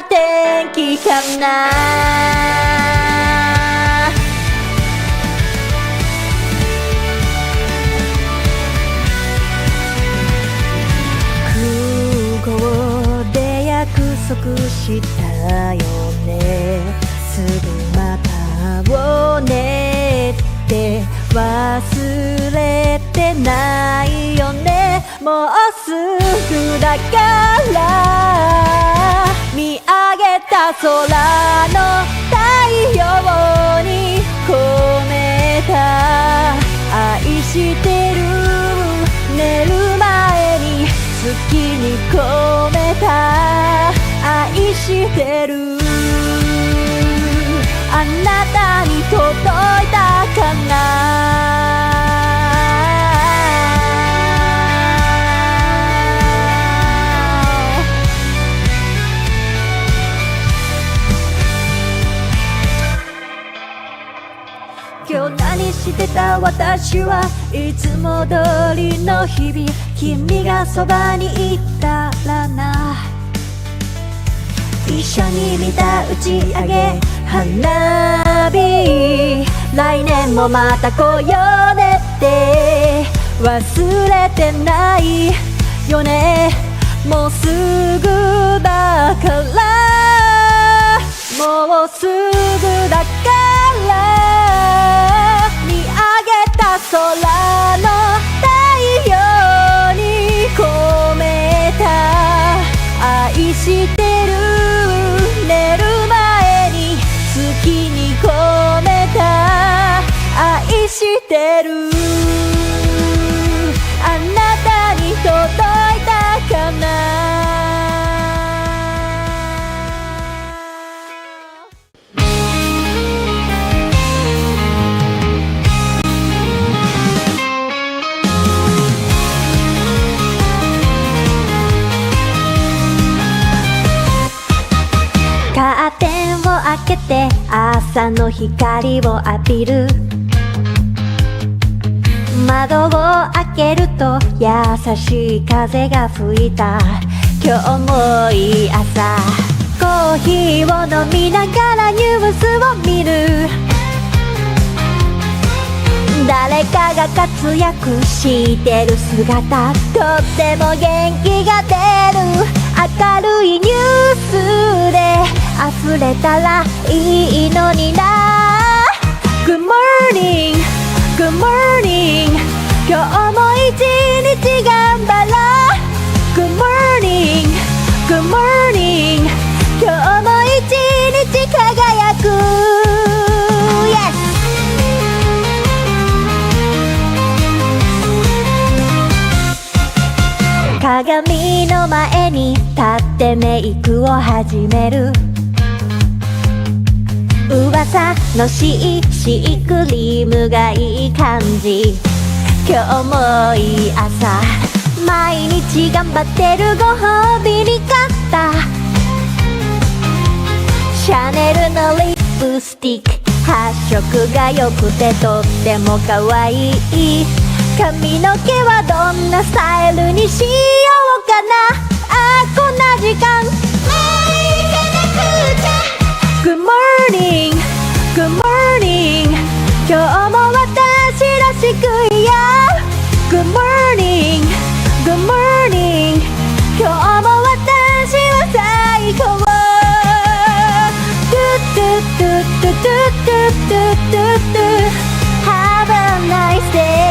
天気かな。空港で約束したよね。すぐまたをねって忘れてないよね。もうすぐだから見上げた空の太陽に込めた愛してる。寝る前に月に込めた愛してる。あなたに届いたかな。今日何してた私はいつも通りの日々。君がそばにいたらな。一緒に見た打ち上げ花火。来年もまた来ようねって忘れてないよね。もうすぐだからもうすぐだから見上げた空の太陽に込めた愛してる。寝る前に月に込めた愛してる。あなたに届いたかな。カーテンを開けて朝の光を浴びる。窓を開けると優しい風が吹いた。今日もいい朝。コーヒーを飲みながらニュースを見る。誰かが活躍してる姿、とっても元気が出る。明るいニュースで溢れたらいいのにな。 Good morning, good morning 今日も一日頑張ろう。 Good morning, good morning 今日も一日輝く。 Yes鏡の前に立ってメイクを始める。噂のシークリームがいい感じ。今日もいい朝。毎日頑張ってるご褒美に買ったシャネルのリップスティック。発色が良くてとっても可愛い。髪の毛はどんなスタイルにしようかな。あーこんな時間もう行かなくちゃ。 Good morning, good morning 今日も私らしくいよう。 Good morning, good morning 今日も私は最高。 Have a nice day.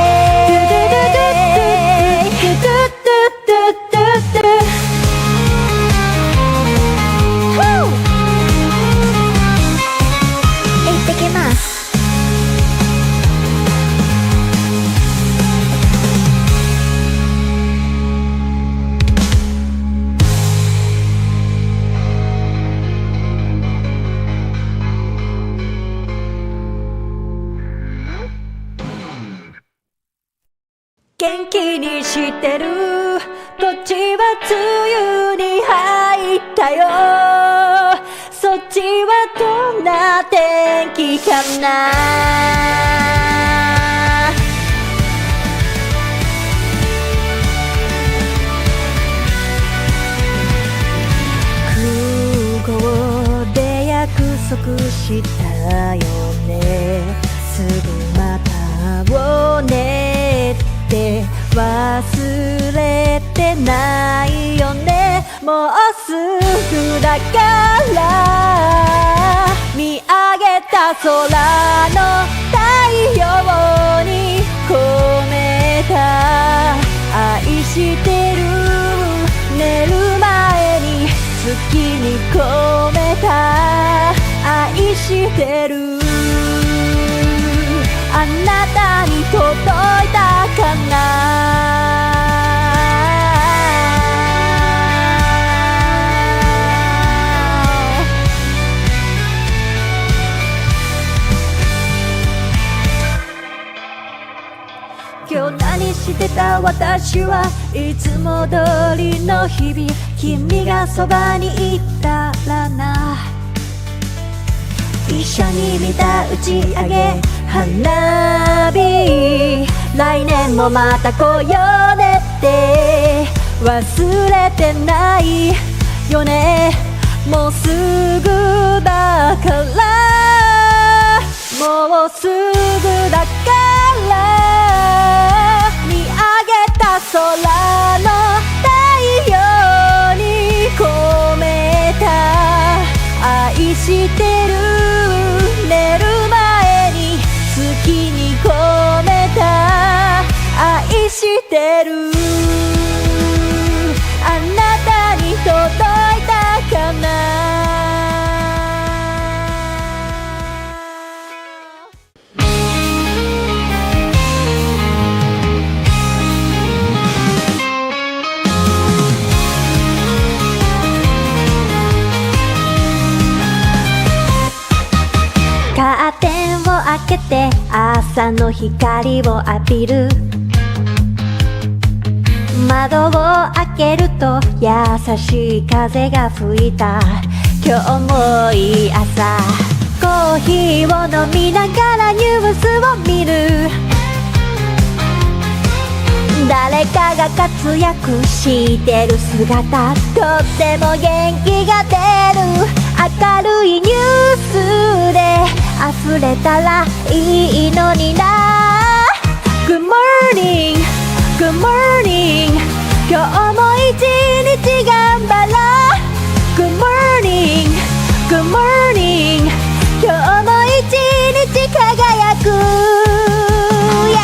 Woo! 行ってきます。元気にしてる。こっちは梅雨に入ったよ。そっちはどんな天気かな。空港くしたよね。すぐまたをねって忘れてないよね。もうすぐだから見上げた空の太陽に込めた愛してる。寝る前に月に込めた愛してる。あなたに届いたかな。今日何してた私はいつも通りの日々。君がそばにいたらな。一緒に見た打ち上げ花火。来年もまた来ようねって忘れてないよね。もうすぐだからもうすぐだから見上げた空の太陽に込めた愛してる。寝る前に月に込めた愛してる。あなたに届いたかな。カーテンを開けて朝の光を浴びる。窓を開けると優しい風が吹いた。今日もいい朝。コーヒーを飲みながらニュースを見る。誰かが活躍してる姿、とっても元気が出る。明るいニュースで溢れたらいいのにな。 Good morning, good morning 今日も一日頑張ろう。 Good morning, good morning 今日も一日輝く。 Yes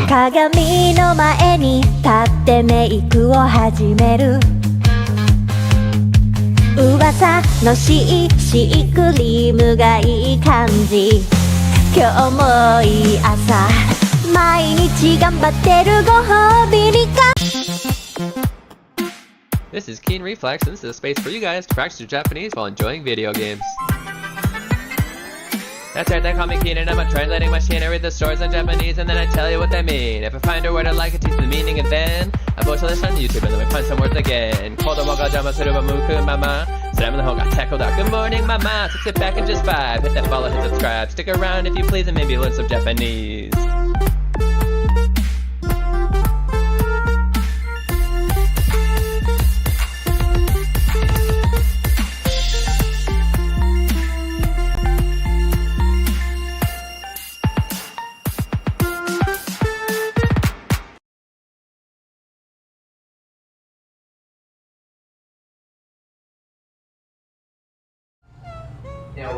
鏡の前に立ってメイクを始める。噂のシークリームがいい感じ。今日もいい朝。毎日頑張ってるご褒美にか。 This is Keen Reflex, and this is a space for you guys to practice your Japanese while enjoying video games. That's right, they call me Keen and I'm a translating machine. I read the stories in Japanese and then I tell you what they mean. If I find a word I like, I teach the meaning and then I post a list on YouTube and then we find some words again. Kodomo ga jama suru wa muku mama. Slam the hoga tackled out. Good morning, mama. So sit back and just vibe. Hit that follow, hit subscribe. Stick around if you please and maybe learn some Japanese.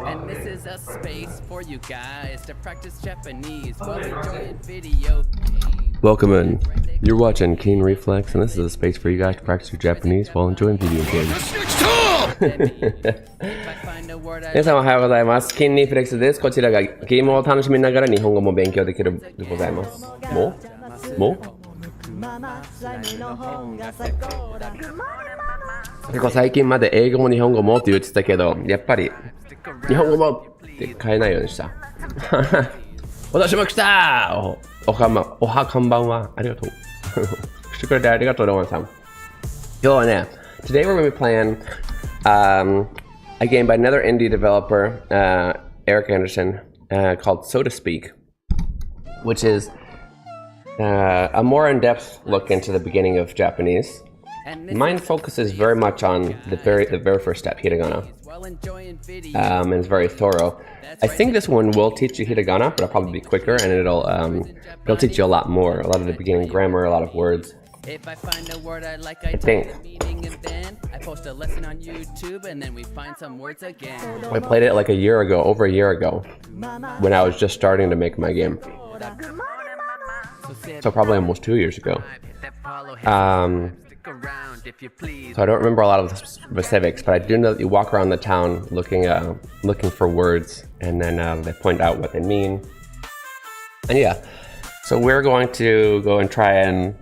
And this is a space for you guys to practice Japanese while enjoying video games. Welcome in. You're watching Keen Reflex, and this is a space for you guys to practice your Japanese while enjoying video games. 皆さんおはようございます。キンリフレックスです。こちらがゲームを楽しみながら日本語も勉強できるでございます。結構最近まで英語も日本語もって言ってたけど、やっぱり日本語もって変えないようにした。私も来たおはこんばんは。ありがとう。してくれてありがとう、ローマンさん。今日はね、Today we're going to be playing a game by another indie developer, Eric Anderson, called So to Speak, which is a more in-depth look into the beginning of Japanese. Mine focuses very much on the very first step, hiragana, and it's very thorough. I think this one will teach you hiragana, but it'll probably be quicker, and it'll teach you a lot more, a lot of the beginning grammar, a lot of words. If I find a word I like, I think. meaning, and then I post a lesson on YouTube, and then we find some words again. I played it like a year ago, over a year ago, when I was just starting to make my game. So probably almost 2 years ago. So I don't remember a lot of the specifics, but I do know that you walk around the town looking for words, and then they point out what they mean. And yeah, so we're going to go and try and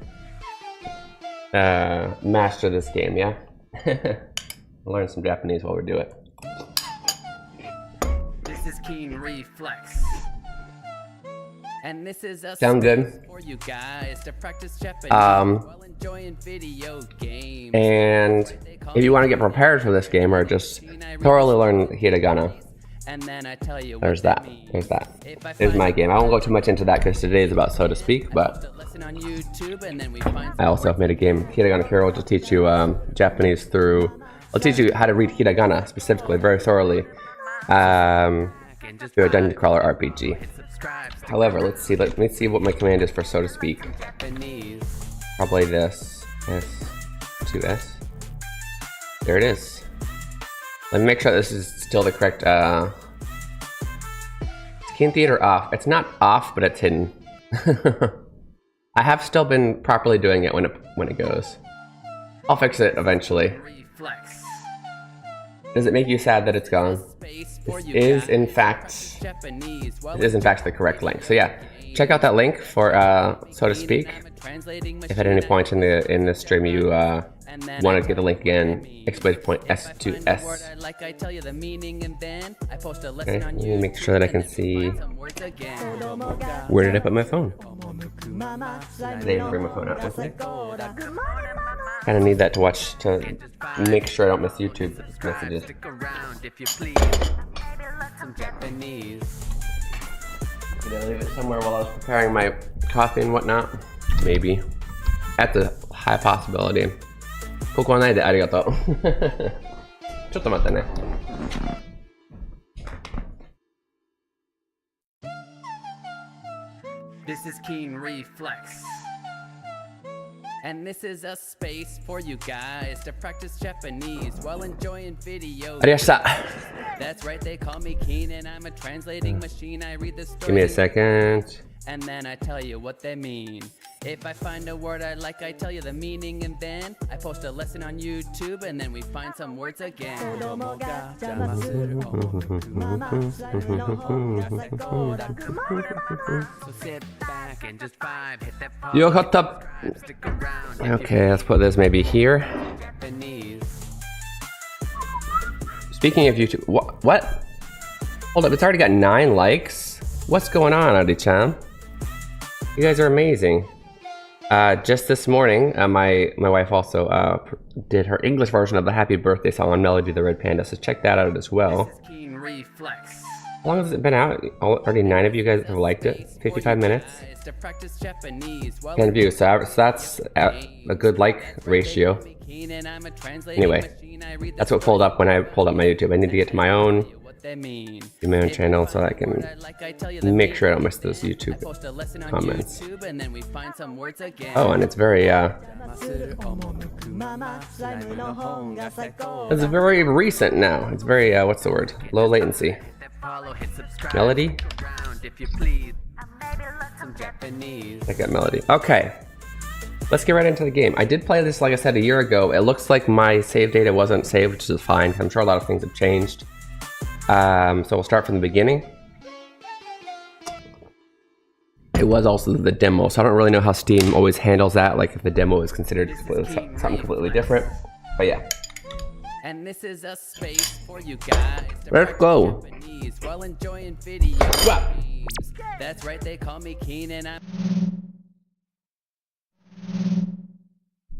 master this game, yeah? Learn some Japanese while we do it. This is Keen Reflex. And this is a Sound good? for you guys to practice Japanese while enjoying video games. And if you want to get prepared for this game or just thoroughly learn hiragana, And then I tell you there's that. There's that. There's my game. I won't go too much into that because today is about so to speak, but on YouTube, and then we find I also have made a game, Hiragana Hero, which will teach you Japanese through. I'll teach you how to read hiragana specifically, very thoroughly, through a dungeon crawler RPG. However, let's see. Let me see what my command is for so to speak. Probably this S2S. There it is. Let me make sure this is still the correct. Is Keen Theater off? It's not off, but it's hidden. I have still been properly doing it when it goes. I'll fix it eventually. Does it make you sad that it's gone? This is in fact the correct link. So yeah, check out that link for so to speak. If at any point in the stream you want to get the link again, exclamation point S2S. Okay, let me make sure that I can see. Where did I put my phone? I didn't bring my phone out with me. Kind of need that to watch to make sure I don't miss YouTube messages. Did I leave it somewhere while I was preparing my coffee and whatnot? Maybe. That's a high possibility. ここはないでありがとう。ちょっと待ってね。This is Keen Reflex. And this is a space for you guys to practice Japanese while enjoying videos. ありました。 That's right, they call me Keen, and I'm a translating machine. I read the story. Give me a second. And then I tell you what they mean. If I find a word I like, I tell you the meaning, and then I post a lesson on YouTube, and then we find some words again. So sit back and just vibe, hit that pause. Yo, hot up. Stick around. Okay, let's put this maybe here. Japanese. Speaking of YouTube, what? Hold up, it's already got 9 likes. What's going on, Adi-chan? You guys are amazing. Just this morning, my wife also did her English version of the Happy Birthday song on Melody the Red Panda, so check that out as well. Keen Reflex. How long has it been out? Already 9 of you guys have liked it. 55 minutes. To practice Japanese while 10 views, so that's a good like ratio. Anyway, that's what pulled up when I pulled up my YouTube. I need to get to my own channel so I can make sure I don't miss those YouTube comments. Oh, and it's very it's very recent now. It's very what's the word? Low latency. Melody? I got melody. Okay. Let's get right into the game. I did play this, like I said, a year ago. It looks like my save data wasn't saved, which is fine. I'm sure a lot of things have changed. So we'll start from the beginning. It was also the demo, so I don't really know how Steam always handles that, like if the demo is considered something completely different. But yeah. And this is a space for you guys. Let's go. While enjoying videos. Wow. That's right, they call me Keen, and I'm.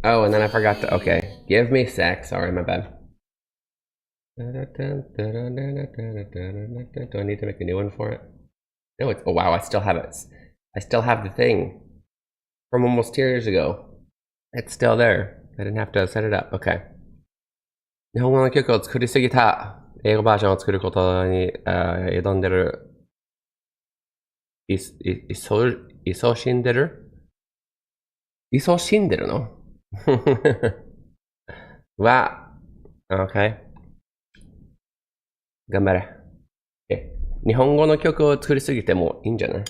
Oh, and then I forgot to. Okay, give me a sec. Sorry, my bad. Do I need to make a new one for it? No, it's. Oh wow, I still have it. I still have the thing from almost 2 years ago. It's still there. I didn't have to set it up. Okay. 日本語の曲を作りすぎた。英語バージョンを作ることに、挑んでる。勤しんでる勤しんでるのは、OK。頑張れ。日本語の曲を作りすぎてもいいんじゃない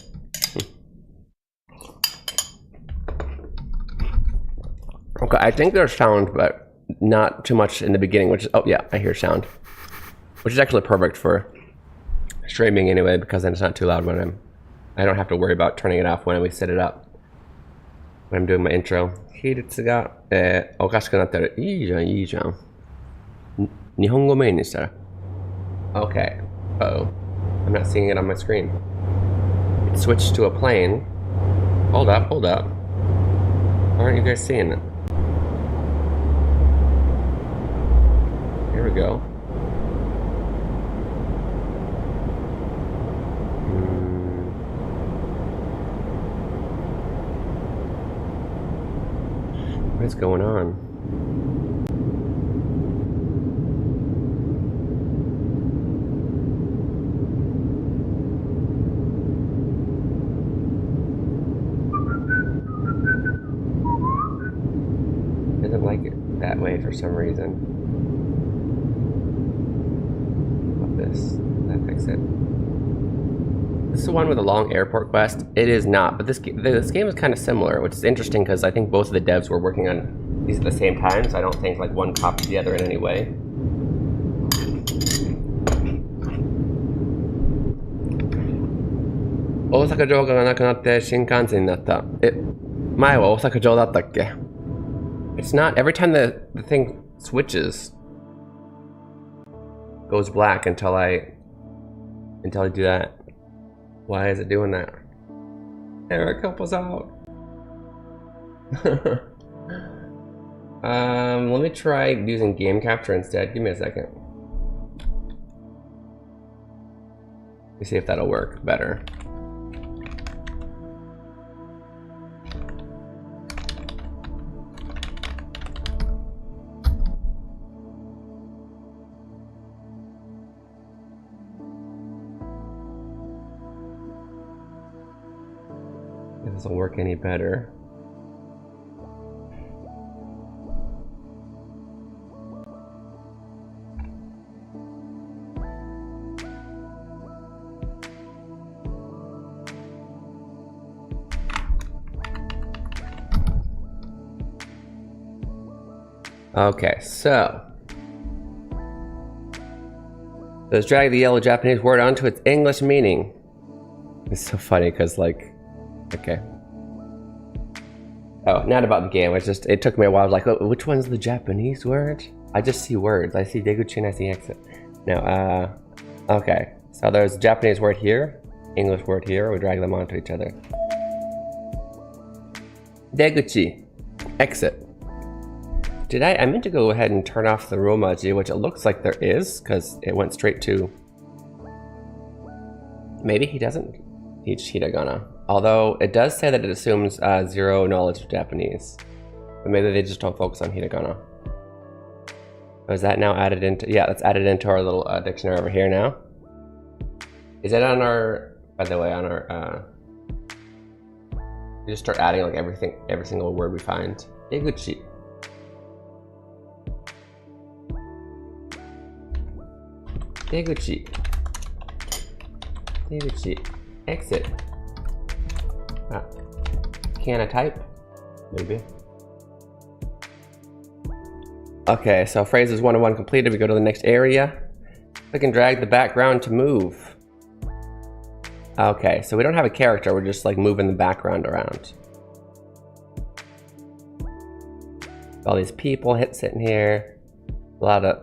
Okay, I think there's sound, but not too much in the beginning, which is, oh yeah, I hear sound. Which is actually perfect for streaming anyway, because then it's not too loud when I don't have to worry about turning it off when we set it up. When I'm doing my intro. 比率が、おかしくなってる。いいじゃん、いいじゃん。日本語メインにしたら。Okay. Uh-oh. I'm not seeing it on my screen. It switched to a plane. Hold up, hold up. Why aren't you guys seeing it? Here we go. What is going on? Doesn't like it that way for some reason. This. That fix it. This is the one with a long airport quest. It is not, but this game is kind of similar, which is interesting because I think both of the devs were working on these at the same time, so I don't think like one copied the other in any way. Osaka 城がなくなって新幹線になった。前は大阪城だったっけ? It's not. Every time the thing switches, goes black until I do that. Why is it doing that? Eric, help us out. Let me try using game capture instead. Give me a second. Let me see if that'll work better. It doesn't work any better. Okay, so let's drag the yellow Japanese word onto its English meaning. It's so funny because like, okay. Oh, not about the game. It's just, it took me a while. I was like, oh, which one's the Japanese word? I just see words. I see deguchi and I see exit. No, okay. So there's a Japanese word here, English word here. We drag them onto each other. Deguchi, exit. I meant to go ahead and turn off the Romaji, which it looks like there is, because it went straight to... Maybe he doesn't teach hiragana. Although it does say that it assumes zero knowledge of Japanese. But maybe they just don't focus on hiragana. Oh, is that now added into... Yeah, that's added into our little dictionary over here now. Is it on our... By the way, on our... We just start adding like everything, every single word we find. Eguchi. Deguchi. Deguchi. Exit. Can I type? Maybe. Okay, so phrases 101 completed. We go to the next area. Click and drag the background to move. Okay, so we don't have a character. We're just like moving the background around. All these people sitting here. A lot of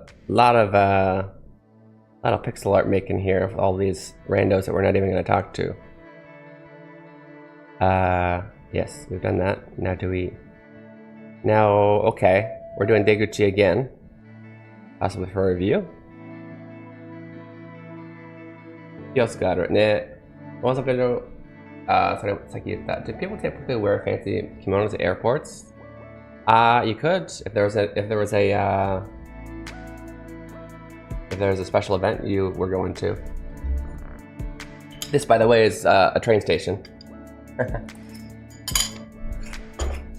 pixel art making here of all these randos that we're not even going to talk to. Yes, we've done that. Now okay, we're doing Deguchi again. Possibly for review. Kiosk got it. Do people typically wear fancy kimonos at airports? You could if there was a special event you were going to. This, by the way, is a train station.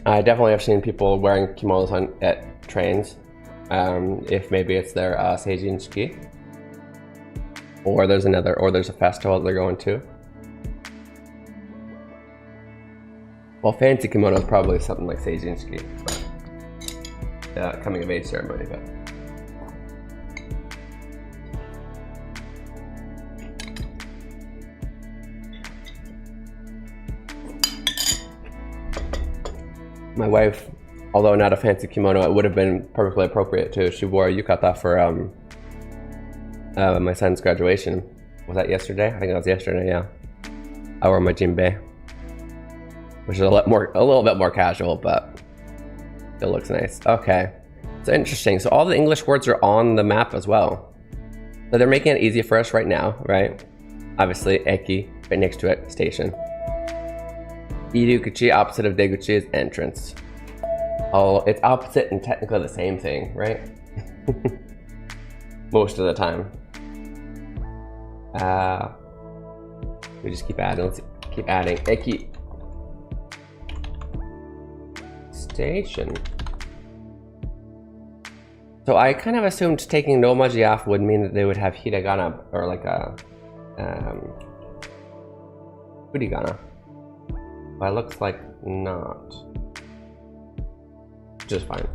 I definitely have seen people wearing kimonos at trains. If maybe it's their seijinshiki, or there's a festival that they're going to. Well, fancy kimono is probably something like seijinshiki, coming of age ceremony, but. My wife, although not a fancy kimono, it would have been perfectly appropriate too. She wore a yukata for my son's graduation. Was that yesterday? I think it was yesterday, yeah. I wore my jinbei, which is a little bit more casual, but it looks nice. Okay, so interesting. So all the English words are on the map as well. So they're making it easy for us right now, right? Obviously, eki, right next to it, station. Iruguchi, opposite of deguchi, is entrance. Oh, it's opposite and technically the same thing, right? Most of the time. We just keep adding. Let's keep adding. Eki. Station. So I kind of assumed taking romaji off would mean that they would have hiragana or like a furigana. But it looks like not. Just fine.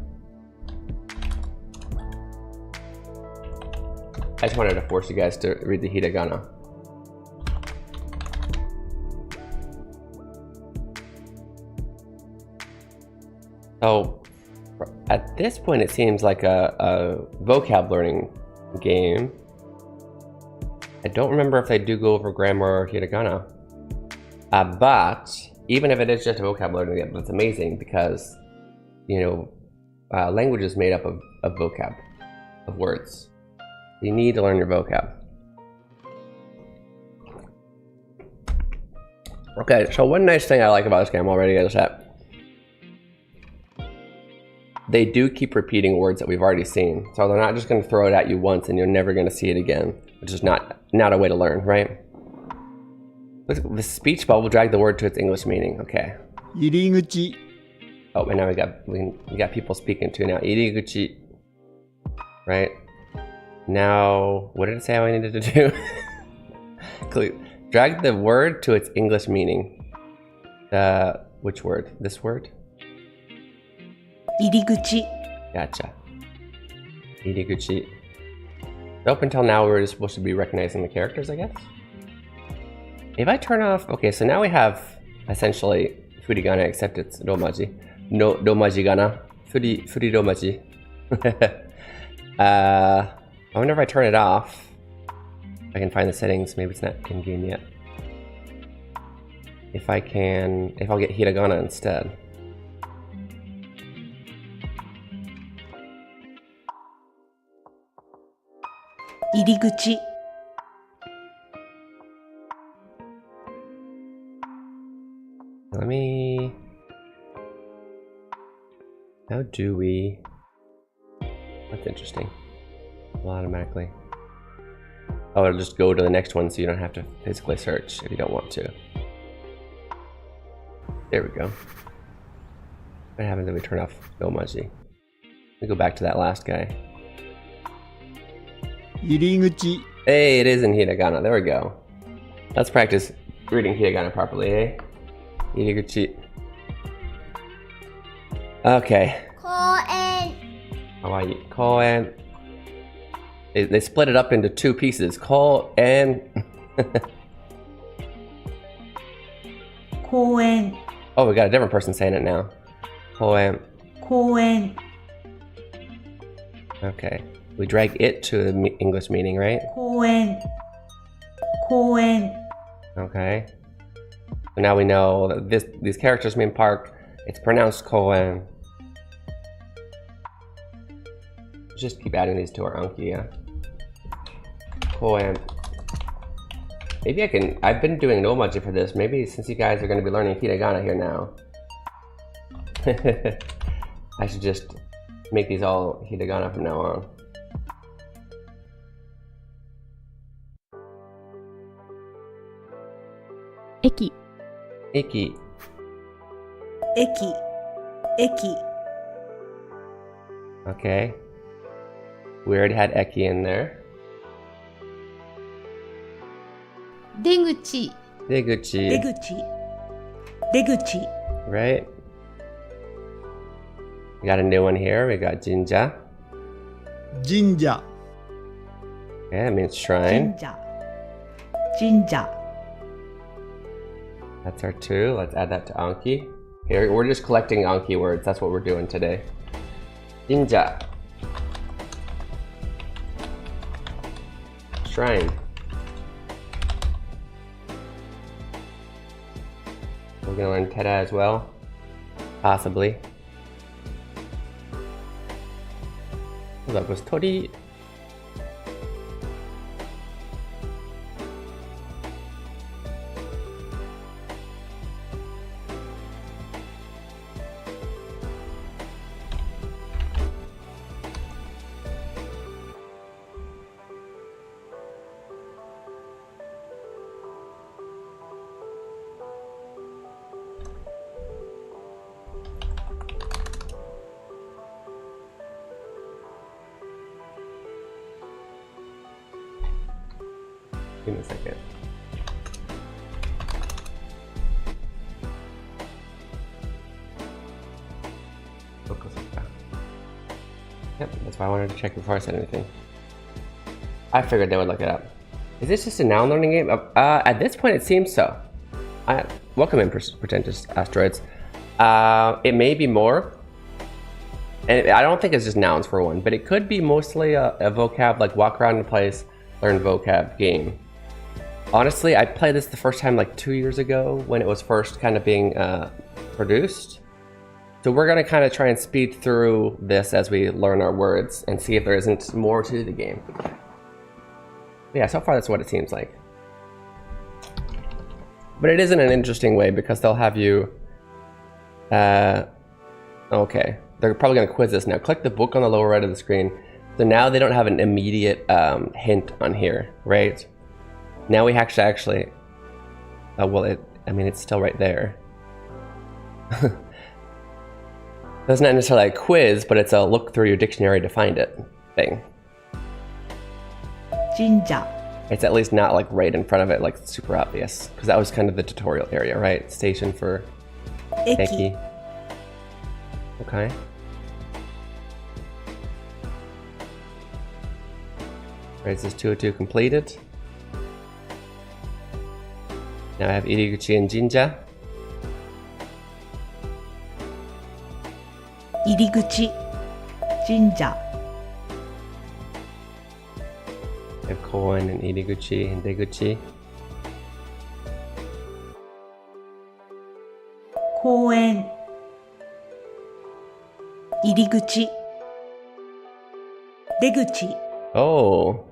I just wanted to force you guys to read the hiragana. So at this point it seems like a vocab learning game. I don't remember if they do go over grammar or hiragana. But even if it is just a vocab learning game, that's amazing because, you know, language is made up of vocab, of words. You need to learn your vocab. Okay, so one nice thing I like about this game already is that they do keep repeating words that we've already seen. So they're not just going to throw it at you once and you're never going to see it again, which is not a way to learn, right? The speech bubble drag the word to its English meaning. Okay. Iriguchi. Oh, and now we got people speaking too now. Iriguchi. Right? Now, what did it say I needed to do? Drag the word to its English meaning. Which word? This word? Iriguchi. Gotcha. Iriguchi. Up until now, we were just supposed to be recognizing the characters, I guess. If I turn off, okay, so now we have essentially furigana, except it's romaji. No romaji-gana. Furi romaji. I wonder if I turn it off. I can find the settings. Maybe it's not in game yet. If I'll get hiragana instead. Iriguchi. How do we? That's interesting. Automatically. Oh, it'll just go to the next one so you don't have to physically search if you don't want to. There we go. What happens if we turn off romaji? We go back to that last guy. Iriguchi. Hey, it is in hiragana. There we go. Let's practice reading hiragana properly, eh? Iriguchi. Okay. Koen. Hawaii. Koen. They split it up into two pieces. Koen. Koen. Oh, we got a different person saying it now. Koen. Koen. Okay. We drag it to the English meaning, right? Koen. Koen. Okay. So now we know that these characters mean park. It's pronounced Koen. Just keep adding these to our Anki, yeah. Koen. Maybe I can. I've been doing romaji for this. Maybe since you guys are going to be learning hiragana here now. I should just make these all hiragana from now on. 駅 Iki. 駅駅 Okay. We already had eki in there. 出口 Deguchi. 出口出口 Right? We got a new one here. We got jinja. 神社 Okay, that means shrine. 神社神社 That's our 2. Let's add that to Anki. Here, we're just collecting Anki words. That's what we're doing today. Jinja. Shrine. We're gonna learn Tera as well. Possibly. That was Tori. Give me a second. Yep, that's why I wanted to check before I said anything. I figured they would look it up. Is this just a noun learning game? At this point, it seems so. Welcome in, pretentious asteroids. It may be more. And I don't think it's just nouns for one, but it could be mostly a vocab, like walk around the place, learn vocab game. Honestly, I played this the first time like 2 years ago when it was first kind of being produced. So we're gonna kind of try and speed through this as we learn our words and see if there isn't more to the game. But yeah, so far that's what it seems like. But it is in an interesting way because they'll have you, okay. They're probably gonna quiz us now. Click the book on the lower right of the screen. So now they don't have an immediate hint on here, right? Now we actually, well, it's still right there. That's not necessarily a quiz, but it's a look through your dictionary to find it thing. Jinja. It's at least not like right in front of it, like super obvious, because that was kind of the tutorial area, right? Station for Eki. Okay. Right, this is 202 completed. Now I have Iriguchi and Jinja. 入り口神社 I have Koen and Iriguchi and Deguchi. 公園入り口出口 Oh.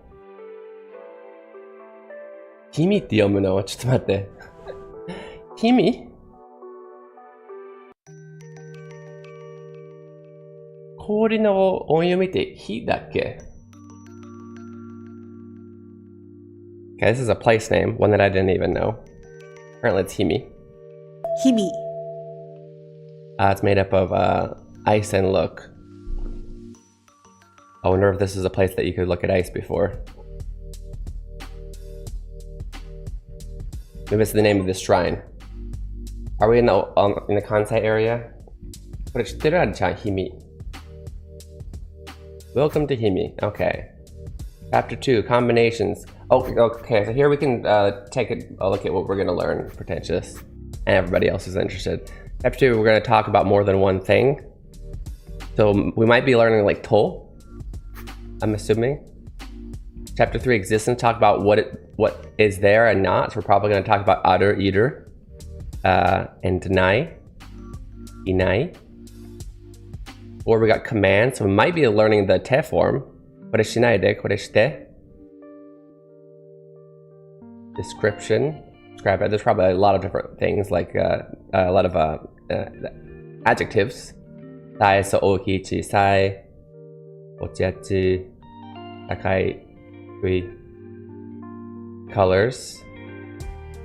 Kimi って読むの？ちょっと待って。Kimi? 氷の音読みって火だっけ? Okay, this is a place name, one that I didn't even know. Apparently it's Himi. 日々 It's made up of ice and look. I wonder if this is a place that you could look at ice before. Maybe it's the name of this shrine. Are we in the Kansai area? これ知ってる？あるちゃん、Himi. Welcome to Himi. Okay. Chapter 2, combinations. Okay, so here we can take a look at what we're going to learn, pretentious, and everybody else is interested. Chapter 2, we're going to talk about more than one thing. So we might be learning like to, I'm assuming. Chapter 3, existence, talk about what is there and not. So we're probably going to talk about aru, either, and deny, inai. Or we got command, so we might be learning the te form. Kore shinai de, kore shite. Description. Describe. There's probably a lot of different things, like a lot of adjectives. サイズ大きい小さい、落ちやち、高い、低い。Colors,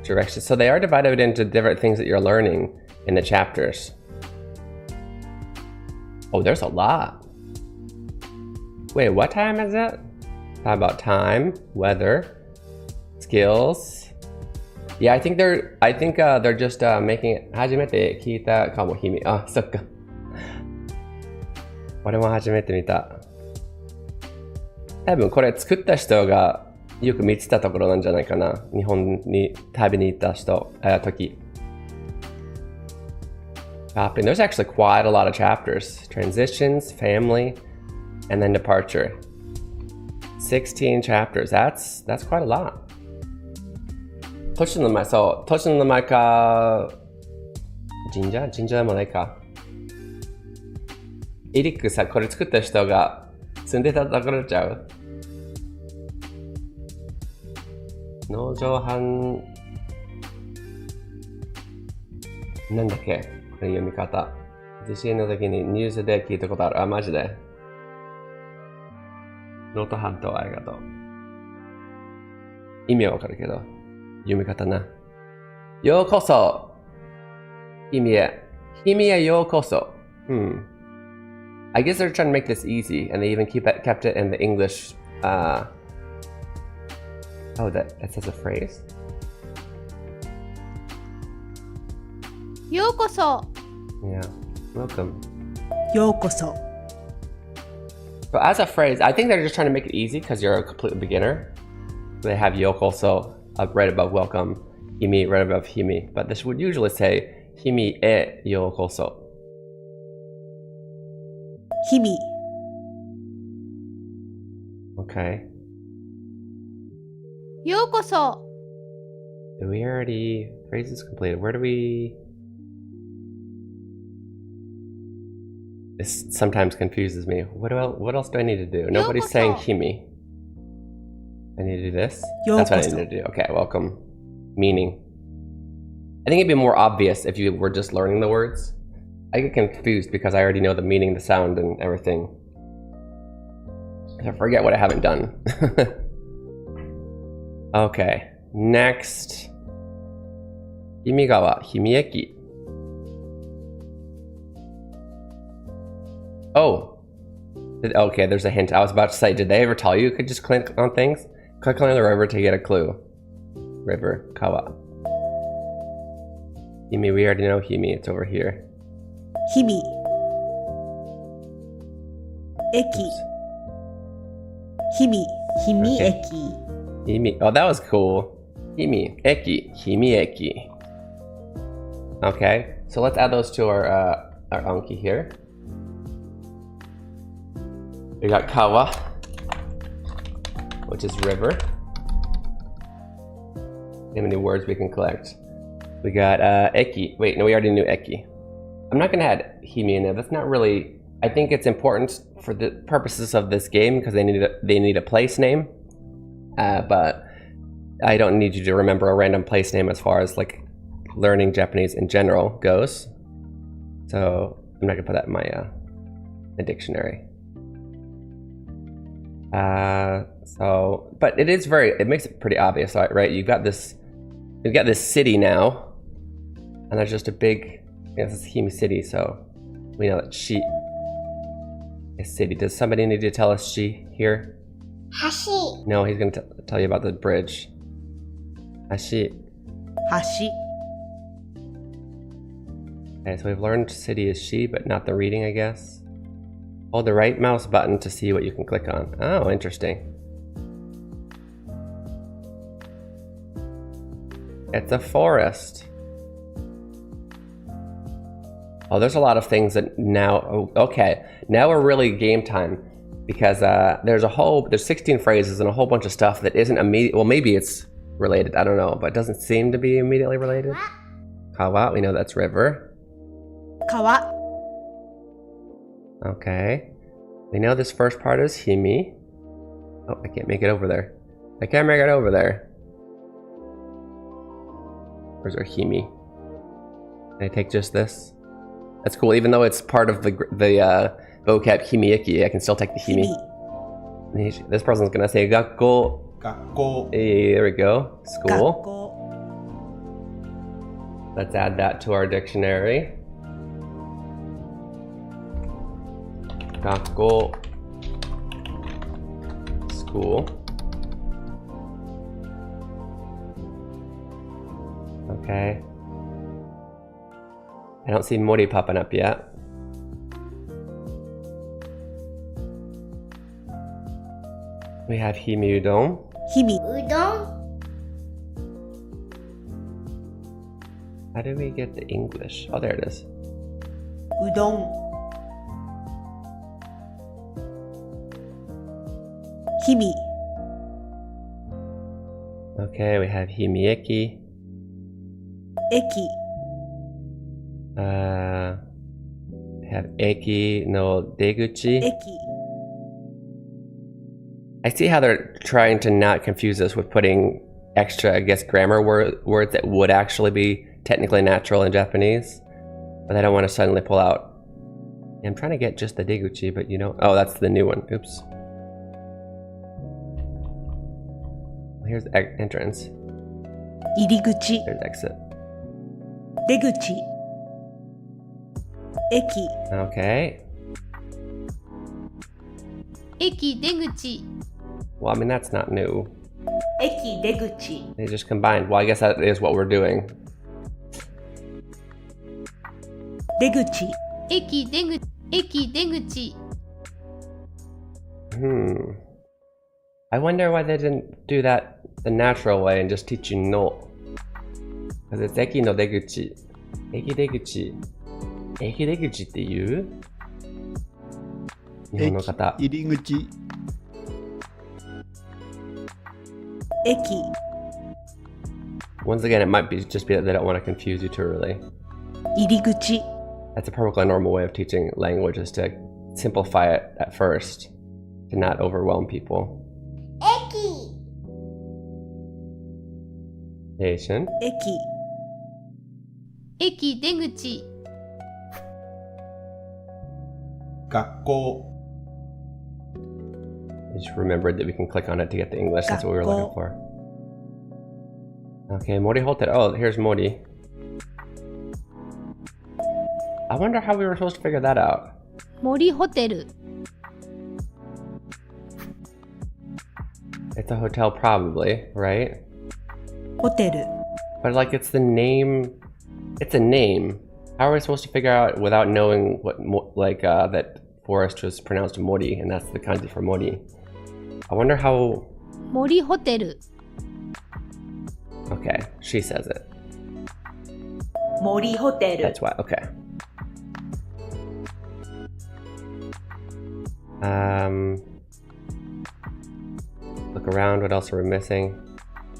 directions. So they are divided into different things that you're learning in the chapters. Oh, there's a lot. Wait, what time is it? Talk about time, weather, skills. Yeah, I think they're just making it. 初めて聞いたかも、君。あ、そっか。俺も初めて見た。多分これ作った人がよく見てたところなんじゃないかな。日本に旅に行った時。And there's actually quite a lot of chapters. Transitions, family, and then departure. 16 chapters. That's quite a lot. 都市の名前、そう。都市の名前か、神社でもないか。エリックさ、これ作った人が住んでたところちゃう？農場藩、なんだっけこれ読み方。地震の時にニュースで聞いたことある。あ、マジで。能登半島ありがとう。意味はわかるけど、読み方な。ようこそ君へ。君へようこそ。I guess they're trying to make this easy, and they even kept it in the English. Oh, that says a phrase? ようこそ Yeah. Welcome. ようこそ But as a phrase, I think they're just trying to make it easy because you're a complete beginner. They have yokoso right above welcome, himi right above himi. But this would usually say himi e yokoso. 日々 Okay. ようこそ Do we already... Phrases completed. Where do we... This sometimes confuses me. What else do I need to do? Nobody's saying himi. I need to do this? That's what I need to do. Okay, welcome. Meaning. I think it'd be more obvious if you were just learning the words. I get confused because I already know the meaning, the sound, and everything. I forget what I haven't done. Okay, next. Himigawa, Himieki. Oh. Okay, there's a hint. I was about to say, did they ever tell you could just click on things? Click on the river to get a clue. River, Kawa. Himi, we already know Himi. It's over here. 日々駅日々日々駅 Himi. Oh, that was cool. Himi, Eki, Himi Eki. Okay, so let's add those to our Anki here. We got Kawa, which is river. How many words we can collect? We got Eki. Wait, no, we already knew Eki. I'm not gonna add Himi in there. That's not really. I think it's important for the purposes of this game because they need a place name. But I don't need you to remember a random place name as far as like learning Japanese in general goes. So I'm not gonna put that in my dictionary. But it makes it pretty obvious, right? You've got this city now, and there's just a big, this is Himi City, so we know that she is city. Does somebody need to tell us she here? Hashi. No, he's gonna tell you about the bridge. Hashi. Hashi. Okay, so we've learned city is she, but not the reading, I guess. Hold the right mouse button to see what you can click on. Oh, interesting. It's a forest. Oh, there's a lot of things that now... Oh, okay, now we're really game time. Because there's 16 phrases and a whole bunch of stuff that isn't immediate... Well, maybe it's related, I don't know. But it doesn't seem to be immediately related. Kawa, we know that's river. Kawa. Okay. We know this first part is Himi. Oh, I can't make it over there. I can't make it over there. Where's our Himi? Can I take just this? That's cool. Even though it's part of the vocab himieki, I can still take the himi. This person's gonna say 学校. 学校 Hey, there we go. 学 School. 校 Let's add that to our dictionary. 学校 School. Okay. I don't see mori popping up yet. We have himi udon. 日々 How do we get the English? Oh, there it is. うどん日々 Okay, we have himieki. 駅 We have eki no deguchi. 駅 I see how they're trying to not confuse us with putting extra, I guess, grammar words that would actually be technically natural in Japanese. But I don't want to suddenly pull out. I'm trying to get just the deguchi, but you know... Oh, that's the new one. Oops. Here's the entrance. 入り口 There's exit. 出口駅 Okay. 駅出口 Well, I mean, that's not new. 駅出口 They just combined. Well, I guess that is what we're doing. 出口駅出口駅出口 I wonder why they didn't do that the natural way and just teach you no. Because it's eki no deguchi. Eki deguchi. Eki deguchi って言う日本の方。入り口 駅 Once again, it might be just be that they don't want to confuse you too early. 入り口 That's a perfectly normal way of teaching language, is to simplify it at first, to not overwhelm people. 駅 Asian. 駅駅出口学校 I just remembered that we can click on it to get the English. That's what we were looking for. Okay, Mori Hotel. Oh, here's Mori. I wonder how we were supposed to figure that out. 森ホテル It's a hotel, probably, right? ホテル But like, it's the name. It's a name. How are we supposed to figure out without knowing what, that forest was pronounced Mori, and that's the kanji for Mori? I wonder how. 森ホテル Okay, she says it. 森ホテル That's why. Okay. Look around. What else are we missing?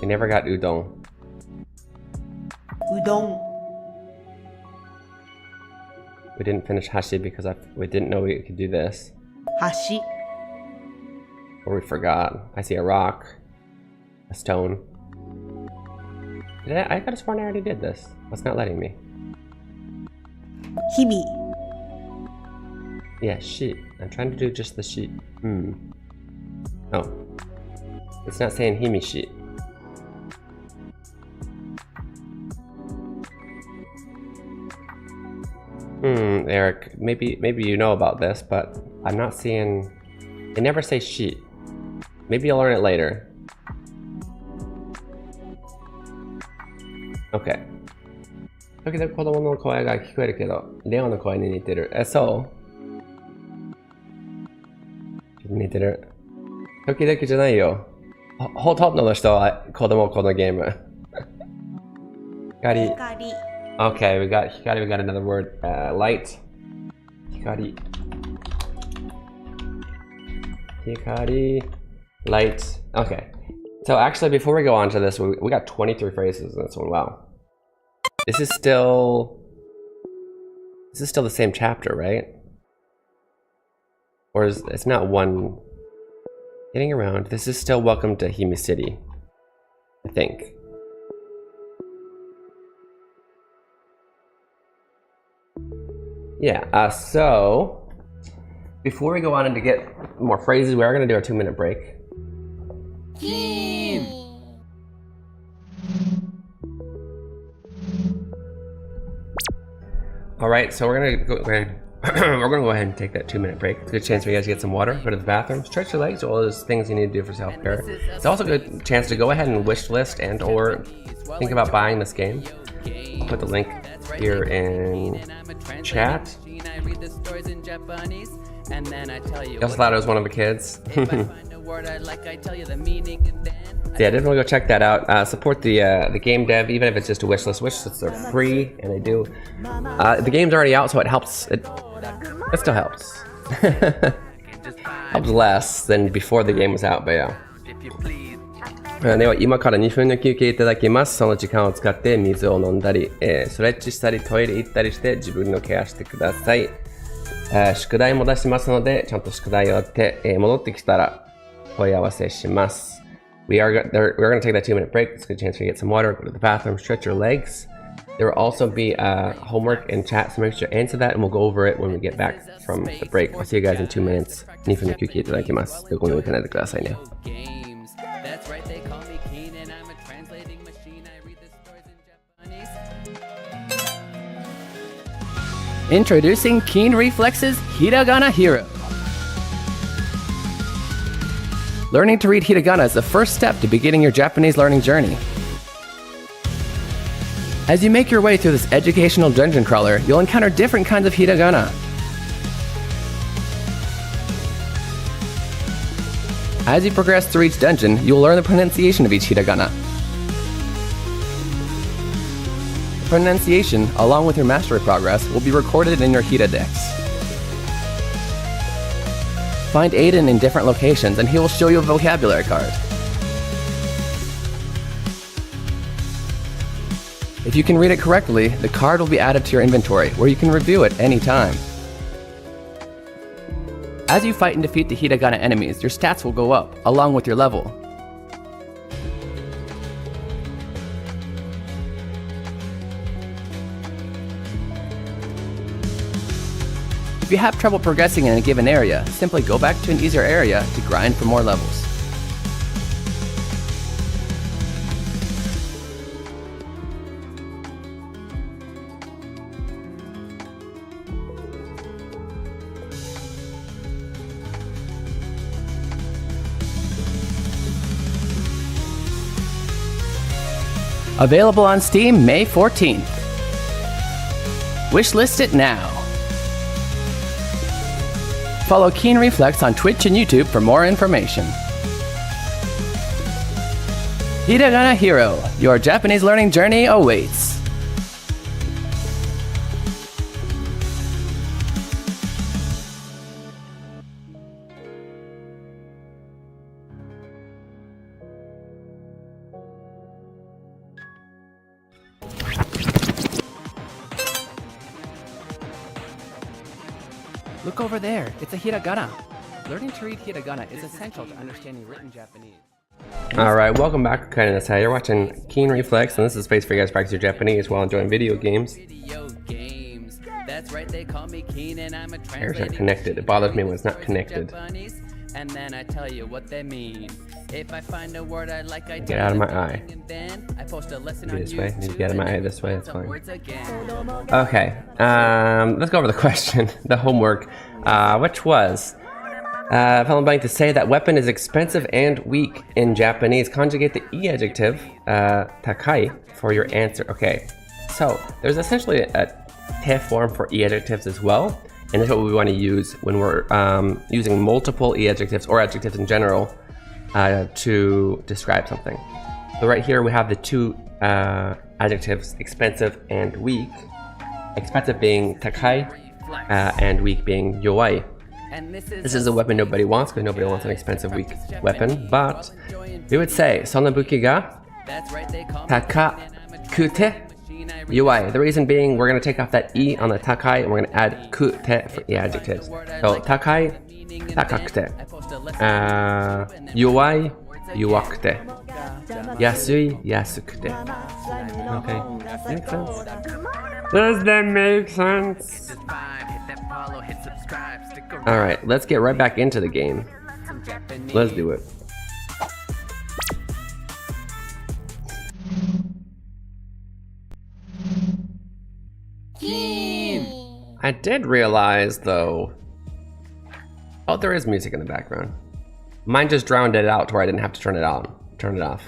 We never got udon. うどん We didn't finish hashi because we didn't know we could do this. 橋 Or we forgot. I see a rock. A stone. I could have sworn I already did this. What's not letting me? 日々 Yeah, sheet. I'm trying to do just the sheet. Oh. It's not saying himi sheet. Eric, maybe you know about this, but I'm not seeing... They never say sheet. Maybe you'll learn it later. Okay. 時々子供の声が聞こえるけど、レオの声に似てる。そう似てる。時々じゃないよ。ほとんどの人は子供このゲーム。光。光 Okay, we got hikari, we got another word. Light. Hikari. Hikari. Light. Okay. So actually, before we go on to this, we got 23 phrases in this one. Wow. This is still the same chapter, right? Or is it's not one getting around. This is still Welcome to Himi City, I think. Yeah, so before we go on and to get more phrases, we are going to do our 2-minute break. All right, so we're gonna go ahead. We're gonna go ahead and take that 2-minute break. It's a good chance for you guys to get some water, go to the bathroom, stretch your legs, all those things you need to do for self-care. It's also a good chance to go ahead and wish list and or think about buying this game. I'll put the link here in chat. You also thought it was one of the kids. Yeah, definitely go check that out. Support the game dev, even if it's just a wish list. Wish lists are free, and they do. The game's already out, so it helps. It still helps. Helps less than before the game was out, but yeah. では今から2分の休憩いただきます。その時間を使って水を飲んだり、ストレッチしたりトイレ行ったりして自分のケアしてください。宿題も出しますので、ちゃんと宿題をやって、戻ってきたら問い合わせします。we're going to take that 2-minute break. It's a good chance for you to get some water, go to the bathroom, stretch your legs. There will also be homework in chat, so make sure to answer that, and we'll go over it when we get back from the break. I'll see you guys in 2 minutes. 2分の休憩いただきます。どこにも行かないでくださいね。That's right, they call me Keen and I'm a translating machine. I read the stories in Japanese. Introducing Keen Reflex's Hiragana Hero. Learning to read hiragana is the first step to beginning your Japanese learning journey. As you make your way through this educational dungeon crawler, you'll encounter different kinds of hiragana. As you progress through each dungeon, you will learn the pronunciation of each hiragana. Pronunciation, along with your mastery progress, will be recorded in your Hiradex. Find Aiden in different locations and he will show you a vocabulary card. If you can read it correctly, the card will be added to your inventory where you can review it anytime. As you fight and defeat the hiragana enemies, your stats will go up, along with your level. If you have trouble progressing in a given area, simply go back to an easier area to grind for more levels. Available on Steam May 14th. Wishlist it now. Follow Keen Reflex on Twitch and YouTube for more information. Hiragana Hero, your Japanese learning journey awaits. Look over there, it's a hiragana. Learning to read hiragana is essential to understanding written Japanese. Alright, welcome back to Kinda You're watching Keen Reflex, and this is a space for you guys to practice your Japanese while enjoying video games. That's right, they call me Keen and I'm a Hairs aren't connected. It bothers me when it's not connected. And then I tell you what they mean. If I find a word I like, I get out of my eye. And then I post a lesson on this way. YouTube. Need to get out of my eye this way. That's fine. Again. Okay. Let's go over the question, the homework, which was fill in blank to say that weapon is expensive and weak in Japanese. Conjugate the e adjective takai for your answer. Okay. So there's essentially a te form for e adjectives as well. And that's what we want to use when we're using multiple e adjectives or adjectives in general to describe something. So right here we have the two adjectives, expensive and weak. Expensive being takai, and weak being yowai. This is a weapon nobody wants because nobody wants an expensive, weak weapon. But we would say sonabuki ga takakute yowai. The reason being, we're going to take off that e on the takai and we're going to add kute for the adjectives. So takai, takakute. Yowai, yowakute. Yasui, yasukute. Okay, makes sense. Does that make sense? This vibe, hit that follow, hit subscribe, stick around. Alright, let's get right back into the game. Some Japanese. Let's do it. I did realize though. Oh, there is music in the background. Mine just drowned it out to where I didn't have to turn it on. Turn it off.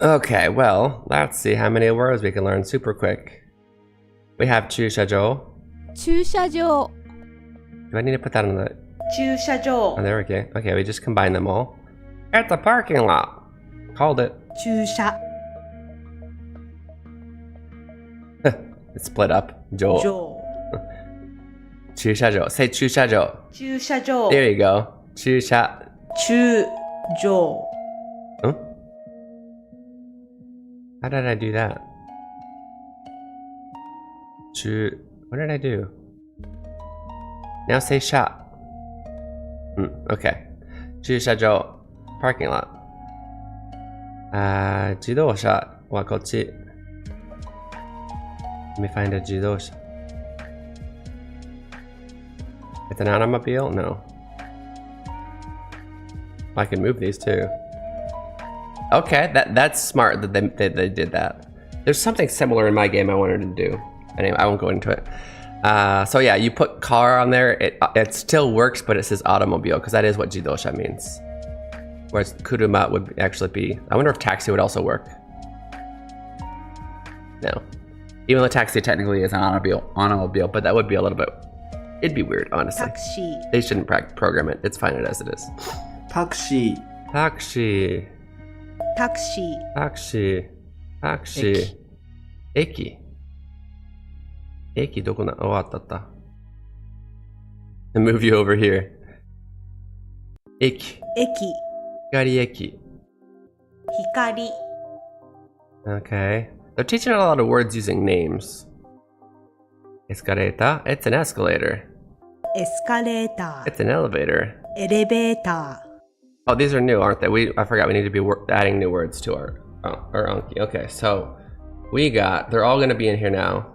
Okay, well, let's see how many words we can learn super quick. We have 駐車場. 駐車場 Do I need to put that on the... 駐車場 Oh, there we go. Okay, we just combine them all. At the parking lot. Called it. 駐車 It's split up. 場. 場 駐車場. Say 駐車場. 駐車場 There you go. 駐車. 駐場 Huh? How did I do that? What did I do? Now say sha. Okay. 駐車場. Parking lot. 自動車はこっち. Let me find a 自動車. It's an automobile? No. I can move these too. Okay, that's smart that they did that. There's something similar in my game I wanted to do. Anyway, I won't go into it. So yeah, you put car on there. It still works, but it says automobile because that is what jidosha means. Whereas kuruma would actually be. I wonder if taxi would also work. No, even though taxi technically is an automobile, but that would be a little bit. It'd be weird, honestly. タクシー They shouldn't program it. It's fine as it is. タクシー Taxi. タクシー Taxi. Taxi. Eki. Eki どこな? Oh, あったあった. I'll move you over here. Eki. 駅 Hikari eki. 光 Okay. They're teaching a lot of words using names. Escaleta. It's an escalator. エスカレータ It's an elevator. ーエレベータ Oh, these are new, aren't they? I forgot we need to be adding new words to our Anki. Okay, so we got, they're all going to be in here now.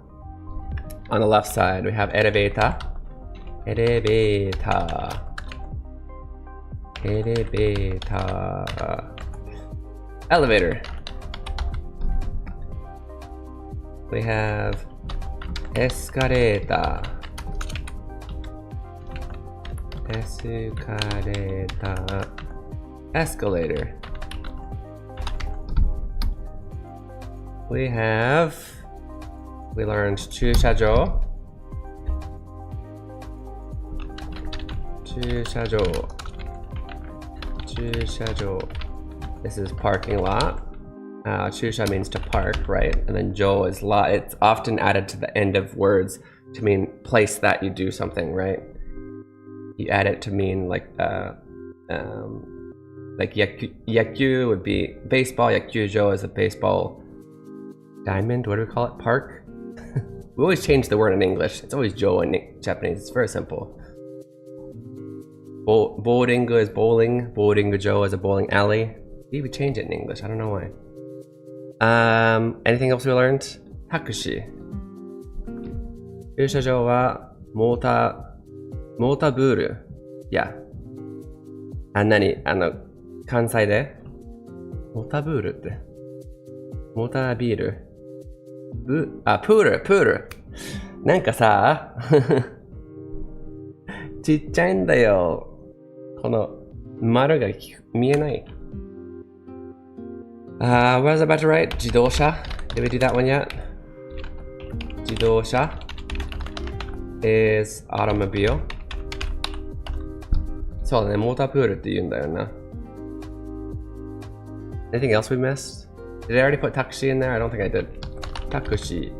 On the left side, we have elevator. Elevator. Elevator. Elevator. We have escalator. Escalator. Escalator. We learned 駐車場. 駐車場. 駐車場. This is parking lot. 駐車 means to park, right? And then 場 is lot. It's often added to the end of words to mean place that you do something, right? You add it to mean like yakyu would be baseball. Yakyujo is a baseball diamond. What do we call it? Park. We always change the word in English. It's always jo in Japanese. It's very simple. Bowling is bowling. Bowling-jo is a bowling alley. We would change it in English. I don't know why. Anything else we learned? Taxi. 駐車場はモーターブール。Yeah. 関西でモーターブールって。モータービール。プール。なんかさ、ちっちゃいんだよ。この丸が見えない。What was I about to write? 自動車? Did we do that one yet? 自動車 is automobile. そうだね、モータープールって言うんだよな。Anything else we missed? Did I already put taxi in there? I don't think I did. Taxi.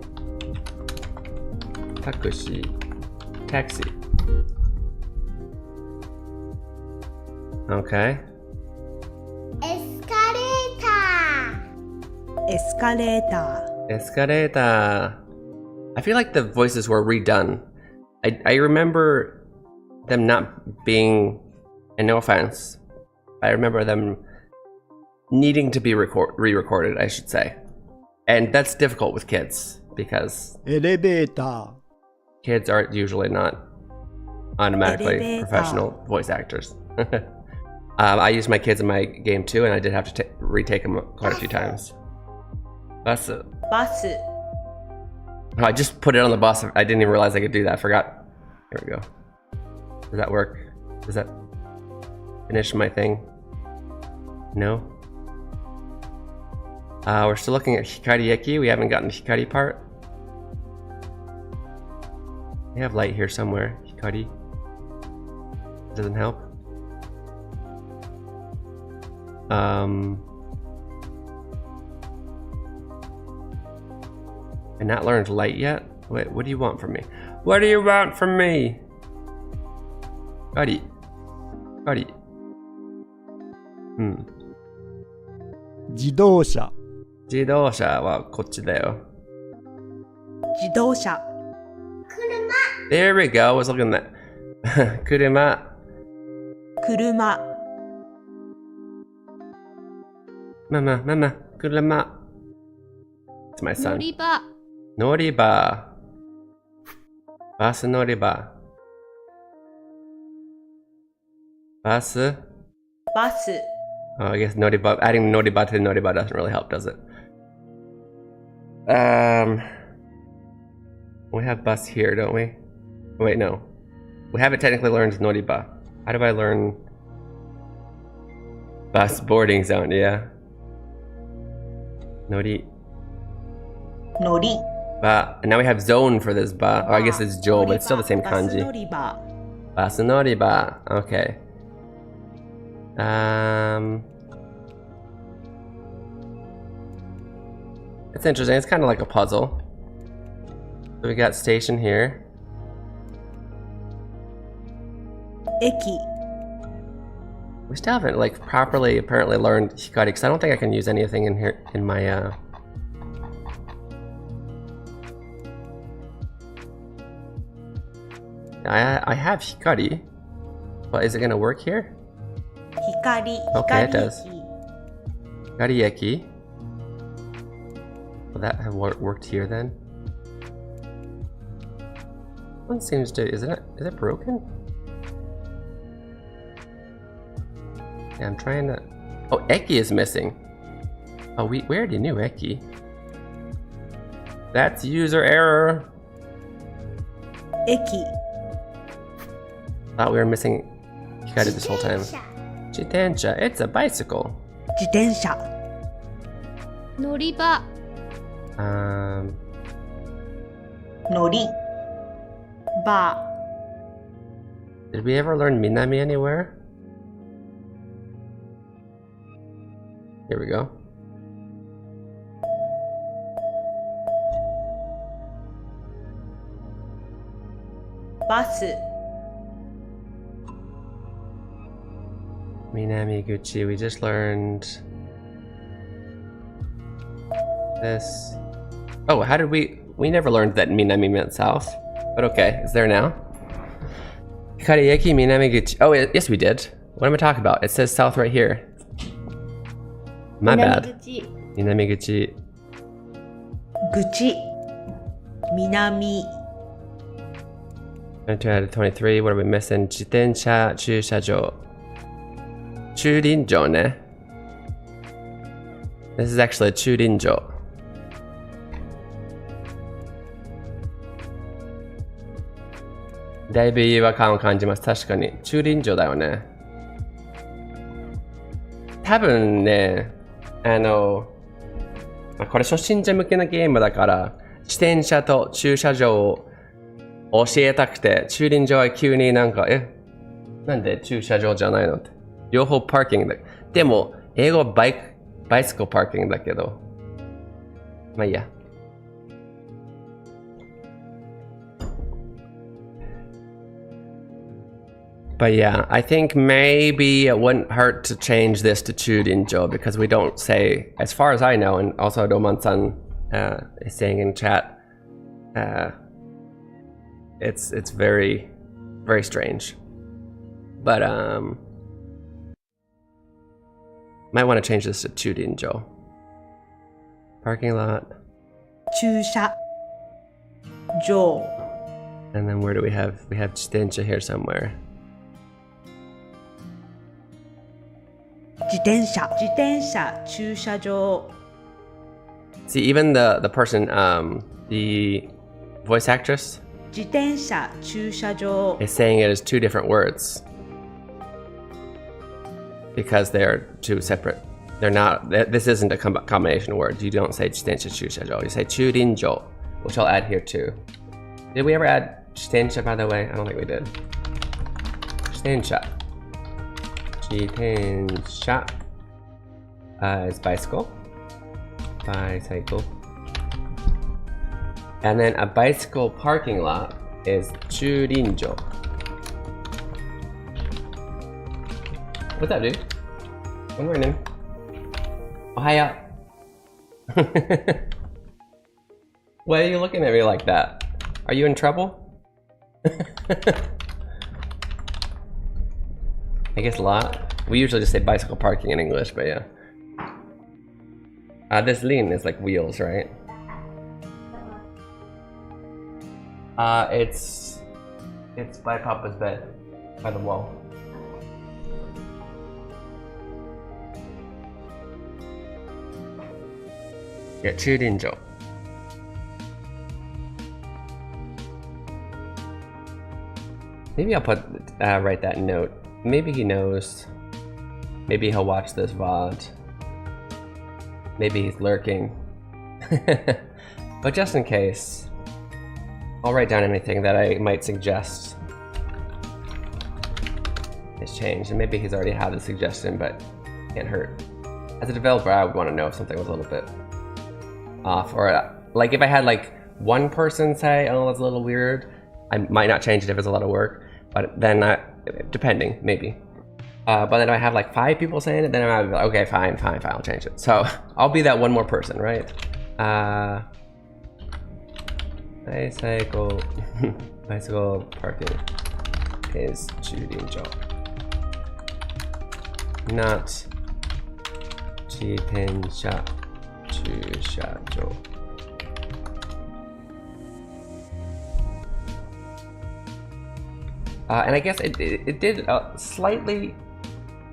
Taxi. Okay. エスカレータエスカレーター Escaleta. I feel like the voices were redone. I remember them not being, and no offense, I remember them needing to be re-recorded, I should say. And that's difficult with kids because エレベーター kids aren't usually not automatically Elevator. professional voice actors. I used my kids in my game too, and I did have to retake them quite a few times. Bus. バス Oh, I just put it on the bus. I didn't even realize I could do that. I forgot. Here we go. Does that work? Does that finish my thing? No? We're still looking at Hikari Eki. We haven't gotten the Hikari part. We have light here somewhere. Hikari. Doesn't help. I not learned light yet? Wait, what do you want from me? What do you want from me? Hikari. Hikari. 自動車自動車はこっちだよ。自動車 There we go. I was looking at that. 車。車 Mama, mama, 車。It's my 乗 son. り場乗り場。バス乗り場。バス。バス Oh, I guess Noriba, adding Noriba to Noriba doesn't really help, does it? We have bus here, don't we? Wait, no. We haven't technically learned Noriba. How do I learn bus boarding zone? Yeah. Nori. 乗り Ba. And now we have zone for this ba. Oh, I guess it's Jo, but it's still the same バス kanji. 乗り場 Bus Noriba. Okay. It's interesting. It's kind of like a puzzle. So we got station here. 駅 We still haven't like properly apparently learned Hikari because I don't think I can use anything in here in my I have Hikari, but is it gonna work here? 光 Okay, it 光 does. 駅 Hikari Eki. Will that have worked here then? One seems to is it broken? Yeah, I'm trying to. Oh, Eki is missing. Oh, we already knew Eki. That's user error. 駅 Thought we were missing Hikari this whole time. Jitensha, it's a bicycle. 自転車乗り場 乗りバ Did we ever learn Minami anywhere? Here we go. ーバス Minamiguchi, we just learned this. Oh, how did we never learned that Minami meant south. But okay, it's there now. Hikari-eki Minamiguchi. Oh, yes we did. What am I talking about? It says south right here. My bad. Minamiguchi. 口南 22 out of 23. What are we missing? Jitensha Chushajo. Churinjo ne. This is actually a Churinjo. Daibu iwakanを感じます。確かに。Churinjo だよね。多分ね、これ初心者向けのゲームだから、自転車と駐車場を教えたくて、駐輪場は急になんか、なんで駐車場じゃないのって。両方パーキングだ。でも、英語はバイスコパーキングだけど。まあいいや。But yeah, I think maybe it wouldn't hurt to change this to Chudinjo because we don't say, as far as I know, and also Roman-san is saying in chat, it's very, very strange. But might want to change this to Chudinjo. Parking lot. 駐車場 And then where do we have Chitencha here somewhere. 自転車駐車場 See, even the person, the voice actress 自転車駐車場 is saying it as two different words. Because they're two separate. They're not, this isn't a combination of words. You don't say Chitencha Chushajo, you say Chudinjo, which I'll add here too. Did we ever add Chitencha, by the way? I don't think we did. Chitencha. Chitencha is bicycle. Bicycle. And then a bicycle parking lot is Chudinjo. What's up, dude? Good morning. Ohio. Why are you looking at me like that? Are you in trouble? I guess a lot. We usually just say bicycle parking in English, but yeah. This lean is like wheels, right? It's by Papa's bed, by the wall. Yeah, Chudinjo. Maybe I'll put write that note. Maybe he knows. Maybe he'll watch this VOD. Maybe he's lurking. But just in case, I'll write down anything that I might suggest is changed. And maybe he's already had a suggestion, but can't hurt. As a developer, I would want to know if something was a little bit off, or like if I had like one person say, oh, that's a little weird, I might not change it if it's a lot of work, but then depending, maybe. But then if I have like 5 people saying it, then I might be like, okay, fine, I'll change it. So I'll be that one more person, right? Bicycle parking is Chudinjo. Not Chitensha Chushajo. And I guess it did slightly,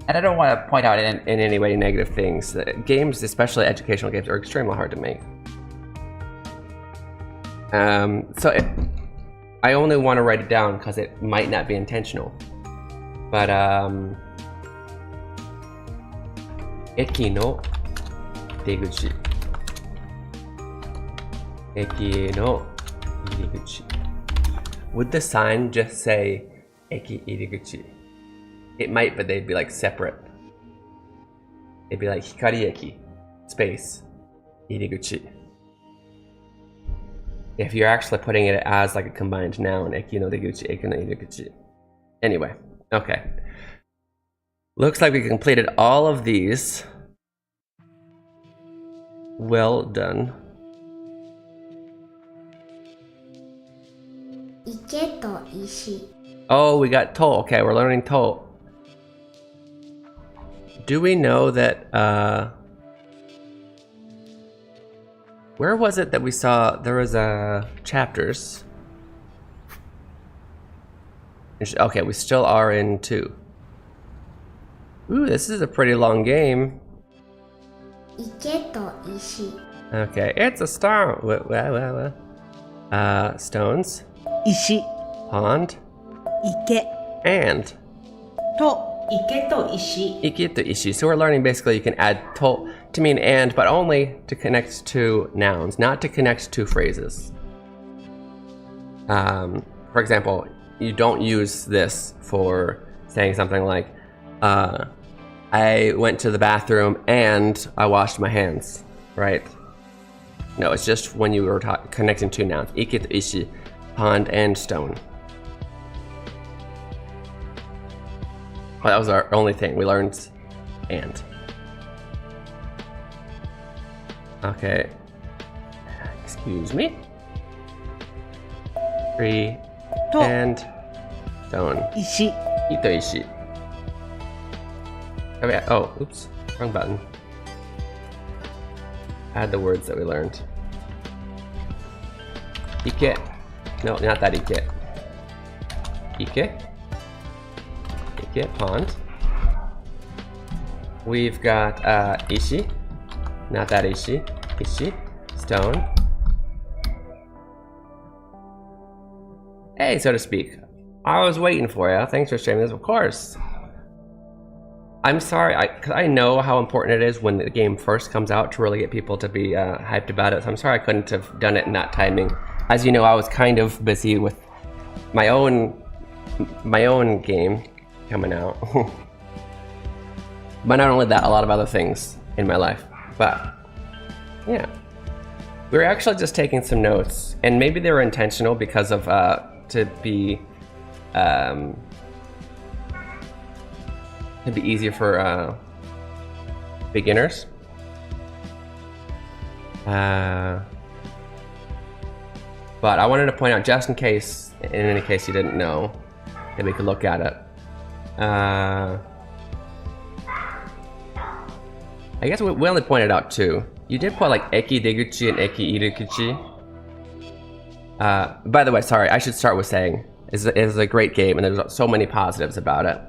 and I don't want to point out in any way negative things. Games, especially educational games, are extremely hard to make. I only want to write it down because it might not be intentional. But Eki no Deguchi. Eki no iriguchi. Would the sign just say Eki iriguchi? It might, but they'd be like separate. It'd be like Hikari Eki space iriguchi. If you're actually putting it as like a combined noun, Eki no Deguchi, Eki no iriguchi. Anyway, okay. Looks like we completed all of these. Well done. 池と石 Oh, we got to. Okay, we're learning to. Do we know that, where was it that we saw, there was, chapters? Okay, we still are in 2. Ooh, this is a pretty long game. 池と石 Okay, it's a star. Stones, 石 pond, 池 and と池と石 iki to ishi. So we're learning basically you can add to mean and, but only to connect to nouns, not to connect to phrases. For example, you don't use this for saying something like, I went to the bathroom and I washed my hands, right? No, it's just when you were connecting two nouns. Iki to ishi, pond and stone. Well, that was our only thing. We learned and. Okay. Excuse me. Tree と and stone. 石 Ito ishi. Okay. Oh, oops. Wrong button. Add the words that we learned. Ike. No, not that ike. Ike. Ike, pond. We've got ishi. Not that ishi. Ishi. Stone. Hey, so to speak. I was waiting for you. Thanks for streaming this, of course. I'm sorry, because I know how important it is when the game first comes out to really get people to be hyped about it. So I'm sorry I couldn't have done it in that timing. As you know, I was kind of busy with my own game coming out. But not only that, a lot of other things in my life. But yeah, we were actually just taking some notes, and maybe they were intentional because of to be easier for beginners. But I wanted to point out, just in case, in any case you didn't know, that we could look at it. I guess we only pointed out two. You did put like Eki Deguchi and Eki Irukuchi. By the way, sorry, I should start with saying it's a great game and there's so many positives about it.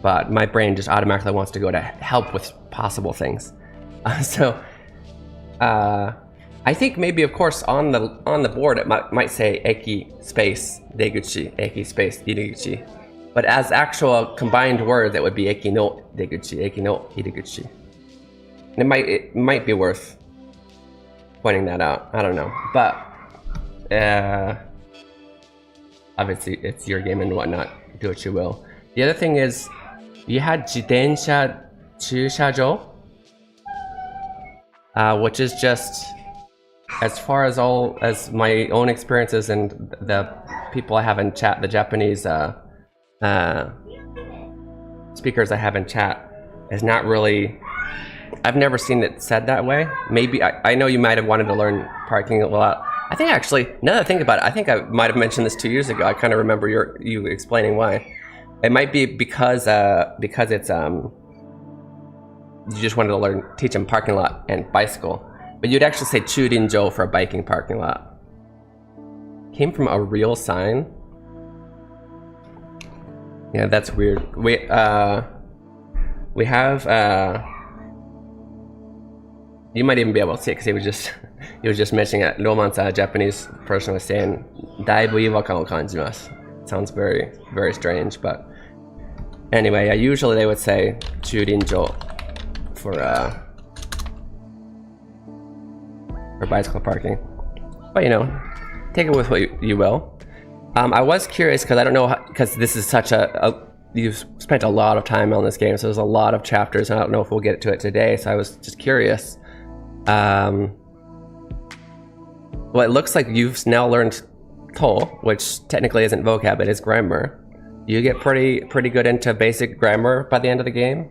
But my brain just automatically wants to go to help with possible things. I think maybe, of course, on the board it might say Eki space Deguchi, Eki space Iruguchi. But as actual combined word, that would be Eki no Deguchi, Eki no Iruguchi. And it might be worth pointing that out. I don't know, but obviously it's your game and whatnot. Do what you will. The other thing is, you had jitensha chushajo, which is just, as far as all as my own experiences and the people I have in chat, the Japanese speakers I have in chat, is not really. I've never seen it said that way. Maybe I know you might have wanted to learn parking a lot. I think actually, now that I think about it, I think I might have mentioned this 2 years ago. I kind of remember you explaining why. It might be because it's you just wanted to teach them parking lot and bicycle, but you'd actually say Churinjo for a biking parking lot. Came from a real sign. Yeah, that's weird. We have you might even be able to see it because he was just mentioning it. Roman's Japanese person was saying, "Daibu iwakan o kanjimasu." Sounds very, very strange, but anyway, usually they would say Churinjo for bicycle parking. But you know, take it with what you will. I was curious because I don't know, because this is such you've spent a lot of time on this game, so there's a lot of chapters, and I don't know if we'll get to it today, so I was just curious. Well, it looks like you've now learned To, which technically isn't vocab, it is grammar. You get pretty good into basic grammar by the end of the game.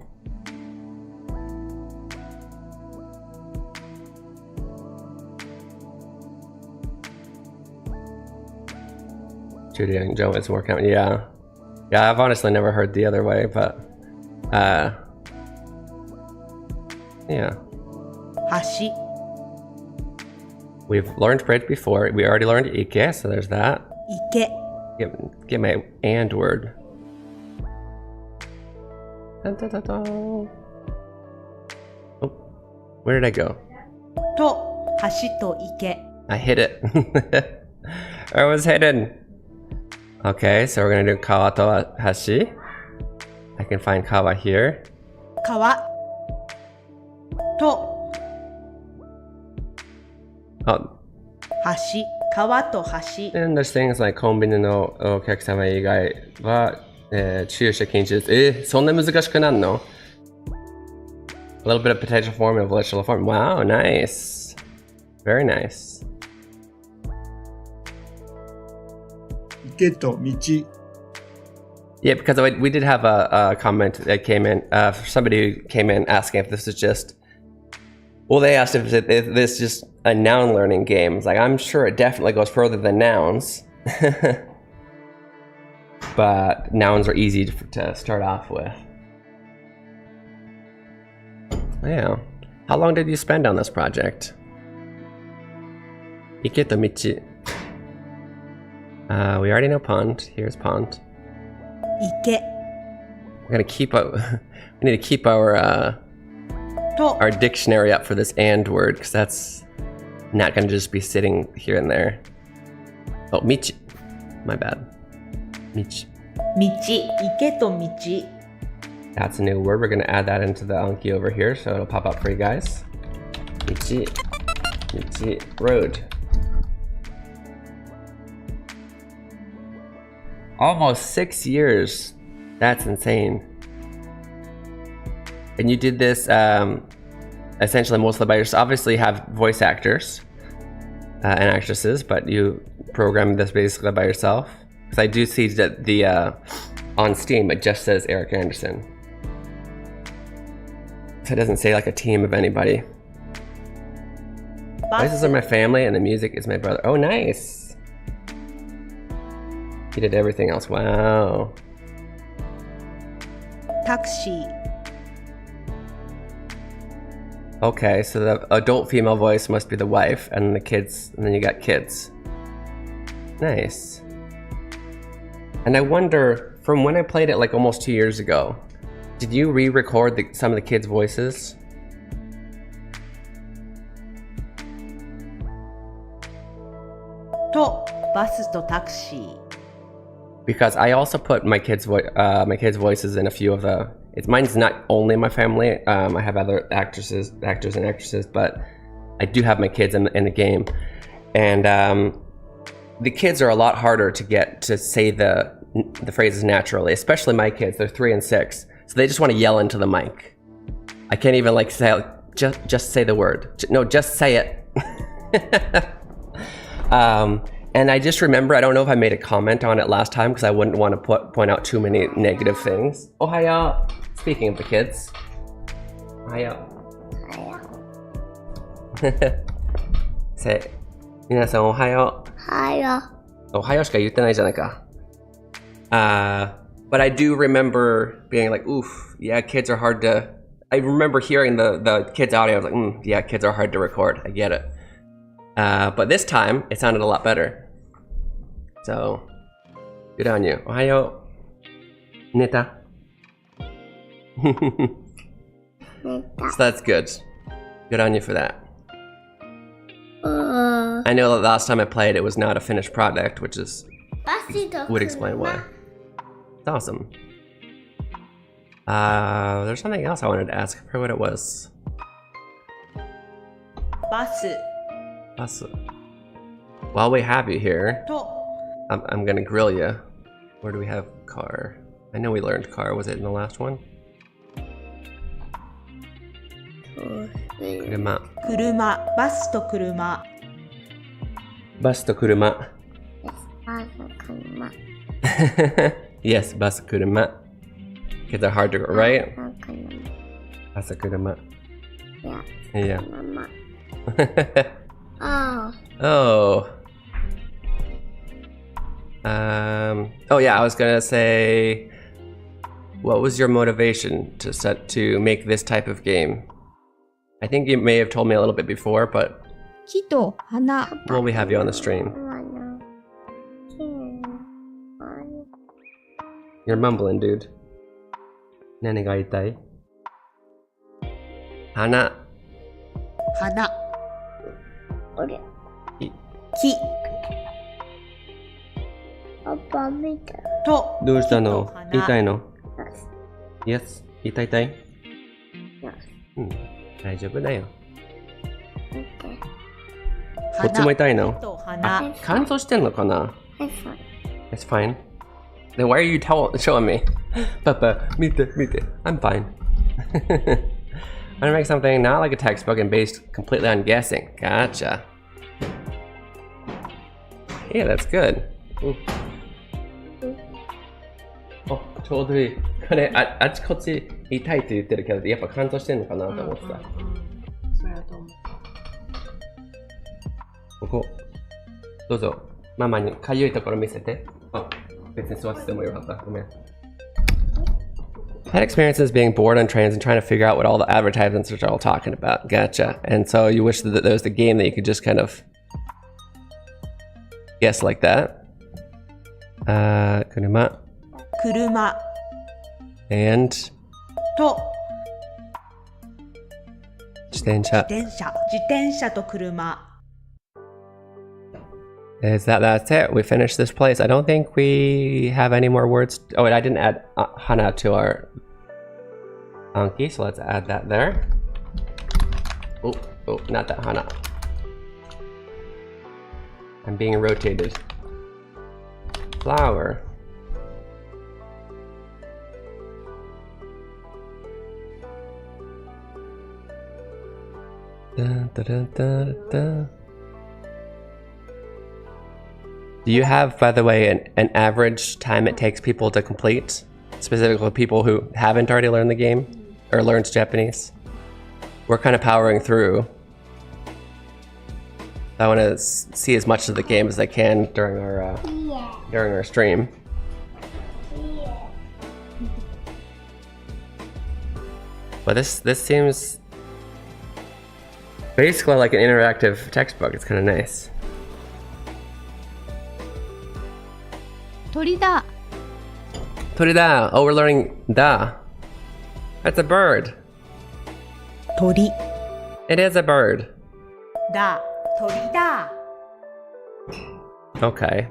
Judy and Joe is working out. Yeah, I've honestly never heard the other way, but yeah. 橋 We've learned bridge before. We already learned Ike, so there's that. 池 Get my and word. Dun, dun, dun, dun. Oh, where did I go? と橋と池 I hit it. I was hidden. Okay, so we're gonna do kawa to hashi. I can find kawa here. 川と Oh, 橋川と橋 and there's things like コンビニのお客様以外は、駐車禁止です。そんな難しくなるの? A little bit of potential form and volitional form. Wow, nice. Very nice. 池と道、Yeah, because we did have a comment that came in, somebody who came in asking if this is just, well, they asked if this is just a noun learning game. It's like, I'm sure it definitely goes further than nouns. But nouns are easy to start off with. Yeah. How long did you spend on this project? Ike to michi. We already know pond. Here's pond. 池 We're gonna keep we need to keep our と dictionary up for this and word, because that's not gonna just be sitting here and there. Oh, michi. My bad. Michi. 道池と道 That's a new word. We're gonna add that into the Anki over here, so it'll pop up for you guys. Michi. Michi. Road. Almost 6 years. That's insane. And you did this essentially mostly by yourself. Obviously, you have voice actors and actresses, but you programmed this basically by yourself. Because I do see that the on Steam it just says Eric Anderson, so it doesn't say like a team of anybody. Voices are my family, and the music is my brother. Oh, nice. He did everything else. Wow. タクシー Okay, so the adult female voice must be the wife, and the kids, and then you got kids. Nice. And I wonder, from when I played it like almost 2 years ago, did you re-record some of the kids' voices?とバスとタクシー Because I also put my kids' voices in a few of the. Mine's not only my family. I have other actors and actresses, but I do have my kids in the game, and the kids are a lot harder to get to say the phrases naturally. Especially my kids; they're 3 and 6, so they just want to yell into the mic. I can't even like say just say the word. No, just say it. And I just remember, I don't know if I made a comment on it last time because I wouldn't want to point out too many negative things. Ohayou. Speaking of the kids. Ohayou. Say, 皆さんおはよう。はよ。おはようしか言ってないじゃないか。But I do remember being like, oof, yeah, kids are hard to. I remember hearing the kids' audio. I was like, yeah, kids are hard to record. I get it. But this time, it sounded a lot better. So, good on you. Ohayo. Neta. So that's good. Good on you for that. I know that last time I played, it was not a finished product, which is would explain why. It's awesome. There's something else I wanted to ask. I forget what it was. バス Awesome. While we have you here, と I'm gonna grill you. Where do we have car? I know we learned car. Was it in the last one? Kuruma. 車バスと車 Bus to kuruma. あの車。 Yes, bus to kuruma. Kids are hard to go, right? の車。 Bus to kuruma. いや、 Yeah. ママ。ああ。 Oh. Oh yeah, I was gonna say, what was your motivation to make this type of game? I think you may have told me a little bit before, but 木と花 will we have you on the stream? あの。You're mumbling, dude. 何が言いたい? Hana. 花これ。木パパ見た。とどうしたの? 木と花痛いの? Yes. 痛い痛い? 大丈夫だよ. こっちも痛いの? 木と花乾燥してんのかな? It's It's fine. fine. Then why are you showing me? Papa, meet it. I'm fine. I'm gonna make something not like a textbook and based completely on guessing. Gotcha. Yeah, that's good. Ooh. Oh, ちょうどいい。これ、あちこち痛いって言ってるけど、やっぱ乾燥してんのかなと思ってた。そうやと思う。ここ、どうぞ。ママにかゆいところ見せて。あ、別に座っててもよかった。ごめん。Had experiences being bored on trains and trying to figure out what all the advertisements are all talking about. Gotcha. And so you wish that there was the game that you could just kind of guess like that. 車。車 And と自転車。自転車と車。That's it. We finished this place. I don't think we have any more words. Oh, and I didn't add hana to our Anki, so let's add that there. Oh, not that hana. I'm being rotated. Flower. Dun, dun, dun, dun, dun. Do you have, by the way, an average time it takes people to complete? Specifically people who haven't already learned the game or learned Japanese? We're kind of powering through. I want to see as much of the game as I can during our stream. But this seems basically like an interactive textbook. It's kind of nice. 鳥だ。 Torida. Oh, we're learning da. That's a bird. 鳥 It is a bird. だ。鳥だ。 Okay.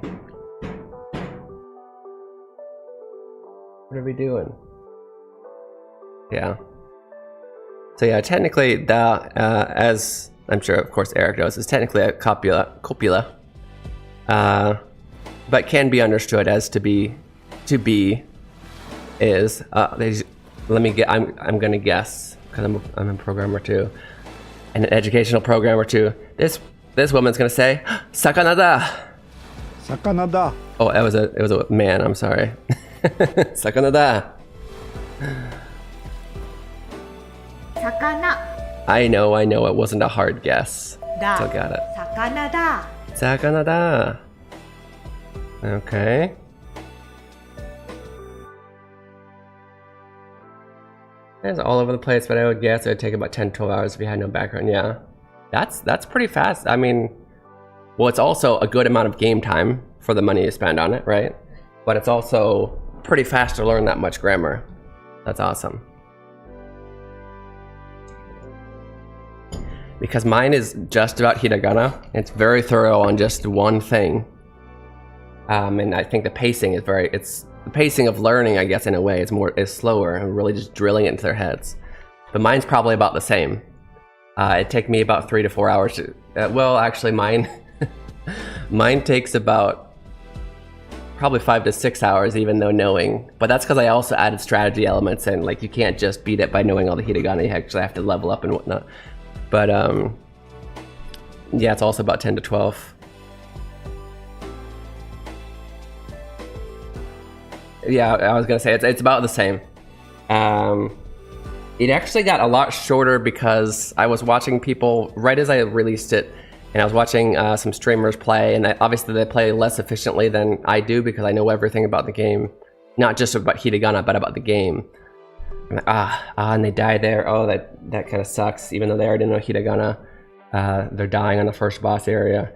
What are we doing? Yeah. So yeah, technically da, as I'm sure of course Eric knows, is technically a copula. But can be understood as to be is I'm gonna guess because I'm a programmer too, and an educational programmer too. This woman's gonna say sakana da. 魚だ。 Oh, it was a man. I'm sorry. Sakana da. 魚 I know. It wasn't a hard guess. だ。 Still got it. 魚だ。 Sakana da. Okay. It's all over the place, but I would guess it would take about 10-12 hours if you had no background. Yeah. That's pretty fast. I mean, well, it's also a good amount of game time for the money you spend on it, right? But it's also pretty fast to learn that much grammar. That's awesome. Because mine is just about hiragana. It's very thorough on just one thing. And I think the pacing is the pacing of learning, I guess, in a way, is slower and really just drilling it into their heads. But mine's probably about the same. It takes me about 3 to 4 hours to, well, actually mine takes about probably 5 to 6 hours, even though knowing, but that's because I also added strategy elements and like you can't just beat it by knowing all the hiragana, you actually have to level up and whatnot. But yeah, it's also about 10 to 12. Yeah, I was gonna say it's about the same. It actually got a lot shorter because I was watching people right as I released it, and I was watching some streamers play, and obviously they play less efficiently than I do because I know everything about the game, not just about hiragana, but about the game. I'm like, and they die there. Oh, that kind of sucks. Even though they already know hiragana, they're dying on the first boss area.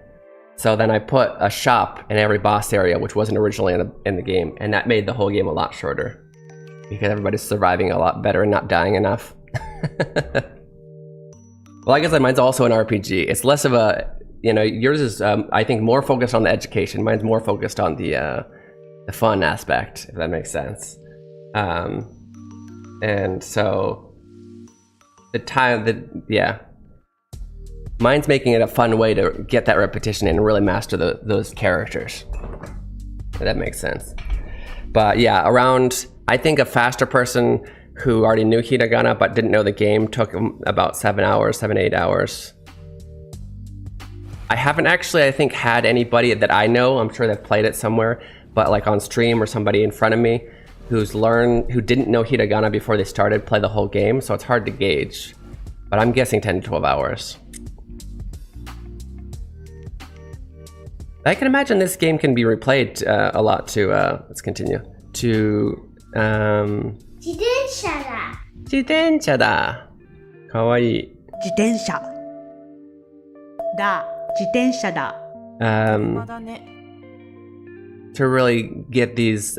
So then I put a shop in every boss area, which wasn't originally in the game, and that made the whole game a lot shorter because everybody's surviving a lot better and not dying enough. Well, I guess mine's also an RPG. It's less of a, yours is, I think, more focused on the education. Mine's more focused on the fun aspect, if that makes sense. And so mine's making it a fun way to get that repetition and really master those characters. If that makes sense. But yeah, I think a faster person who already knew hiragana but didn't know the game took about 7 hours, 7-8 hours. I haven't actually, I think, had anybody that I know, I'm sure they've played it somewhere, but like on stream or somebody in front of me, who didn't know hiragana before they started play the whole game, so it's hard to gauge. But I'm guessing 10 to 12 hours. I can imagine this game can be replayed a lot to, let's continue, to, 自転車だ。自転車だ。かわいい。自転車だ自転車だ To really get these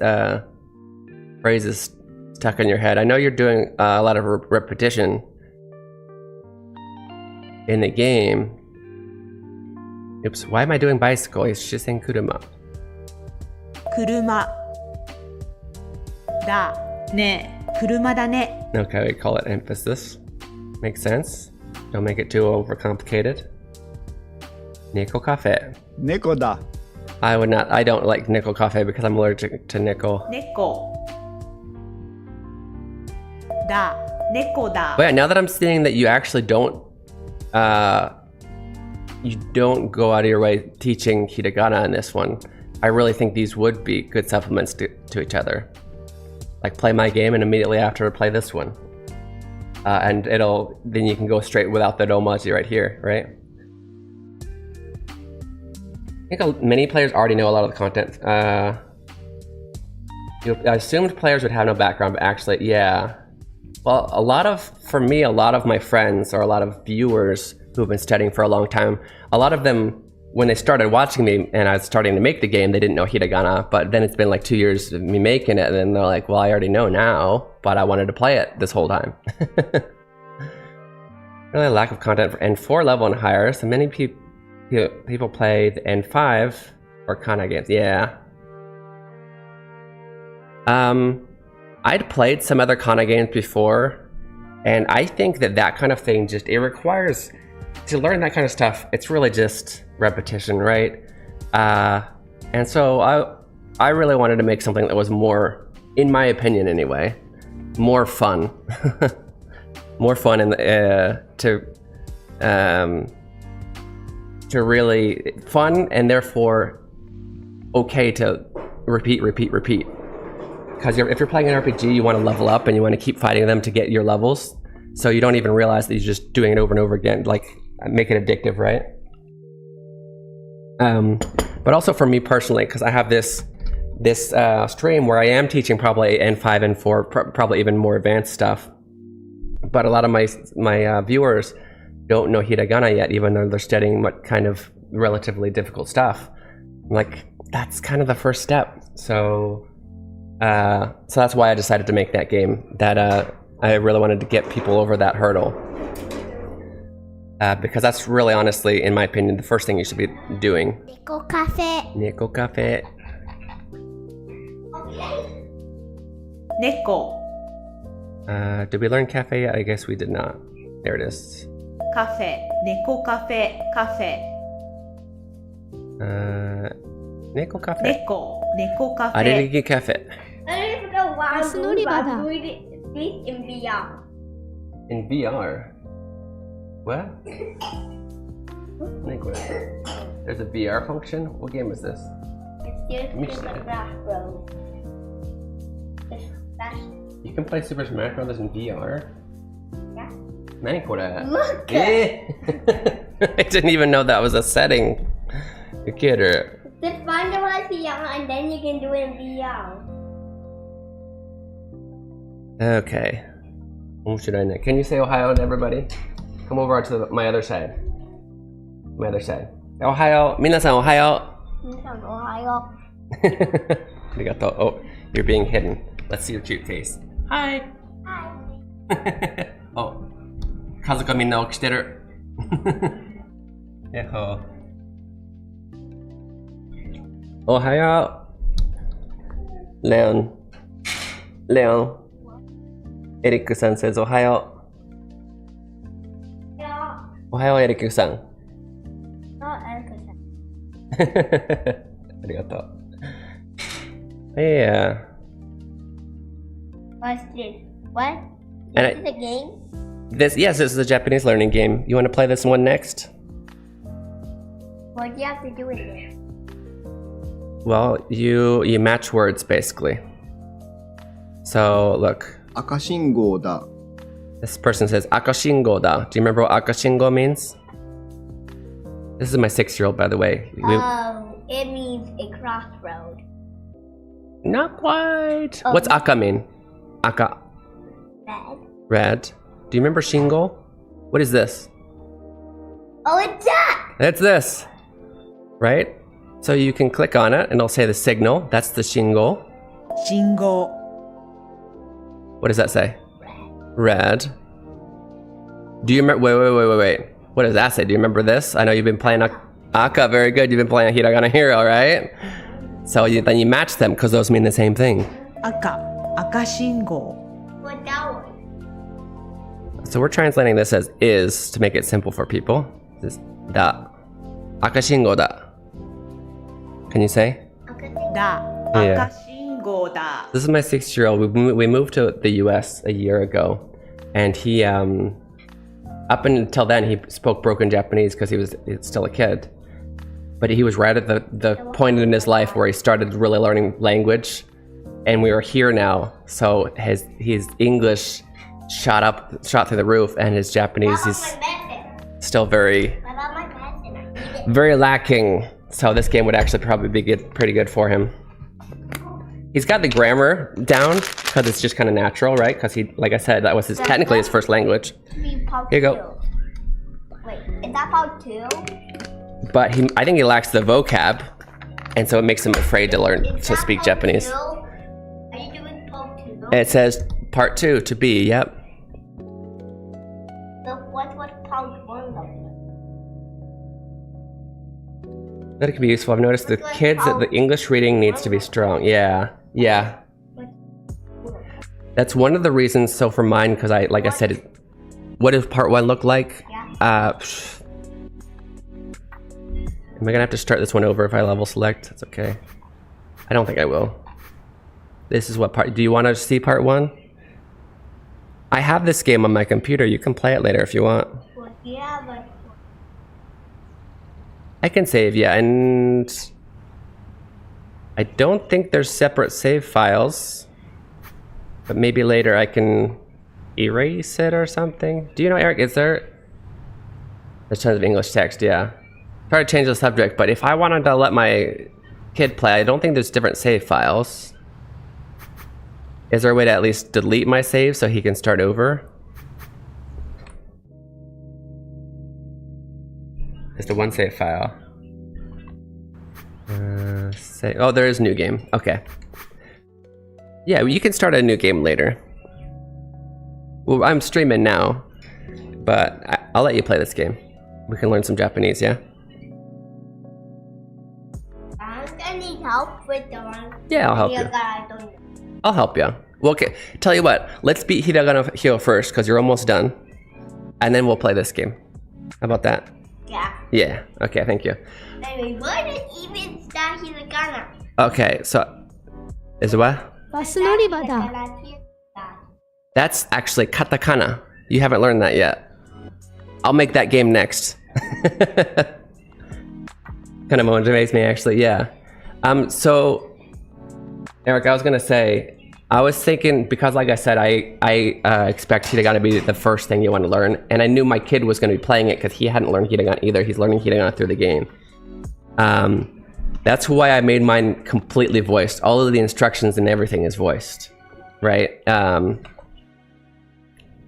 phrases stuck in your head. I know you're doing a lot of repetition in the game. Oops, why am I doing bicycle? It's just saying kuruma. 車だね車だね Okay, we call it emphasis. Makes sense. Don't make it too overcomplicated. Nickel cafe. 猫だ。 I don't like nickel cafe because I'm allergic to nickel. 猫だ猫だ But yeah, now that I'm seeing that you actually don't go out of your way teaching hiragana in this one, I really think these would be good supplements to each other. Like play my game and immediately after play this one. And then you can go straight without the romaji right here, right? I think many players already know a lot of the content. I assumed players would have no background, but actually, yeah. Well, for me, a lot of my friends or a lot of viewers who've been studying for a long time, a lot of them, when they started watching me and I was starting to make the game, they didn't know hiragana, but then it's been like 2 years of me making it, and then they're like, well, I already know now, but I wanted to play it this whole time. Really a lack of content for N4 level and higher, so many people play the N5 or kana games, yeah. I'd played some other kana games before, and I think that kind of thing it requires, to learn that kind of stuff, it's really just repetition, right? And so I really wanted to make something that was more, in my opinion anyway, more fun. More fun and to really fun and therefore okay to repeat. Because if you're playing an RPG, you want to level up and you want to keep fighting them to get your levels. So you don't even realize that you're just doing it over and over again, like make it addictive, right? But also for me personally, because I have this stream where I am teaching probably N5 and 4, probably even more advanced stuff. But a lot of my viewers don't know hiragana yet, even though they're studying what kind of relatively difficult stuff. Like, that's kind of the first step. So that's why I decided to make that game. That I really wanted to get people over that hurdle. Because that's really, honestly, in my opinion, the first thing you should be doing. 猫カフェ。 Nico Cafe. 猫 Did we learn cafe yet? I guess we did not. There it is. カフェ猫カフェカフェ Nico Cafe. 猫カフェ Arerigi Cafe. I don't know why Mas nuri ba da? I'm doing this in VR. In VR? What? There's a VR function? What game is this? It's Me just see. the Flash Bros. It's Flash. You can play Super Smash Bros. In VR? Yeah. Look! I didn't even know that was a setting. You kidding? Just find the right VR and then you can do it in VR. Okay. Can you say Ohio to everybody? Come over to my other side. My other side. Ohio. Minasan Ohio. Ohio. Arigato. Oh, you're being hidden. Let's see your cute face. Hi. Hi. Oh. Kazuka minna okishiteru. Eho. Ohio. Leon. Eric-san says Ohio. Yeah. Ohio, Eric-san. Not Erica. Arigato. Yeah. What's this? What? And This is a game? Yes, this is a Japanese learning game. You want to play this one next? What do you have to do with it? Well, you match words basically. So look, 赤信号だ。 this person says akashingo da. Do you remember what akashingo means? This is my 6-year-old, by the way. It means a crossroad. Not quite. What's aka mean? Aka. Red. Red. Do you remember shingo? What is this? Oh, it's that! It's this. Right? So you can click on it and it'll say the signal. That's the shingo. 信号 What does that say? Red. Do you remember? Wait. What does that say? Do you remember this? I know you've been playing Aka. Very good. You've been playing Hiragana Hero, right? So then you match them because those mean the same thing. 赤信号 What that one? So we're translating this as is to make it simple for people. This is da. Akashingo da. Can you say? だ Yeah. 赤信号だ This is my 6-year-old. We moved to the US a year ago. And he, up until then, he spoke broken Japanese because he was still a kid. But he was right at the point in his life where he started really learning language. And we were here now. So his English shot through the roof, and his Japanese is still very lacking. So this game would actually probably be pretty good for him. He's got the grammar down because it's just kind of natural, right? Because he, like I said, that was technically his first language. Here you go. Wait, is that part 2? But I think he lacks the vocab, and so it makes him afraid to learn to speak Japanese. Are you doing part 2? It says part 2 to be, yep. So what part 1 look like? That could be useful. I've noticed the kids that the English reading needs to be strong. Yeah. That's one of the reasons. So for mine, because like I said, what does part 1 look like? Am I gonna have to start this one over if I level select? That's okay. I don't think I will. This is what part. Do you want to see part 1? I have this game on my computer. You can play it later if you want. Well, yeah, but I can save, yeah, and I don't think there's separate save files, but maybe later I can erase it or something. Do you know, Eric, is there? There's tons of English text, yeah. Try to change the subject, but if I wanted to let my kid play, I don't think there's different save files. Is there a way to at least delete my save so he can start over? Just a one save file. Oh, there is new game. Okay. Yeah, you can start a new game later. Well, I'm streaming now, but I'll let you play this game. We can learn some Japanese, yeah? I'm gonna need help with the one. Yeah, I'll help you. I don't know. I'll help you. Well, okay, tell you what. Let's beat Hiragana Hero first, because you're almost done. And then we'll play this game. How about that? Yeah. Yeah, okay, thank you. Anyway, what is even start hiragana? Okay, so... Is it what? バス乗り場だ。 That's actually katakana. You haven't learned that yet. I'll make that game next. Kind of motivates me, actually, yeah. So, Eric, I was gonna say, I was thinking, because like I said, I expect Hiragana to be the first thing you want to learn, and I knew my kid was gonna be playing it because he hadn't learned Hiragana either. He's learning Hiragana through the game. That's why I made mine completely voiced. All of the instructions and everything is voiced, right?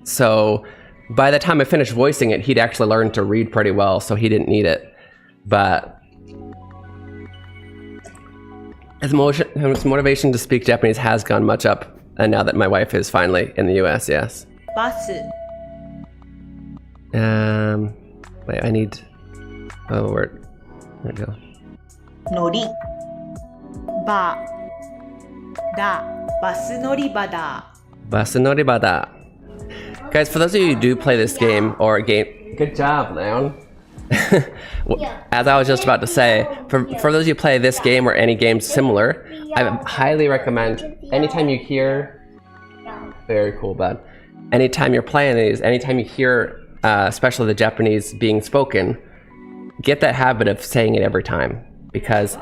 So by the time I finished voicing it, he'd actually learned to read pretty well, so he didn't need it. But his motivation to speak Japanese has gone much up, and now that my wife is finally in the US, yes. バス Wait, I need... Oh, where... There we go. 乗り場だバス乗り場だ Basanoribada. Guys, for those of you who do play this game, or a game... Good job, Leon. As I was just about to say, for those of you who play this game or any game similar, I highly recommend, anytime you hear... Very cool, bud. Anytime you're playing these, anytime you hear, especially the Japanese being spoken, get that habit of saying it every time. Because,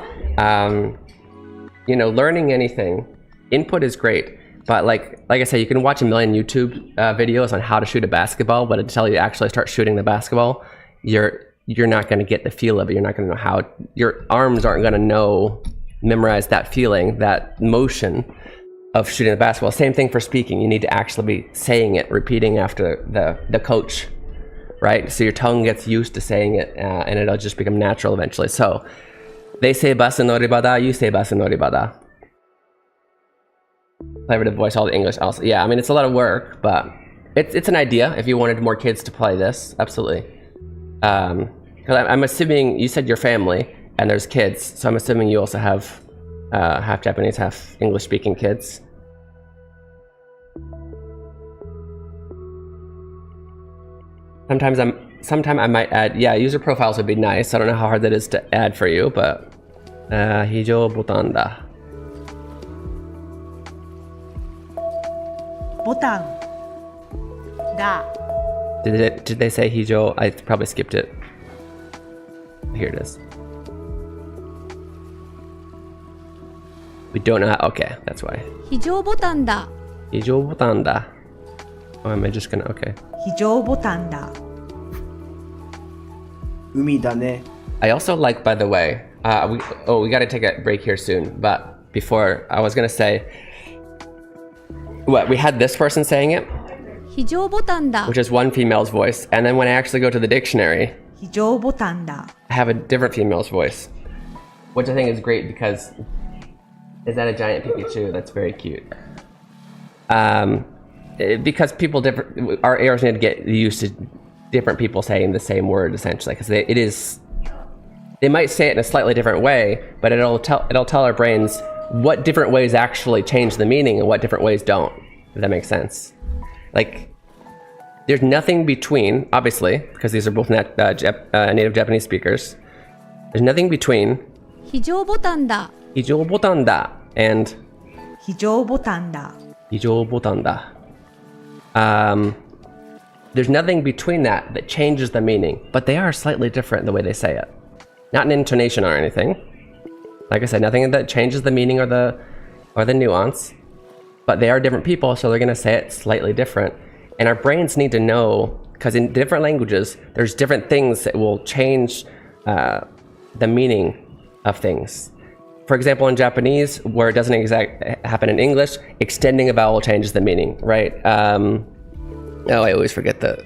you know, learning anything, input is great, But like I said, you can watch a million YouTube videos on how to shoot a basketball, but until you actually start shooting the basketball, you're not going to get the feel of it. You're not going to know how. Your arms aren't going to memorize that feeling, that motion of shooting the basketball. Same thing for speaking. You need to actually be saying it, repeating after the coach, right? So your tongue gets used to saying it, and it'll just become natural eventually. So they say basu noribada, you say basu noribada. Play with the voice, all the English also. Yeah, I mean, it's a lot of work, but it's an idea if you wanted more kids to play this, absolutely. Because I'm assuming, you said your family, and there's kids, so I'm assuming you also have half Japanese, half English-speaking kids. Sometime I might add, yeah, user profiles would be nice. I don't know how hard that is to add for you, but 非常ボタンだ。ボタンだ Did they say 非常? I probably skipped it. Here it is. We don't know. Okay, that's why. 非常ボタンだ。非常ボタンだ. Oh, am I just gonna? Okay. 非常ボタンだ 海だね。 I also like, by the way, we got to take a break here soon. But before, I was gonna say, what we had this person saying it, 非常ボタンだ。 which is one female's voice, and then when I actually go to the dictionary, 非常ボタンだ I have a different female's voice, which I think is great because is that a giant Pikachu? That's very cute. Because people our ears need to get used to different people saying the same word essentially, because they might say it in a slightly different way, but it'll tell our brains what different ways actually change the meaning and what different ways don't. If that makes sense. Like, there's nothing between, obviously, because these are both native Japanese speakers. There's nothing between 非常ボタンだ。非常ボタンだ and 非常ボタンだ非常ボタンだ. There's nothing between that changes the meaning, but they are slightly different the way they say it. Not in intonation or anything. Like I said, nothing that changes the meaning or the nuance, but they are different people, so they're going to say it slightly different. And our brains need to know, because in different languages, there's different things that will change the meaning of things. For example, in Japanese, where it doesn't happen in English, extending a vowel changes the meaning, right? Oh, I always forget the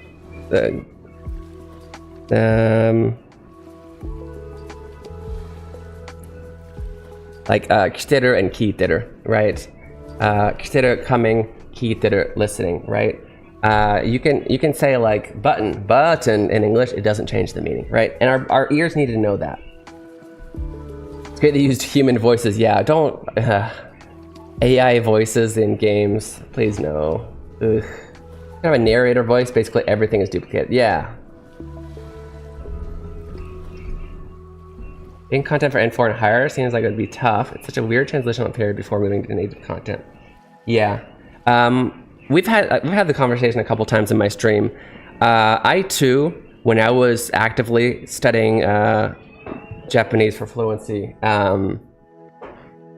like kiteru and kiiteru, right? Kiteru coming, kiiteru listening, right? You can say like button in English, it doesn't change the meaning, right? And our ears need to know that. It's great they used human voices. Yeah, don't AI voices in games, please no. Ugh. Kind of a narrator voice, basically everything is duplicated. Yeah. In content for N4 and higher seems like it would be tough. It's such a weird transitional period before moving to native content. Yeah. We've had the conversation a couple times in my stream. I too, when I was actively studying Japanese for fluency,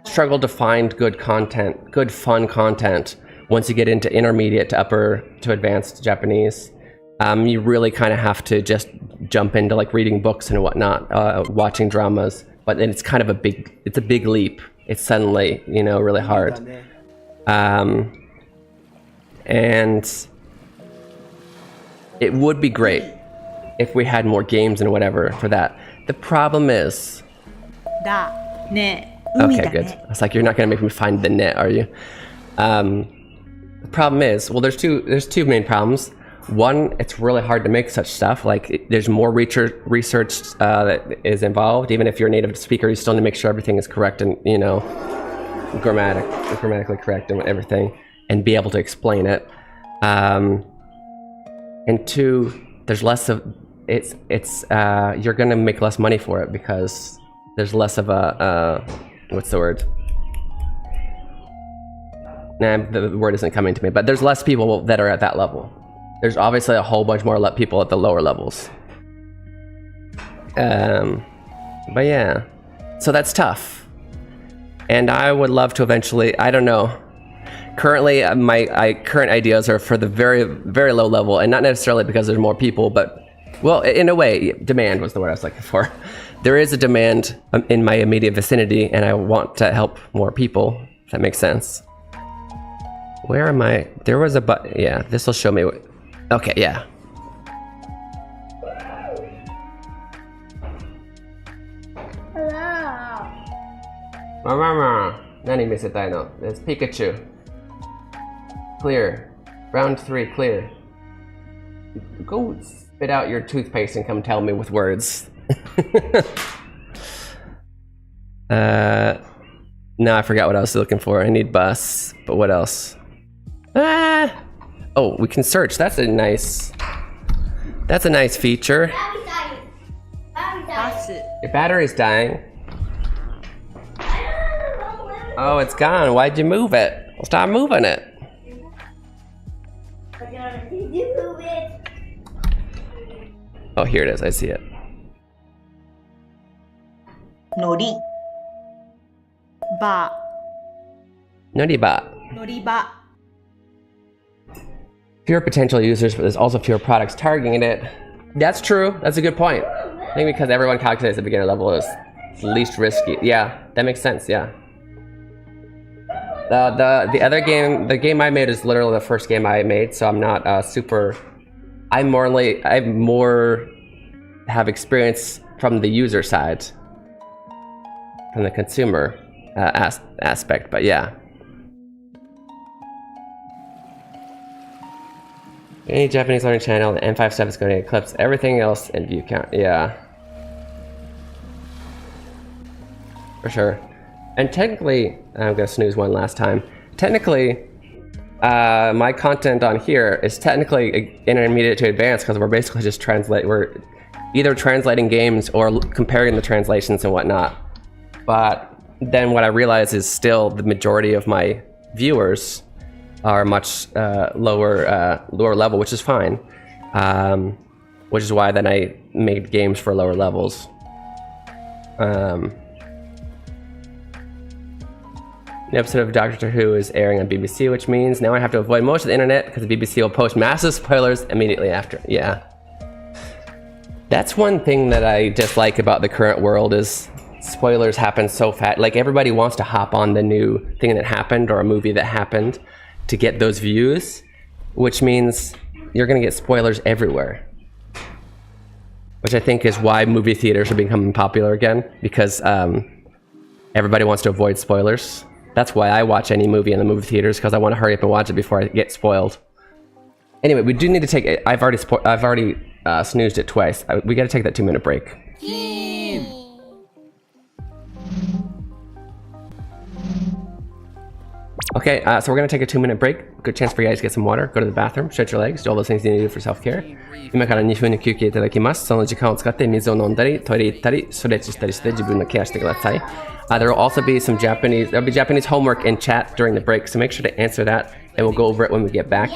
struggled to find good content, good fun content. Once you get into intermediate to upper to advanced Japanese, you really kind of have to just jump into like reading books and whatnot, watching dramas. But then it's kind of a big leap. It's suddenly, really hard. And it would be great if we had more games and whatever for that. The problem is... だね海だ Okay, ね good. It's like, you're not going to make me find the net, are you? The problem is, well, there's two main problems. One, it's really hard to make such stuff. Like, there's more research that is involved. Even if you're a native speaker, you still need to make sure everything is correct and, grammatically correct and everything, and be able to explain it. And two, there's less of you're gonna make less money for it because there's less of a what's the word? Nah, the word isn't coming to me, but there's less people that are at that level. There's obviously a whole bunch more people at the lower levels. But yeah, so that's tough. And I would love to eventually, I don't know, currently, my current ideas are for the very, very low level, and not necessarily because there's more people, but, well, in a way, demand was the word I was looking for. There is a demand in my immediate vicinity, and I want to help more people, if that makes sense. Where am I? There was a button. Yeah, this will show me what. Okay, yeah. Hello. Mama, nani misetai no? It's Pikachu. Clear. Round 3, clear. Go spit out your toothpaste and come tell me with words. No, I forgot what I was looking for. I need bus, but what else? Oh, we can search. That's a nice feature. Battery died. Battery died. バス Your battery's dying. Oh, it's gone. Why'd you move it? Well, stop moving it. Did you move it? Oh, here it is. I see it. 乗り場 Noriba. 乗り場 Fewer potential users, but there's also fewer products targeting it. That's true. That's a good point. I think because everyone calculates the beginner level is least risky. Yeah, that makes sense. Yeah. The other game, the game I made is literally the first game I made, so I'm not super. I more have experience from the user side, from the consumer aspect. But yeah. Any Japanese learning channel, the N5 stuff is going to eclipse everything else in view count. Yeah. For sure. And technically, I'm going to snooze one last time. Technically, my content on here is technically intermediate to advanced because we're basically just we're either translating games or comparing the translations and whatnot. But then what I realize is still the majority of my viewers are much lower level, which is fine. Which is why then I made games for lower levels. The episode of Doctor Who is airing on BBC, which means now I have to avoid most of the internet because the BBC will post massive spoilers immediately after. Yeah. That's one thing that I dislike about the current world is spoilers happen so fast. Like everybody wants to hop on the new thing that happened or a movie that happened to get those views, which means you're gonna get spoilers everywhere. Which I think is why movie theaters are becoming popular again, because everybody wants to avoid spoilers. That's why I watch any movie in the movie theaters, because I want to hurry up and watch it before I get spoiled. Anyway, we do need to take it. I've already snoozed it twice. We got to take that 2-minute break. Okay, so we're gonna take a 2-minute break. Good chance for you guys to get some water, go to the bathroom, stretch your legs, do all those things you need to do for self-care. 今から2分に休憩いただきます。その時間を使って水を飲んだり、トイレ行ったり、ストレッチしたりして自分のケアしてください。There will also be some there'll be Japanese homework in chat during the break, so make sure to answer that, and we'll go over it when we get back.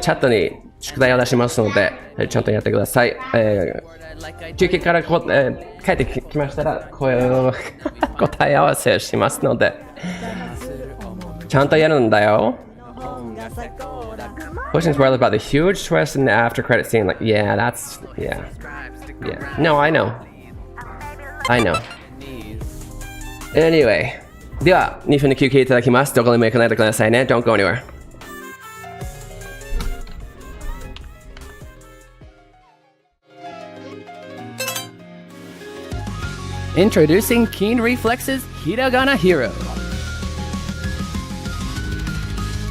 チャットに宿題を出しますので、ちゃんとやってください。休憩から帰ってきましたら、答え合わせしますので、ちゃんとやるんだよ。Questions were about the huge twist in the after credit scene. Like, yeah. No, I know. Anyway. では、2分の休憩いただきます。どこにも行かないでくださいね。Don't go anywhere. Introducing Keen Reflex's Hiragana Hero.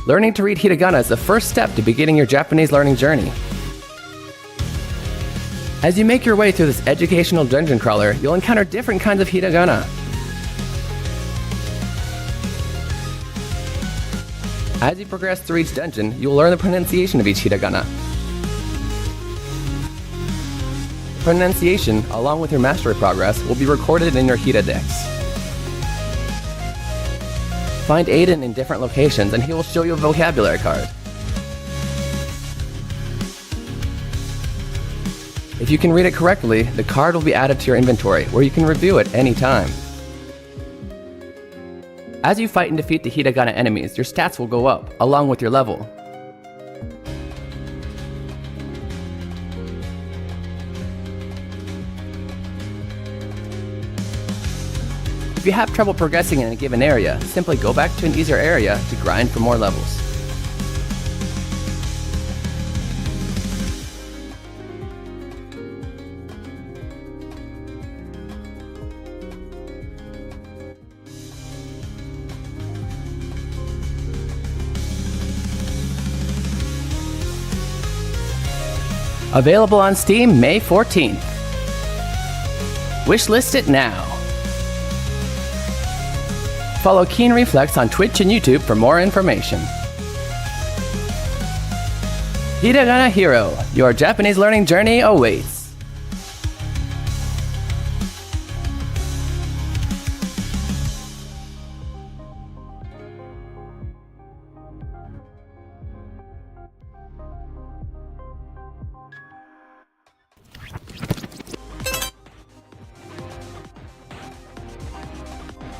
Learning to read hiragana is the first step to beginning your Japanese learning journey. As you make your way through this educational dungeon crawler, you'll encounter different kinds of hiragana. As you progress through each dungeon, you'll learn the pronunciation of each hiragana. Pronunciation, along with your mastery progress, will be recorded in your Hiradex. Find Aiden in different locations and he will show you a vocabulary card. If you can read it correctly, the card will be added to your inventory where you can review it anytime. As you fight and defeat the hiragana enemies, your stats will go up, along with your level. If you have trouble progressing in a given area, simply go back to an easier area to grind for more levels. Available on Steam May 14th. Wishlist it now. Follow Keen Reflex on Twitch and YouTube for more information. Hiragana Hero, your Japanese learning journey awaits.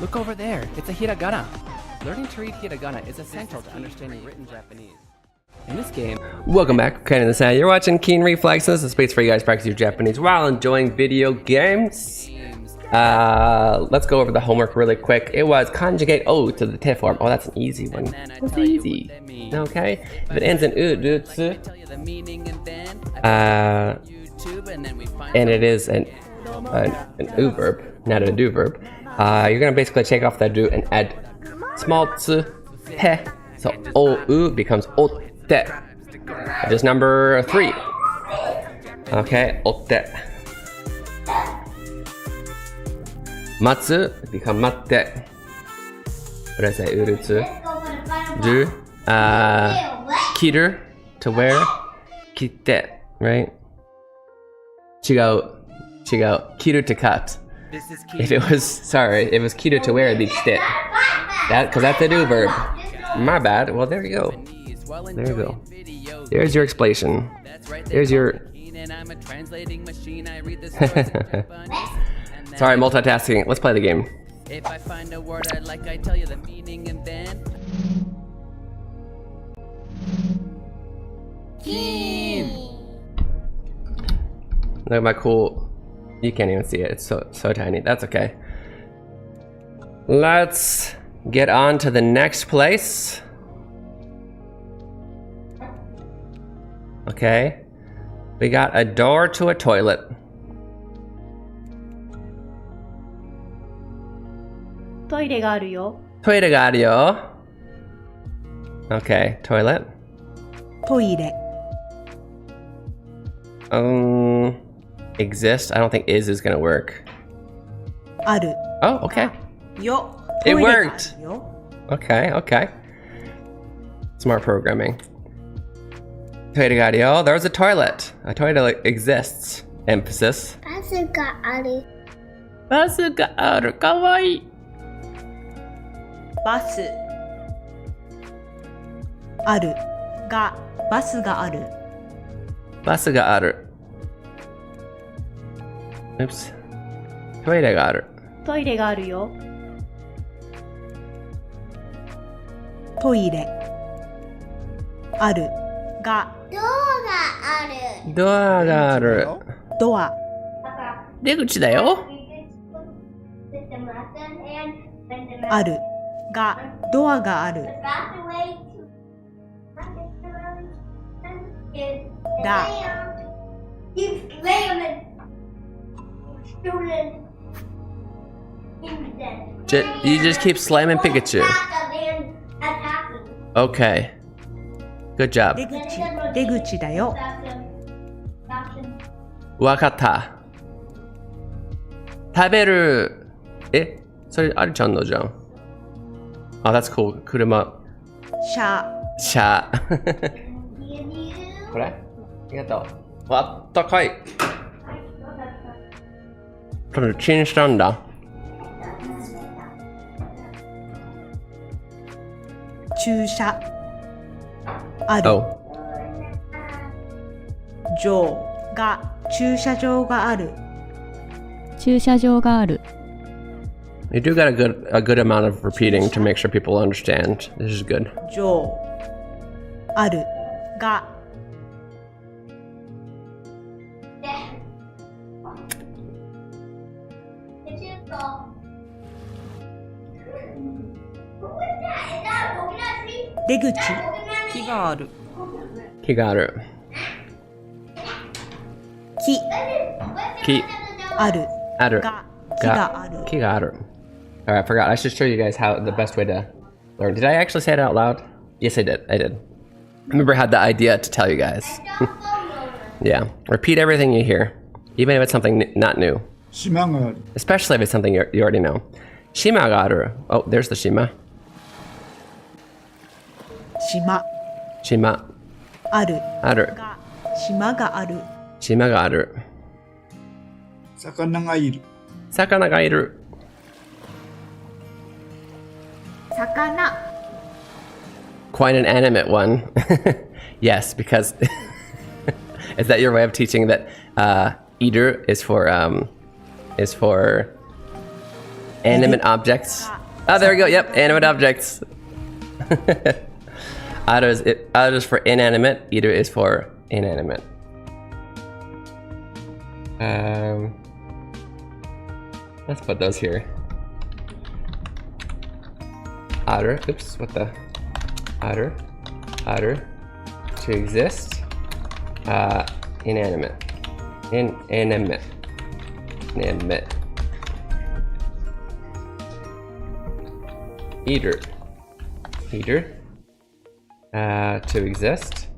Look over there, it's a hiragana. Learning to read hiragana is essential to understanding written Japanese. In this game, Welcome back, Ken in the Sand. You're watching Keen Reflex. This is a space for you guys to practice your Japanese while enjoying video games. Let's go over the homework really quick. It was conjugate O to the te form. Oh, that's an easy one. That's easy. Okay. If it ends in U, jutsu, and it is an U verb, not a do verb. You're gonna basically take off that do and add small tsu, he. So o u becomes otte. That is number 3. Okay, otte. Matsu become matte. What did I say? Urutsu. Do. Kiru to wear. Kitte, right? Chigau. Kiru to cut. If it was kiru to wear, it'd be kite. Because that's a do verb. My bad. Well, there you go. There you go. There's your explanation. There's your... Sorry, multitasking. Let's play the game. if I find a word I like, I tell you the meaning and then... Look at my cool... You can't even see it. It's so tiny. That's okay. Let's get on to the next place. Okay. We got a door to a toilet. Toire ga aru yo. Toilet ga aru yo. Okay, toilet. トイレ Exist. I don't think is gonna work. ある Oh, okay. よ It トイレがある worked. よ Okay. Smart programming. Toilet ga aru yo. There's a toilet. A toilet exists. Emphasis. バスがある。バスがある。かわいい。バスあるがバスがあるバスがある。Oops. トイレがある。トイレがあるよ。トイレあるがドアがある。ドアがある。ドア出口だよ。あるがドアがあるだ You slam it. Student. You just keep slamming Pikachu. Attacking. Okay. Good job. 出口だよわかった。食べる。え、それあるちゃんのじゃん。Oh, that's cool. 車。車これありがとう。あったかい。ちょっとチンしたんだ。駐車ある Oh. 場が駐車場がある駐車場がある。You do got a good amount of repeating to make sure people understand. This is good. 上あるが出口木がある Kigaru. 木 Ki ある aru. が木がある Kigaru. Alright, I forgot. I should show you guys how the best way to learn. Did I actually say it out loud? Yes, I did. I did. I remember I had the idea to tell you guys. Yeah. Repeat everything you hear, even if it's something not new. 島がある Especially if it's something you already know. Shima ga aru. Oh, there's the shima. 島 Shima ある aru. が島がある Shima ga aru. 魚がいる Sakana ga iru. 魚 Quite an animate one. Yes, because is that your way of teaching that eater is for animate objects? Oh, there we go. Yep, animate objects. Aru is for inanimate. Eater is for inanimate. Let's put those here. Aru. Oops. What the? Aru. To exist. Inanimate. Inanimate. Eater. To exist.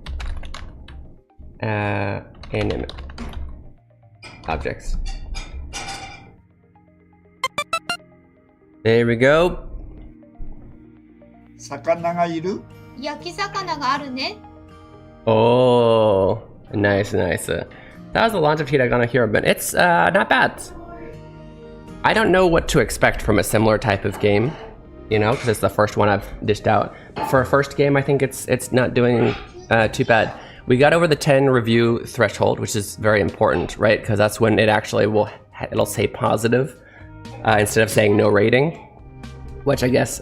Animate. Objects. There we go. 魚がいる焼き魚があるね Oh, nice. That was a launch of Hiragana here, but it's not bad. I don't know what to expect from a similar type of game, you know, because it's the first one I've dished out. For a first game, I think it's not doing too bad. We got over the 10 review threshold, which is very important, right? Because that's when it actually it'll say positive instead of saying no rating, which I guess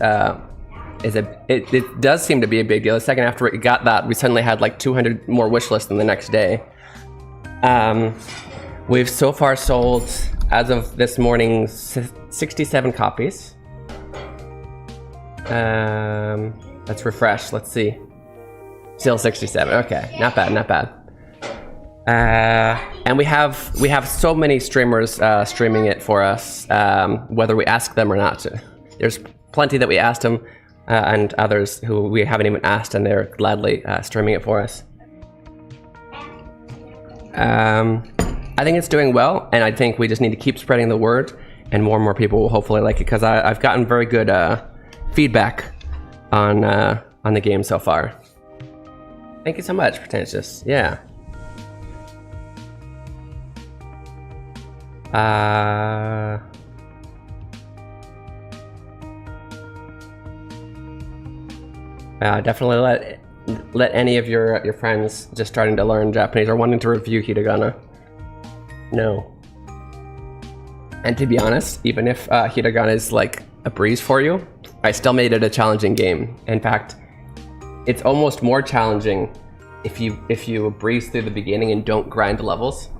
it does seem to be a big deal. The second after it got that, we suddenly had like 200 more wish lists than the next day. We've so far sold, as of this morning, 67 copies. Let's refresh. Let's see. Still 67. Okay, not bad. And we have so many streamers streaming it for us, whether we ask them or not. There's plenty that we asked them, and others who we haven't even asked, and they're gladly streaming it for us. I think it's doing well, and I think we just need to keep spreading the word, and more people will hopefully like it, because I've gotten very good feedback on the game so far. Thank you so much, Pretentious. Yeah. Definitely let any of your friends just starting to learn Japanese or wanting to review hiragana know. And to be honest, even if hiragana is like a breeze for you, I still made it a challenging game. In fact, it's almost more challenging if you breeze through the beginning and don't grind levels.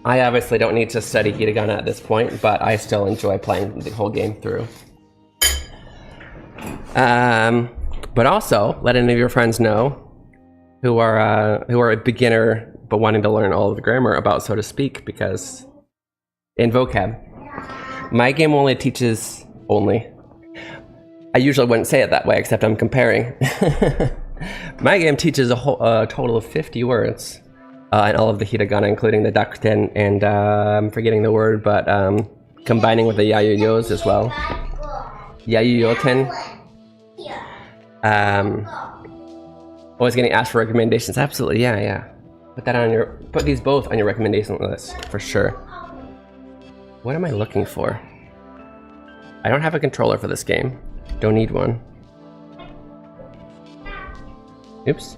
I obviously don't need to study hiragana at this point, but I still enjoy playing the whole game through. But also, let any of your friends know who are a beginner but wanting to learn all of the grammar about so to speak, because in vocab, my game only teaches I usually wouldn't say it that way, except I'm comparing. My game teaches a total of 50 words. And all of the hiragana, including the dakuten, and I'm forgetting the word, but combining with the yayuyos as well. Yayuyoten. Always getting asked for recommendations. Absolutely, yeah. Put these both on your recommendation list for sure. What am I looking for? I don't have a controller for this game. Don't need one. Oops.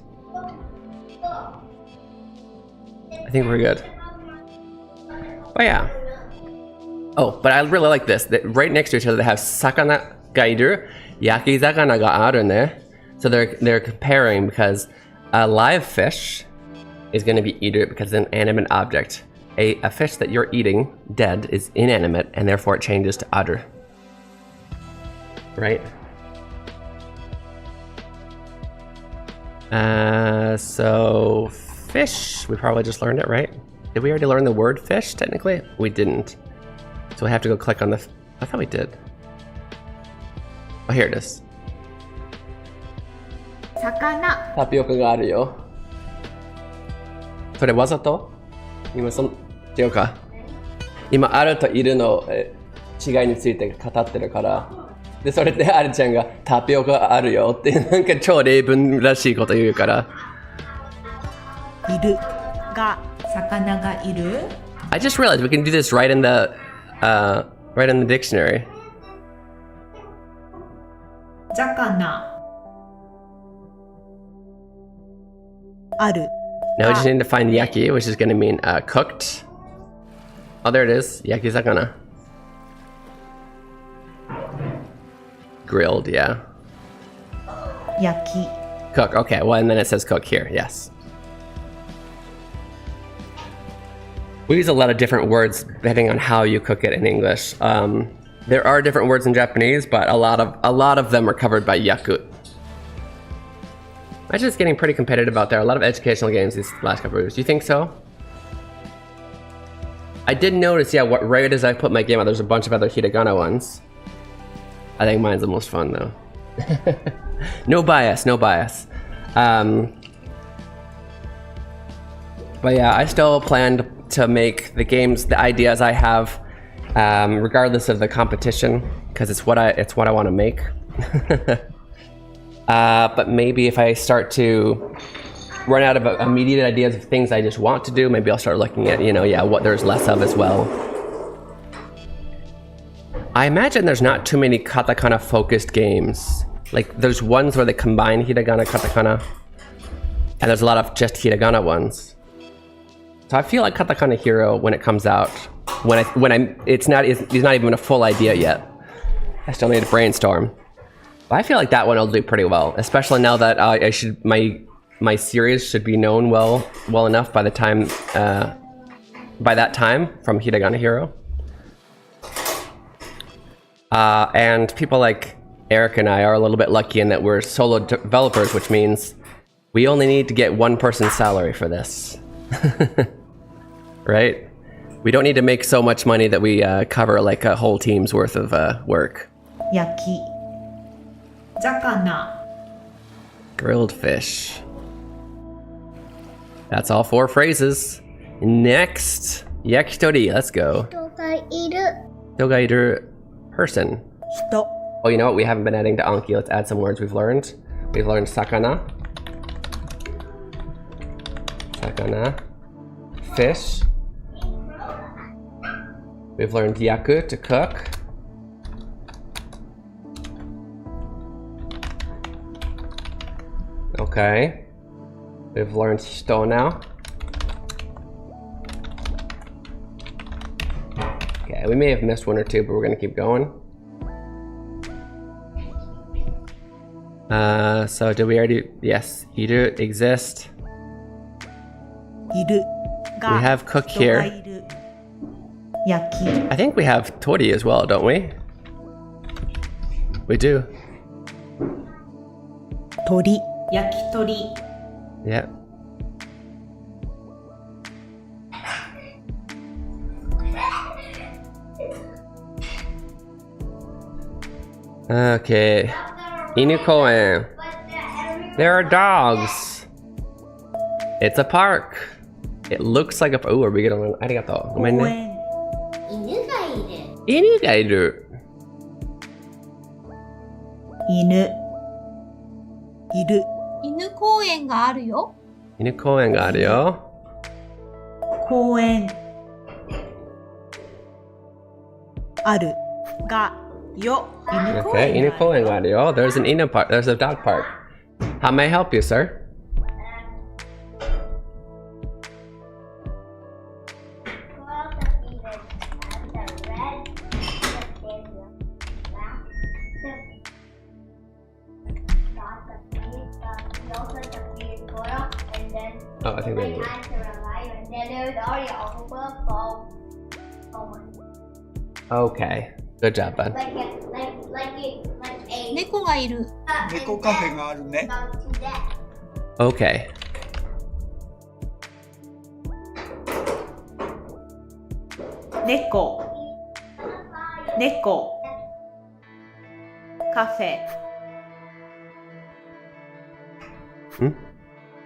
I think we're good. Oh yeah. Oh, but I really like this. Right next to each other, they have sakana ga iru, yakizakana ga aru ne. So they're comparing because a live fish is going to be iru because it's an animate object. A fish that you're eating dead is inanimate, and therefore it changes to aru. Right? So fish, we probably just learned it, right? Did we already learn the word fish, technically? We didn't. So we have to go click on the... I thought we did. Oh, here it is. 魚タピオカがあるよ。それわざと？今違うか。今、あるといるの違いについて語ってるから。で、それであるちゃんがタピオカあるよってなんか超例文らしいこと言うから。いるが魚がいる I just realized we can do this right in the dictionary. 魚ある Now we just need to find yaki, which is going to mean cooked. Oh, there it is. Yakizakana. Grilled, yeah. 焼き Cook, okay. Well, and then it says cook here, yes. We use a lot of different words depending on how you cook it in English. There are different words in Japanese, but a lot of them are covered by yaku. Imagine it's getting pretty competitive out there. A lot of educational games these last couple of years. Do you think so? I did notice, yeah, right as I put my game out, there's a bunch of other hiragana ones. I think mine's the most fun though. No bias, no bias. But yeah, I still plan to make the games, the ideas I have, regardless of the competition, because it's what I want to make. But maybe if I start to run out of immediate ideas of things I just want to do, maybe I'll start looking at, what there's less of as well. I imagine there's not too many katakana focused games. Like there's ones where they combine hiragana, katakana, and there's a lot of just hiragana ones. So I feel like Katakana Hero when it comes out, it's not even a full idea yet. I still need to brainstorm. But I feel like that one will do pretty well, especially now that my series should be known well enough by that time from Hiragana Hero. And people like Eric and I are a little bit lucky in that we're solo developers, which means we only need to get one person's salary for this. Right? We don't need to make so much money that we cover like a whole team's worth of work. 焼き魚 Grilled fish. That's all 4 phrases. Next, yakitori. Let's go. 人がいる Dogairu person. 人 Oh, you know what? We haven't been adding to Anki. Let's add some words we've learned. We've learned sakana. Sakana. Fish. We've learned yaku, to cook. Okay. We've learned hito now. Okay, we may have missed 1 or 2, but we're gonna keep going. So did we already... Yes, iru, exist. いる We have cook here. 人がいる焼き I think we have tori as well, don't we? We do. 鳥焼き鳥 Yeah. Okay. Inu koen. There are dogs. It's a park. It looks like a... Oh, are we gonna learn? Arigato. 公園 犬がいる Inu ga iru. 犬いる犬公園があるよ Inu koen ga aru yo. 公園あるがよ犬公 Okay, 園 inu koen ga aru yo. There's an inu park. There's a dog park. How may I help you, sir? 川がいる Oh, I think maybe. And then there's already overflow. Okay. Good job, bud. Like a 猫がいる。猫カフェがあるね。 about to that. Okay. 猫猫カフェ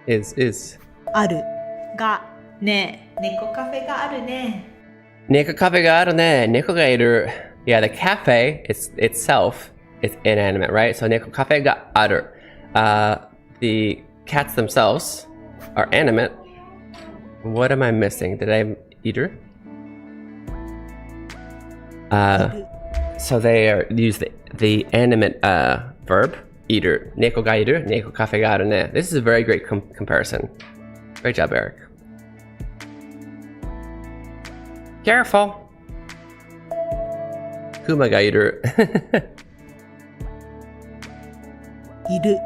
Is. あるがね猫カフェがあるね Neko cafe ga aru ne. Neko ga iru. Yeah, the cafe itself is inanimate, right? So neko cafe ga aru. The cats themselves are animate. What am I missing? Did I either? So they use the animate verb either. Neko ga iru, neko cafe ga aru ne. This is a very great comparison. Great job, Eric. Careful. Kuma ga iru. いる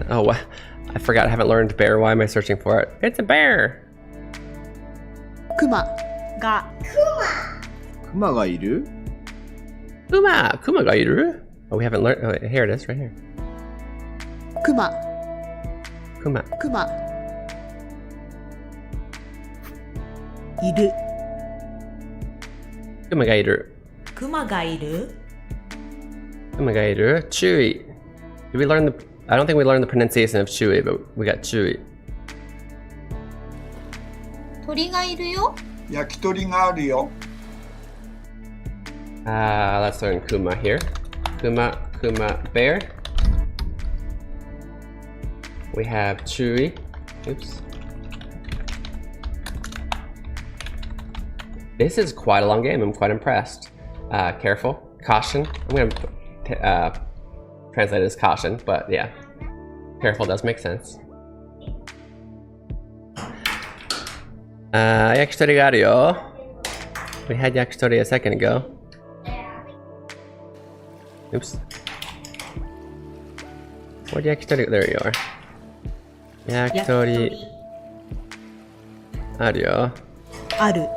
Oh, I forgot. I haven't learned bear. Why am I searching for it? It's a bear. クマがクマがいる？ Kuma ga iru. Oh, we haven't learned. Oh, here it is, right here. クマ Kuma. クマいる Kuma ga iru. クマがいる Kuma ga iru. Chewy. Did we learn the? I don't think we learned the pronunciation of chewy, but we got chewy. 鳥がいるよ。焼き鳥があるよ。 Let's learn kuma here. Kuma bear. We have chewy. Oops. This is quite a long game. I'm quite impressed. Careful. Caution. I'm going to translate it as caution, but yeah. Careful does make sense. Yakitori ga aru yo. We had yakitori a second ago. Oops. Where'd yakitori? There you are. Yakitori. Aru yo. ある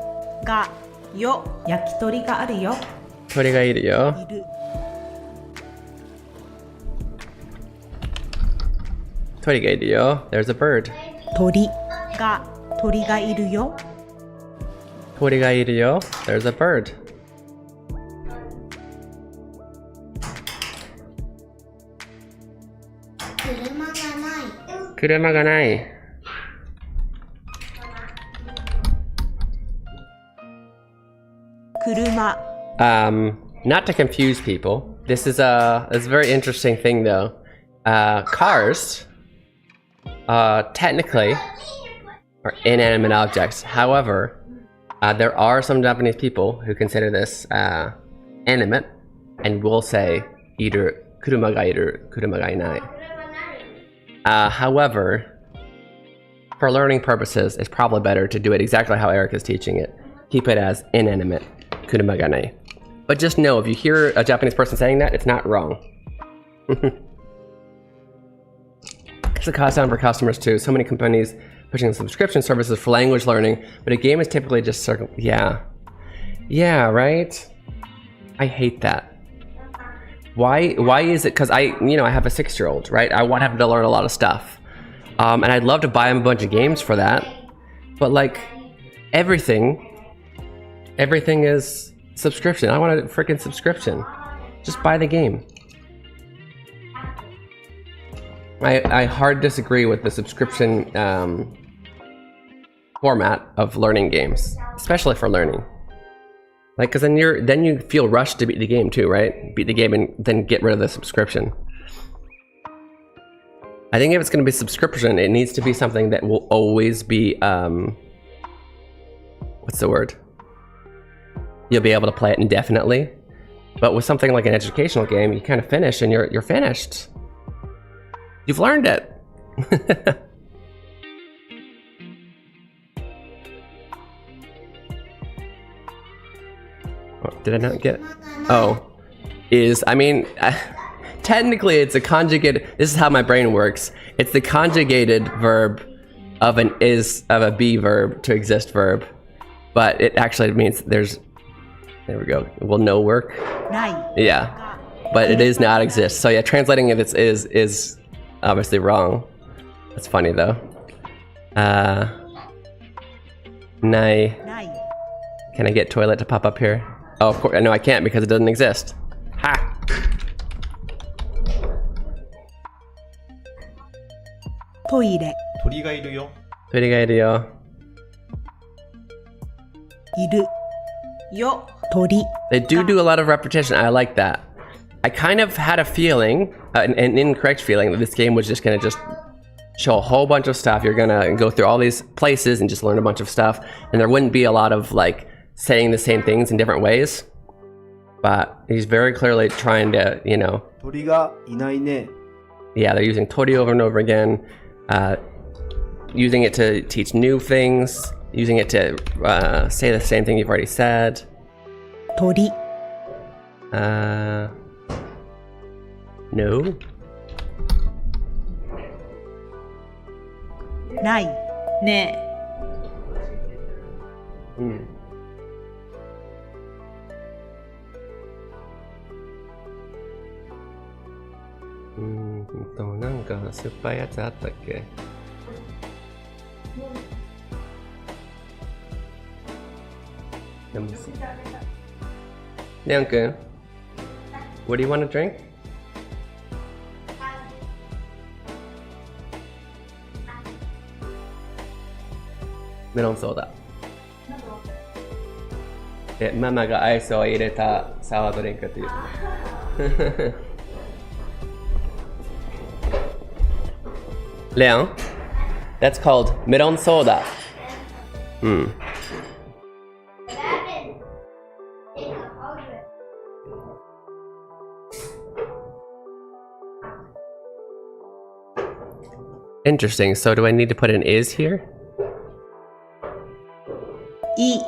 がよ焼き鳥があるよ Tori ga iru yo. いる Tori ga iru yo. There's a bird. 鳥がいるよ Tori ga iru yo. There's a bird. Kuruma ga nai. Kuruma Not to confuse people. This is a very interesting thing though. Cars, technically, are inanimate objects. However, there are some Japanese people who consider this animate and will say either kuruma ga iru, kuruma ga inai. However, for learning purposes, it's probably better to do it exactly how Eric is teaching it. Keep it as inanimate, kuruma ga nai. But just know, if you hear a Japanese person saying that, it's not wrong. It's a cost down for customers too. So many companies pushing subscription services for language learning, but a game is typically just yeah, right? I hate that. Why is it? Because I have a 6-year-old, right? I want him to learn a lot of stuff, and I'd love to buy him a bunch of games for that, but like everything is subscription. I want a freaking subscription. Just buy the game. I hard disagree with the subscription format of learning games, especially for learning. Like, cause then you feel rushed to beat the game too, right? Beat the game and then get rid of the subscription. I think if it's gonna be subscription, it needs to be something that will always be what's the word? You'll be able to play it indefinitely. But with something like an educational game, you kind of finish and you're finished. You've learned it. Oh, did I not get? Oh, I mean, technically it's a conjugated. This is how my brain works. It's the conjugated verb of a be verb to exist verb, but it actually means there's. There we go. Will no work? ない Yeah, but it is not exist. So yeah, translating it is obviously wrong. That's funny though. Nai. ない Can I get toilet to pop up here? Oh, of course. No, I can't because it doesn't exist. Ha! トイレ鳥がいるよ。 Pretty good idea. いるよ鳥 They do a lot of repetition. I like that. I kind of had a feeling, an incorrect feeling, that this game was just gonna just show a whole bunch of stuff. You're gonna go through all these places and just learn a bunch of stuff, and there wouldn't be a lot of like saying the same things in different ways. But he's very clearly trying to, 鳥がいないね。 yeah, they're using tori over and over again, using it to teach new things, using it to say the same thing you've already said. 鳥 No. ないね なんか酸っぱいやつあったっけ? Let me see. Leon-kun, what do you want to drink? Melon soda. ママがアイスを入れたサワードリンクという。Leon, that's called melon soda. Interesting. So do I need to put an is here? い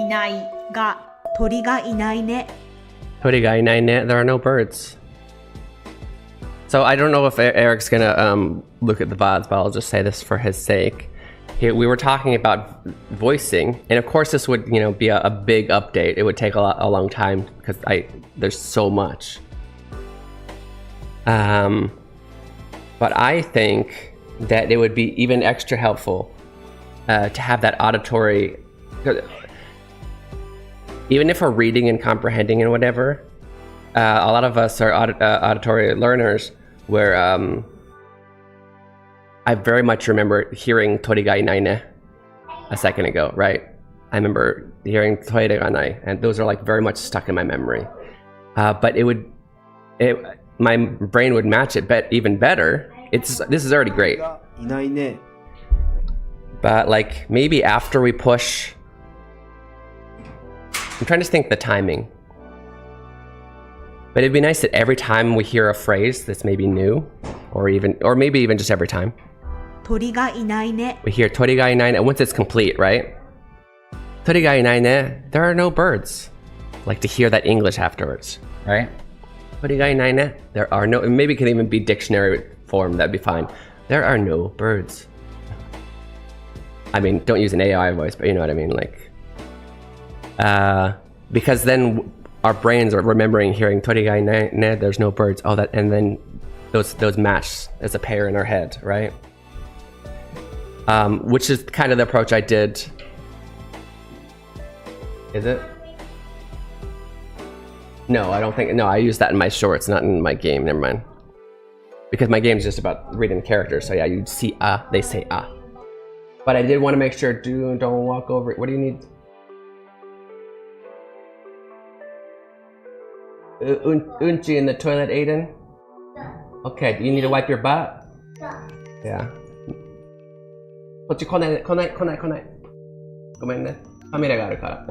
ないが鳥がいないね Toriga inaine, there are no birds. So I don't know if Eric's gonna look at the VODs, but I'll just say this for his sake. We were talking about voicing, and of course this would, be a big update. It would take a long time because there's so much. But I think that it would be even extra helpful to have that auditory. Even if we're reading and comprehending and whatever, a lot of us are auditory learners where I very much remember hearing Toriga inaine a second ago, right? I remember hearing Toriga inaine, and those are like very much stuck in my memory. But my brain would match it even better. This is already great. いないね。 But like maybe after we push, I'm trying to think the timing. But it'd be nice that every time we hear a phrase that's maybe new, or maybe even just every time, 鳥がいないね we hear Toriga inaine, and once it's complete, right? Toriga inaine, there are no birds. Like to hear that English afterwards, right? Toriga inaine, there are no, maybe it could even be dictionary form, that'd be fine. There are no birds. I mean, don't use an AI voice, but you know what I mean, like. Because then our brains are remembering hearing Toriga inaine, there's no birds. Oh, that, and then those match as a pair in our head, right? Which is kind of the approach I did. Is it? No, I don't think. No, I use that in my shorts, not in my game. Never mind. Because my game is just about reading characters. So yeah, you see they say But I did want to make sure, don't walk over it. What do you need? Unchi in the toilet, Aiden? Okay, do you need to wipe your butt? Yeah. こっち来ない。ごめんね。カメラがあるから。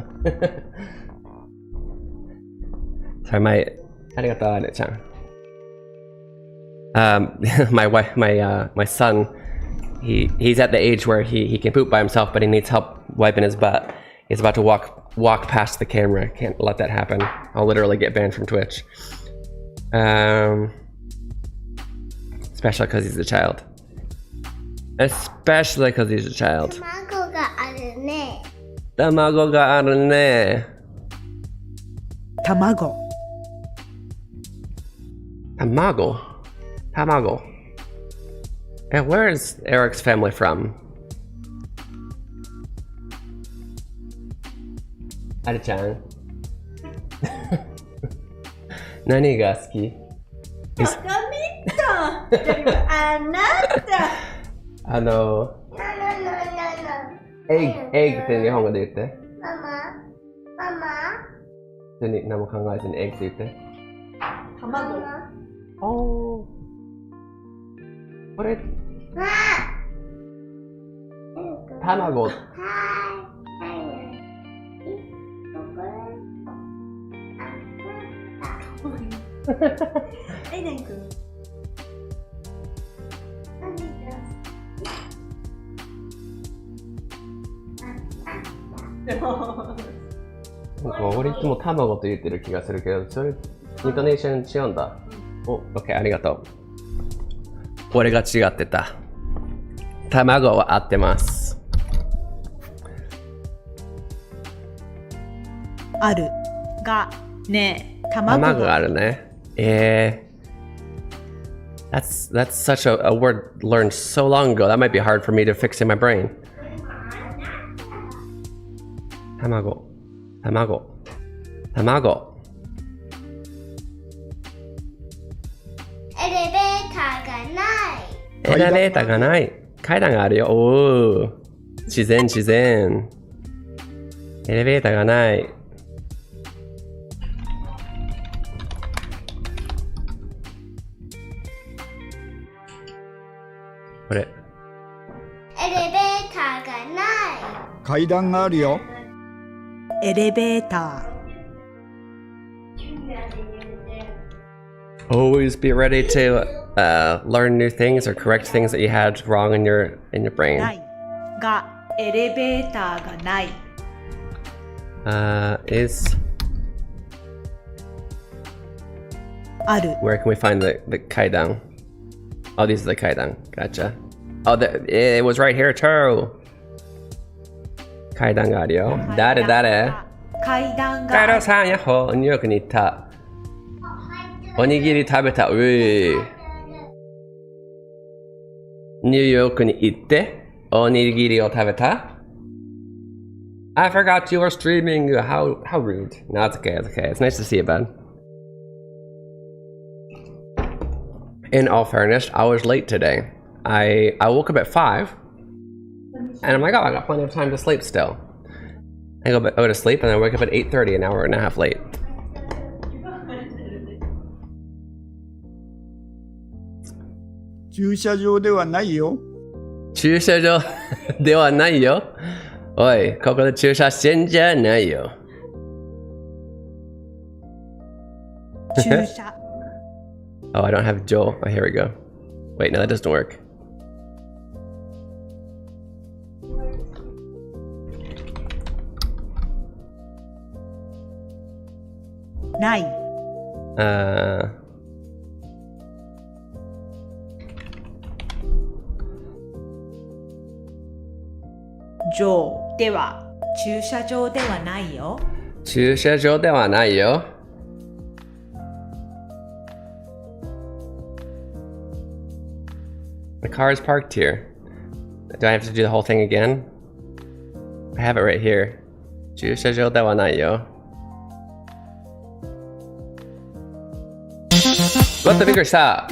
Sorry, ありがとう、姉ちゃん。my son, he's at the age where he can poop by himself, but he needs help wiping his butt. He's about to walk past the camera. Can't let that happen. I'll literally get banned from Twitch. Especially because he's a child. Especially because he's a child. 卵があるね。卵があるね。卵 Tamago. Tamago. And where is Eric's family from? あるちゃん。何が好き？あなたエッグって日本語で言って。ママ普通に何も考えずにエッグって言って。卵おー。これ、卵。はい。エデン君なんか俺いつも卵と言ってる気がするけど、それ、イントネーション違うんだ。お、OK、ありがとう。俺が違ってた。卵は合ってます。あるがね卵卵があるね。That's such a word learned so long ago. That might be hard for me to fix in my brain. 卵。エレベーターがない。エレベーターがない。階段があるよ。おー。自然。エレベーターがない。これ。エレベーターがない。階段があるよ。エレベータ Always be ready to learn new things or correct things that you had wrong in your ー brain. ないがエレベーターがない Is ある where can we find the kaidan? Oh, these are the kaidan. Gotcha. Oh, it was right here too. Kaidan があるよ。誰階段がカイロさんやっほー、ニューヨークに行った。おにぎり食べた。うい。ニューヨークに行って、おにぎりを食べた。I forgot you were streaming. How rude. No, it's okay. It's okay. It's nice to see you, bud. In all fairness, I was late today. I woke up at 5, and I'm like, oh, I got plenty of time to sleep still. I go to sleep, and I wake up at 8:30, an hour and a half late. 駐車場ではないよ。駐車場ではないよ。おい、ここで駐車してんじゃないよ。駐車 Oh, I don't have Joel. Oh, here we go. Wait, no, that doesn't work.ない 場では駐車場ではないよ駐車場ではないよ。The car is parked here. Do I have to do the whole thing again? I have it right here. 駐車場ではないよ。わっとびっくりした。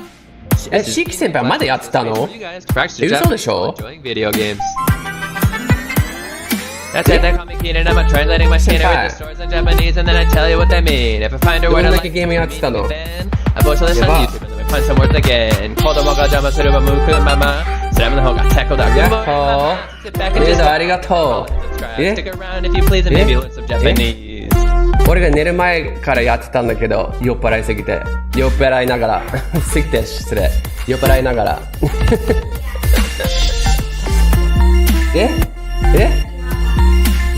え、シーキ先輩まだやってたの？ You guys practice 嘘でしょ？ enjoying video games. That's it, they call me Keenan. I'm a translating machine. I read the stories in Japanese and then I tell you what they mean. If I find a word I like, gameやってたの？ then I post this on YouTube and then we find some words again. 子供が邪魔すれば向くまま。スラムの方がテコだ。やっほー。ありがとう。 Stick around if you please and maybe learn some Japanese. 俺が寝る前からやってたんだけど、酔っ払いすぎて。酔っ払いながら。すぎて失礼。酔っ払いながら。え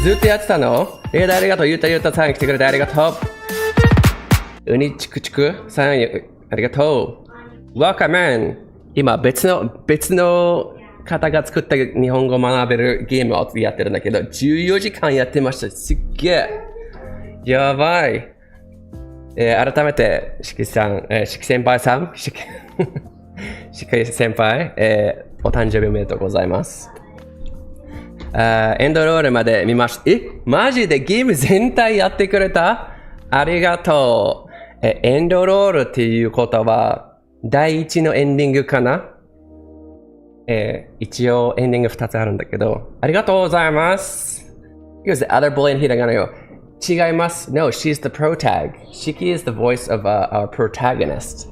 ずっとやってたの？ありがとう。ゆうたさん来てくれてありがとう。うにちくちくさんありがとう。Welcome in. 今別の方が作った日本語を学べるゲームをやってるんだけど、14時間やってました。すっげえ。やばい。改めて、しき先輩さん、しき先輩、お誕生日おめでとうございます。エンドロールまで見ました。マジでゲーム全体やってくれた？ありがとう。エンドロールっていうことは、第一のエンディングかな？一応エンディング2つあるんだけど、ありがとうございます。Here's the other boy in ひらがなよ。違います。No, she's the protag. Shiki is the voice of our protagonist.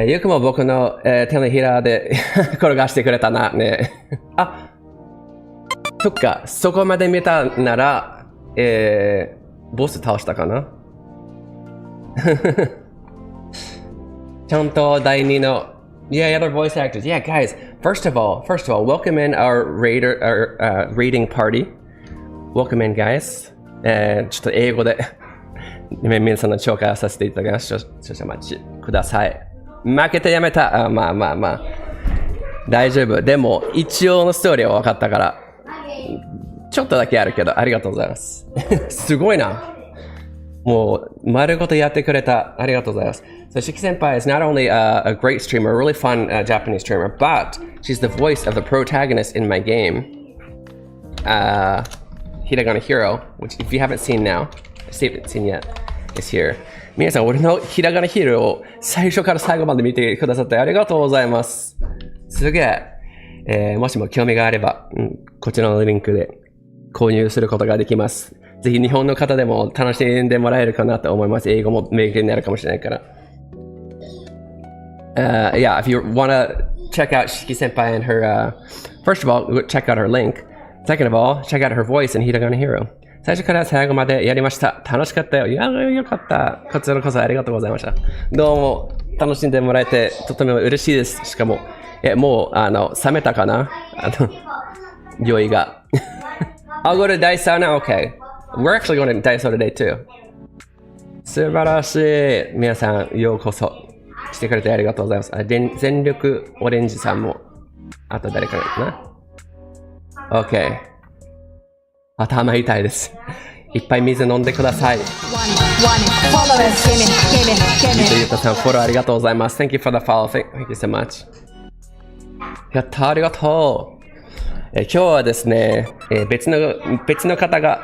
よくも僕の、手のひらで転がしてくれたな、ね。あ、そっか、そこまで見たなら、ボス倒したかなちゃんと第2のYeah, other voice actors. Yeah, guys. First of all, welcome in our rating party. Welcome in, guys. ちょっと英語で皆さんの紹介をさせていただきます。少々お待ちください。負けてやめた。まあ。大丈夫。でも、一応のストーリーは分かったから、ちょっとだけあるけど、ありがとうございます。すごいな。もう、丸ごとやってくれた。ありがとうございます。So Shiki Senpai is not only a great streamer, a really fun Japanese streamer, but she's the voice of the protagonist in my game, Hiragana Hero, which if you haven't seen now, haven't seen yet, is here. 皆さん、俺のひらがなヒーローを最初から最後まで見てくださってありがとうございます。すげえ。もしも興味があれば、こちらのリンクで購入することができます。ぜひ日本の方でも楽しんでもらえるかなと思います。英語も勉強になるかもしれないから。Yeah, if you want to check out Shiki Senpai and her, first of all, check out her link. Second of all, check out her voice in Hiragana Hero. 最初から最後までやりました。楽しかったよ。いや、よかった。こちらこそありがとうございました。どうも楽しんでもらえてとても嬉しいです。しかも、もう、冷めたかな酔いが。I'll go to Daiso now? Okay. We're actually going to Daiso today too. 素晴らしい。皆さん、ようこそ。来てくれてありがとうございます。全力オレンジさんも、あと誰かな ?OK。頭痛いです。いっぱい水飲んでください。ゆうたさん、フォローありがとうございます。Thank you for the follow. Thank you so much. やった、ありがとう。今日はですね、別の方が、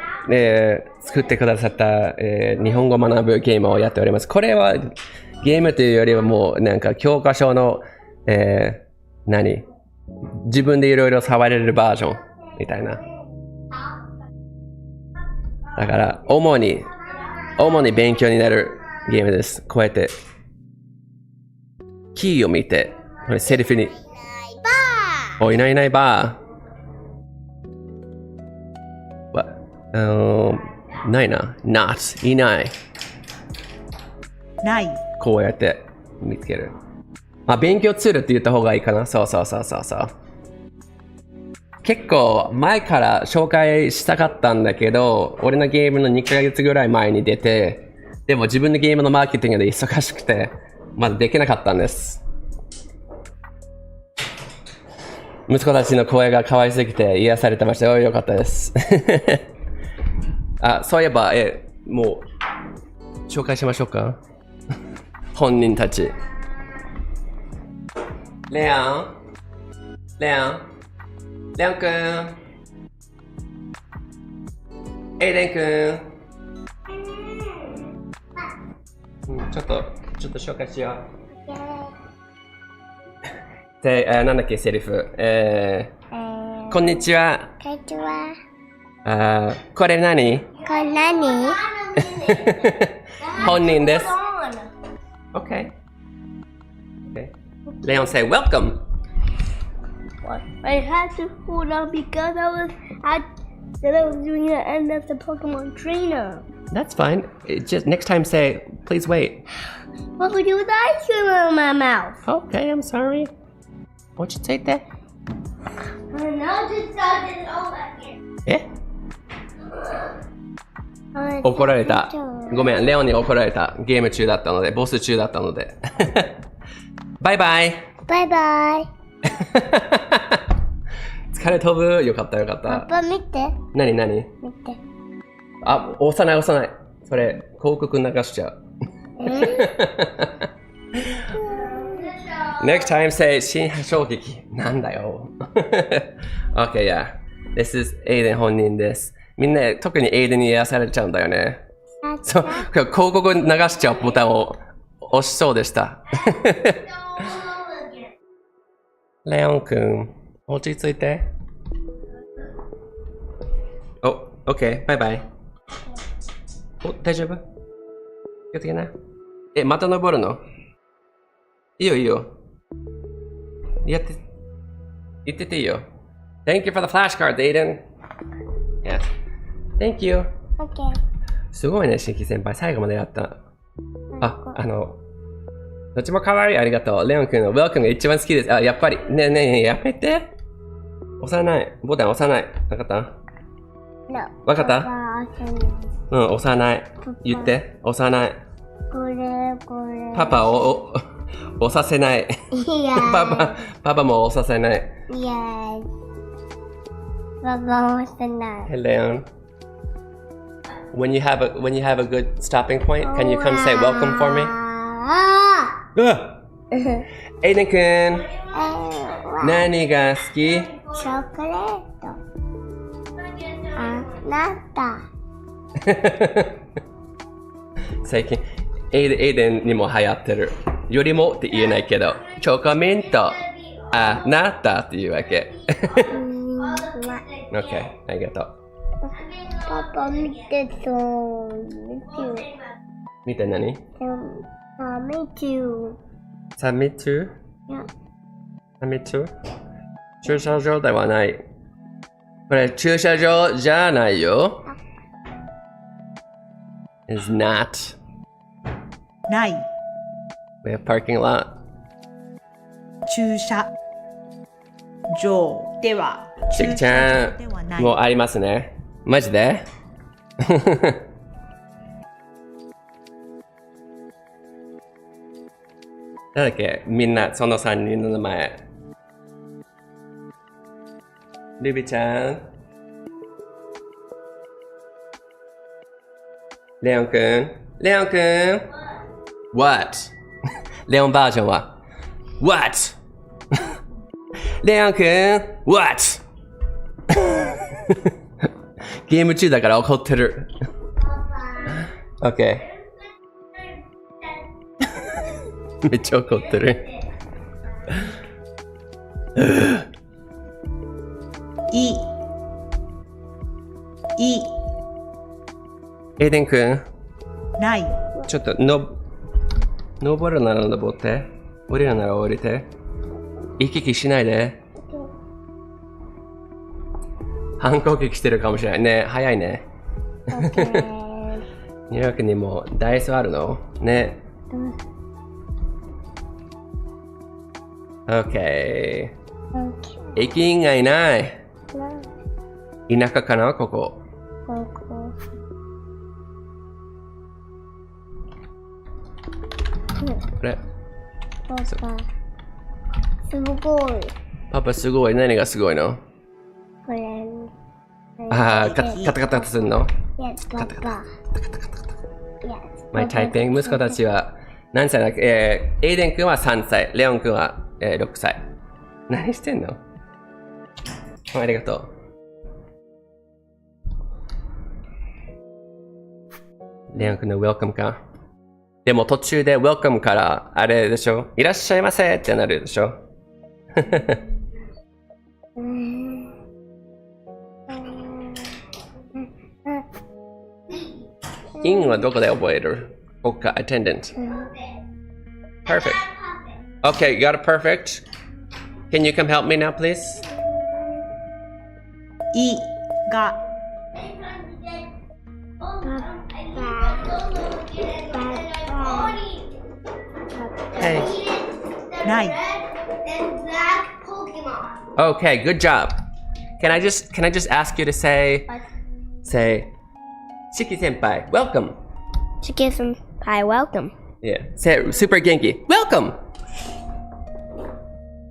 作ってくださった、日本語を学ぶゲームをやっております。これはゲームというよりはもうなんか教科書の、自分でいろいろ触れるバージョンみたいな。だから主に勉強になるゲームです。こうやってキーを見てセリフにいないばー。ないな。not いない。ない。こうやって見つける。勉強ツールって言った方がいいかな。そう。結構前から紹介したかったんだけど、俺のゲームの2ヶ月ぐらい前に出て、でも自分のゲームのマーケティングで忙しくて、まだできなかったんです。息子たちの声が可愛すぎて癒されてましたよ。よかったです。そういえば、もう、紹介しましょうか。本人たち。レオンくん。エイデンくん。ちょっと紹介しよう。で、なんだっけ、セリフ。こんにちは。こんにちは。これ何？これ何？本人です。Okay. Leon say welcome. I had to hold on because I was doing the end of the Pokemon trainer. That's fine. Just next time say, please wait. What would you with ice cream in my mouth? Okay, I'm sorry. What'd you say there? And now just started all that here. 怒られた。ごめん、レオンに怒られた。ゲーム中だったので、ボス中だったので。バイバイ。バイバイ。疲れ飛ぶ。よかったよかっパた。パ見て。なに見て。あ、押さない。それ、広告流しちゃう。Next time say 新衝撃。なんだよ。Okay, yeah. This is Aiden 本人です。みんな、特に Aiden に癒されちゃうんだよね。そう、広告流しちゃうボタンを押しそうでした。レオンくん、落ち着いて。OK、バイバイ。大丈夫？気をつけな。また登るの？いいよいいよ。言ってていいよ。Thank you for the flashcard, Aiden. Yes. Thank you. OK。すごいね、新規先輩。最後までやった。どっちも可愛い。ありがとう。レオン君の Welcome が一番好きです。あ、やっぱり。ねえ、やめて。押さない。ボタン押さない。わかった？ No。わかった？うん、押さない。パパ言って。押さない。これ。パパを押させない。パパも押させない。Yes。パパも押せない。Hey, Leon. When you have a good stopping point, can you come say welcome for me? Aiden くん、何が好き？チョコレート。あなた。最近、エイデンにも流行ってる。よりもって言えないけど、チョコミント、あなたっていうわけ。OK、ありがとう。パパ見てそう。見て何？ Me too. サミット？ Yeah. サミット？駐車場ではない。これ駐車場じゃないよ。It's not. ない。 We have parking lot. 駐車場では。ちきちゃん、もうありますね。マジで？なんだっけ、みんなその3人の名前。ルビちゃん。レオンくん。レオンくん。What? レオンバージョンは What? レオンくん。What? ゲーム中だから怒ってる。OK。めっちゃ怒ってる。い。エイデン君、ない。ちょっと登るなら登って、降りるなら降りて。行き来しないで。反抗期してるかもしれないね。早いね。ニューヨークにもダイソーあるのね。OK。駅員がいない。田舎かなここ。これ。すごい。パパすごい。何がすごいの？これ。ああ、カタカタするの？ Yes, パパ。My typing。息子たちは何歳だっけ？エイデン君は3歳。レオン君は、6歳。何してんの？ありがとう。レオン君の Welcome か。でも途中で Welcome からあれでしょ？いらっしゃいませってなるでしょ？インはどこで覚える？ここか、attendant。Perfect. Okay, you got it perfect. Can you come help me now, please? いが。Hey. ない。 Okay, good job. Can I just ask you to say, Shiki senpai, welcome. Shiki senpai, welcome. Yeah. Say super genki, welcome.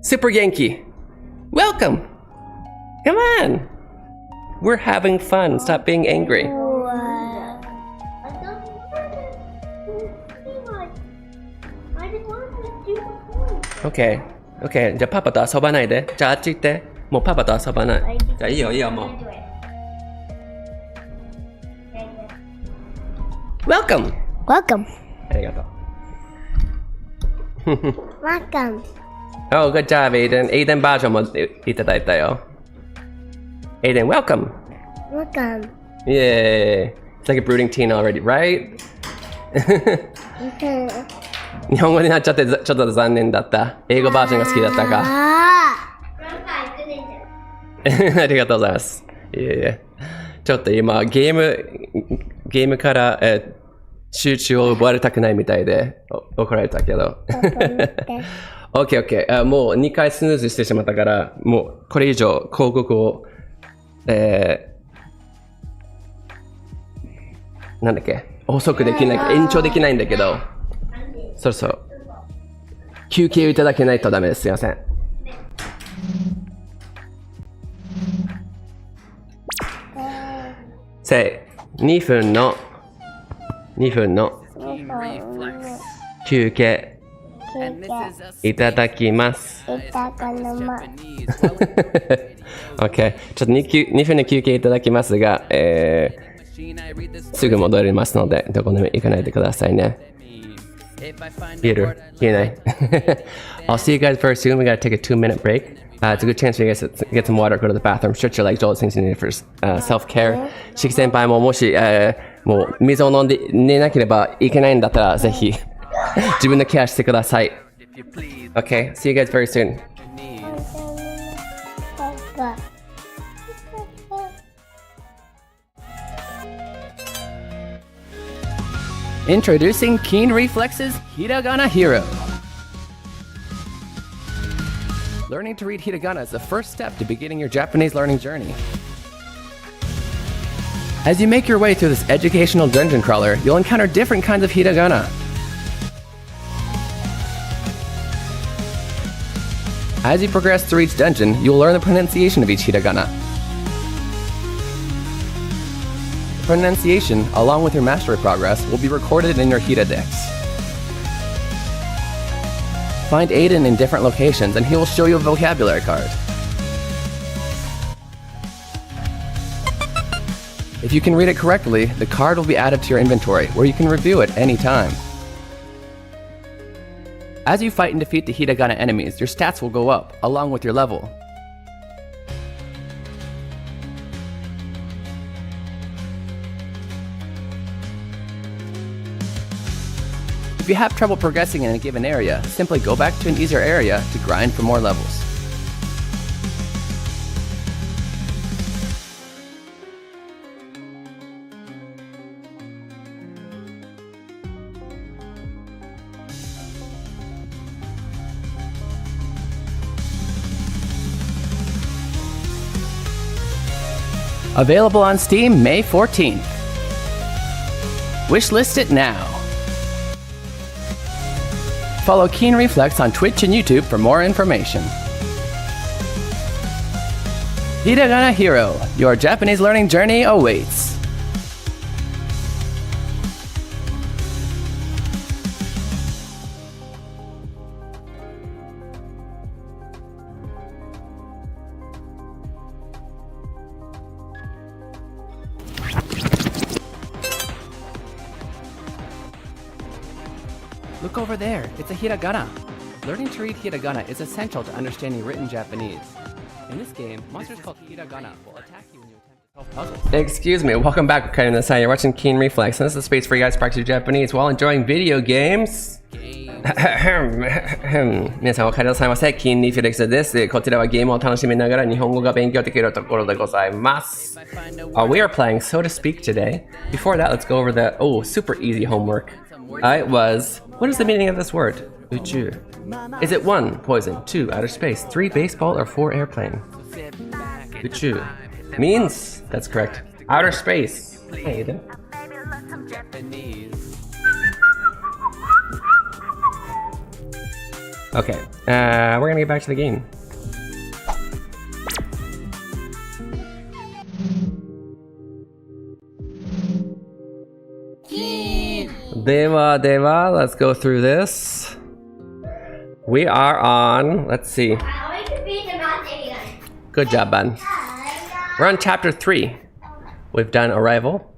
Super Yankee. Welcome. Come on. We're having fun. Stop being angry. Wow. I just wanted to do the point. OK。OK。じゃあパパと遊ばないで。じゃああっち行って。もうパパと遊ばない。じゃあいいよいいよもう。Welcome! Welcome. ありがとう。Welcome. Oh, good job, Aiden. Aiden バージョンもいただいたよ。Aiden, welcome! Welcome. Yay! It's like a brooding teen already, right? 日本語になっちゃってちょっと残念だった。英語バージョンが好きだったか。ありがとうございます。いえいえ。ちょっと今ゲームから、集中を奪われたくないみたいで怒られたけど。OK。もう2回スヌーズしてしまったから、もうこれ以上広告を、なんだっけ、遅くできない、延長できないんだけど、そろそろ休憩をいただけないとダメです。すいません。2分の休憩いただきます。OK。ちょっと2分の休憩いただきますが、すぐ戻りますので、どこにも行かないでくださいね。Peter, 言えない。I'll see you guys very soon. We gotta take a 2-minute break. It's a good chance for you guys to get some water, go to the bathroom, stretch your legs, all those things you need for self-care. シキ先輩ももし、もう水を飲んで寝なければいけないんだったら、ぜひ自分のケアしてください。Okay, see you guys very soon. Introducing Keen Reflex's Hiragana Hero. Learning to read hiragana is the first step to beginning your Japanese learning journey. As you make your way through this educational dungeon crawler, you'll encounter different kinds of hiragana. As you progress through each dungeon, you'll learn the pronunciation of each hiragana. The pronunciation, along with your mastery progress, will be recorded in your Hiradex. Find Aiden in different locations and he will show you a vocabulary card. If you can read it correctly, the card will be added to your inventory, where you can review it any time. As you fight and defeat the hiragana enemies, your stats will go up, along with your level. If you have trouble progressing in a given area, simply go back to an easier area to grind for more levels. Available on Steam May 14th. Wishlist it now. Follow Keen Reflex on Twitch and YouTube for more information. Hiragana Hero, your Japanese learning journey awaits. Look over there, it's a hiragana. Learning to read hiragana is essential to understanding written Japanese. In this game, monsters called hiragana will attack you when you attempt to solve puzzles. Excuse me, welcome back. You're watching Keen Reflex, and this is a space for you guys to practice Japanese while enjoying video games. 皆さんお帰りなさいませ。キンリフレクスです。こちらはゲームを楽しみながら日本語が勉強できるところでございます。We are playing So to Speak today. Before that, let's go over the super easy homework. It was, what is the meaning of this word? 宇宙. Is it 1, poison, 2, outer space, 3, baseball, or 4, airplane? 宇宙 means, that's correct, outer space. Hey, then. Okay, we're gonna get back to the game. Deva, let's go through this. We are on, let's see. Good job, bud. We're on chapter 3. We've done arrival,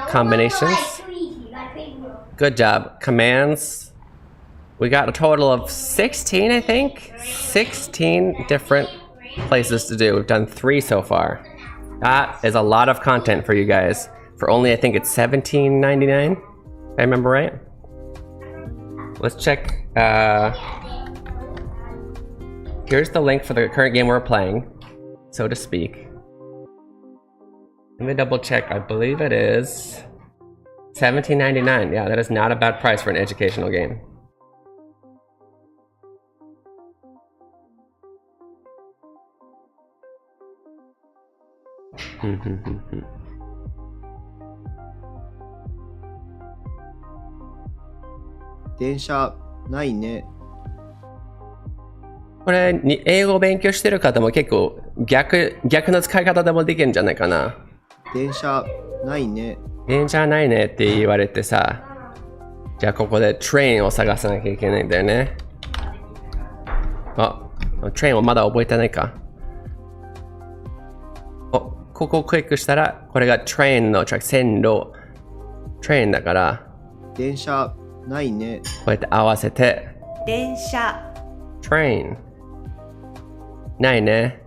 combinations. Good job. Commands. We got a total of 16, I think? 16 different places to do. We've done 3 so far. That is a lot of content for you guys. For only, I think it's $17.99, if I remember right. Let's check. Here's the link for the current game we're playing, so to speak. Let me double check. I believe it is $17.99. Yeah, that is not a bad price for an educational game.これに英語を勉強してる方も結構逆の使い方でもできるんじゃないかな。電車ないねって言われてさ、じゃあここでトレインを探さなきゃいけないんだよね。あ、トレインをまだ覚えてないか。ここをクリックしたら、これがトレインの線路、トレインだから、電車ないね。こうやって合わせて、電車、トレイン。ないね。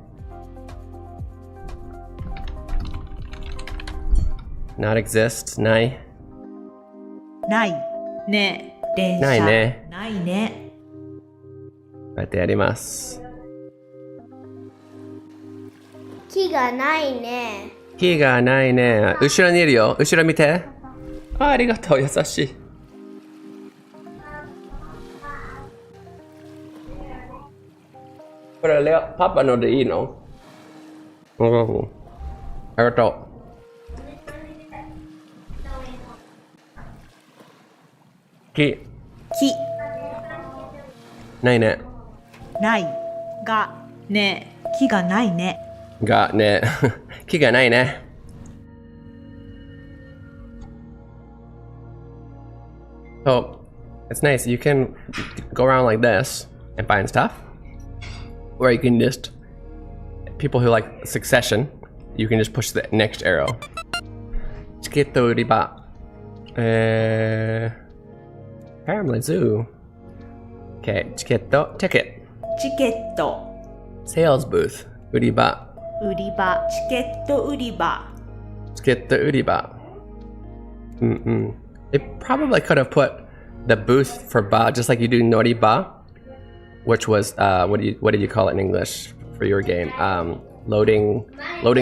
not exist ない。ないね。電車ないね。ないね。こうやってやります。木がないね。木がないね。後ろにいるよ。後ろ見て。ありがとう。優しい。これレオパパのでいいの？うん。ありがとう。木。ないね。ないがね。木がないね。がね。木がないね。So, it's nice. You can go around like this and find stuff. Or you can just, people who like succession, you can just push the next arrow. チケット売り場。Apparently zoo. Okay, チケット、ticket. チケット。Sales booth. 売り場。売り場。チケット売り場。チケット売り場。It probably could have put the booth for ba, just like you do nori ba, which was what did you call it in English for your game? Loading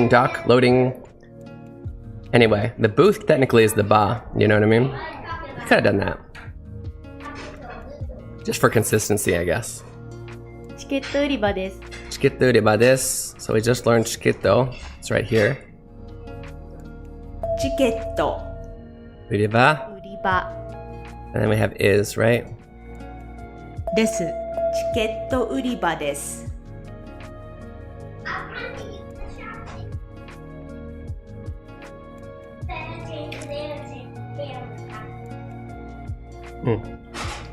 dock, loading. Anyway, the booth technically is the ba. You know what I mean? You could have done that, just for consistency, I guess. チケット売り場です。チケット売り場です. So we just learned チケット. It's right here. チケット。売り場. 売り場。And then we have is, right? です。チケット売り場です。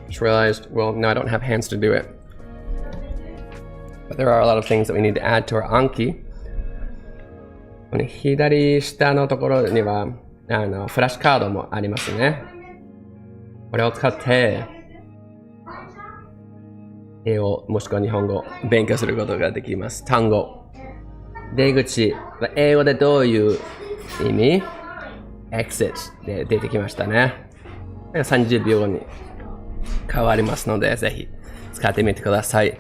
Just realized, well, no, I don't have hands to do it. But there are a lot of things that we need to add to our Anki. この左下のところには、フラッシュカードもありますね。これを使って、英語もしくは日本語を勉強することができます。単語。出口。英語でどういう意味？ exit で出てきましたね。30秒後に変わりますので、ぜひ使ってみてください。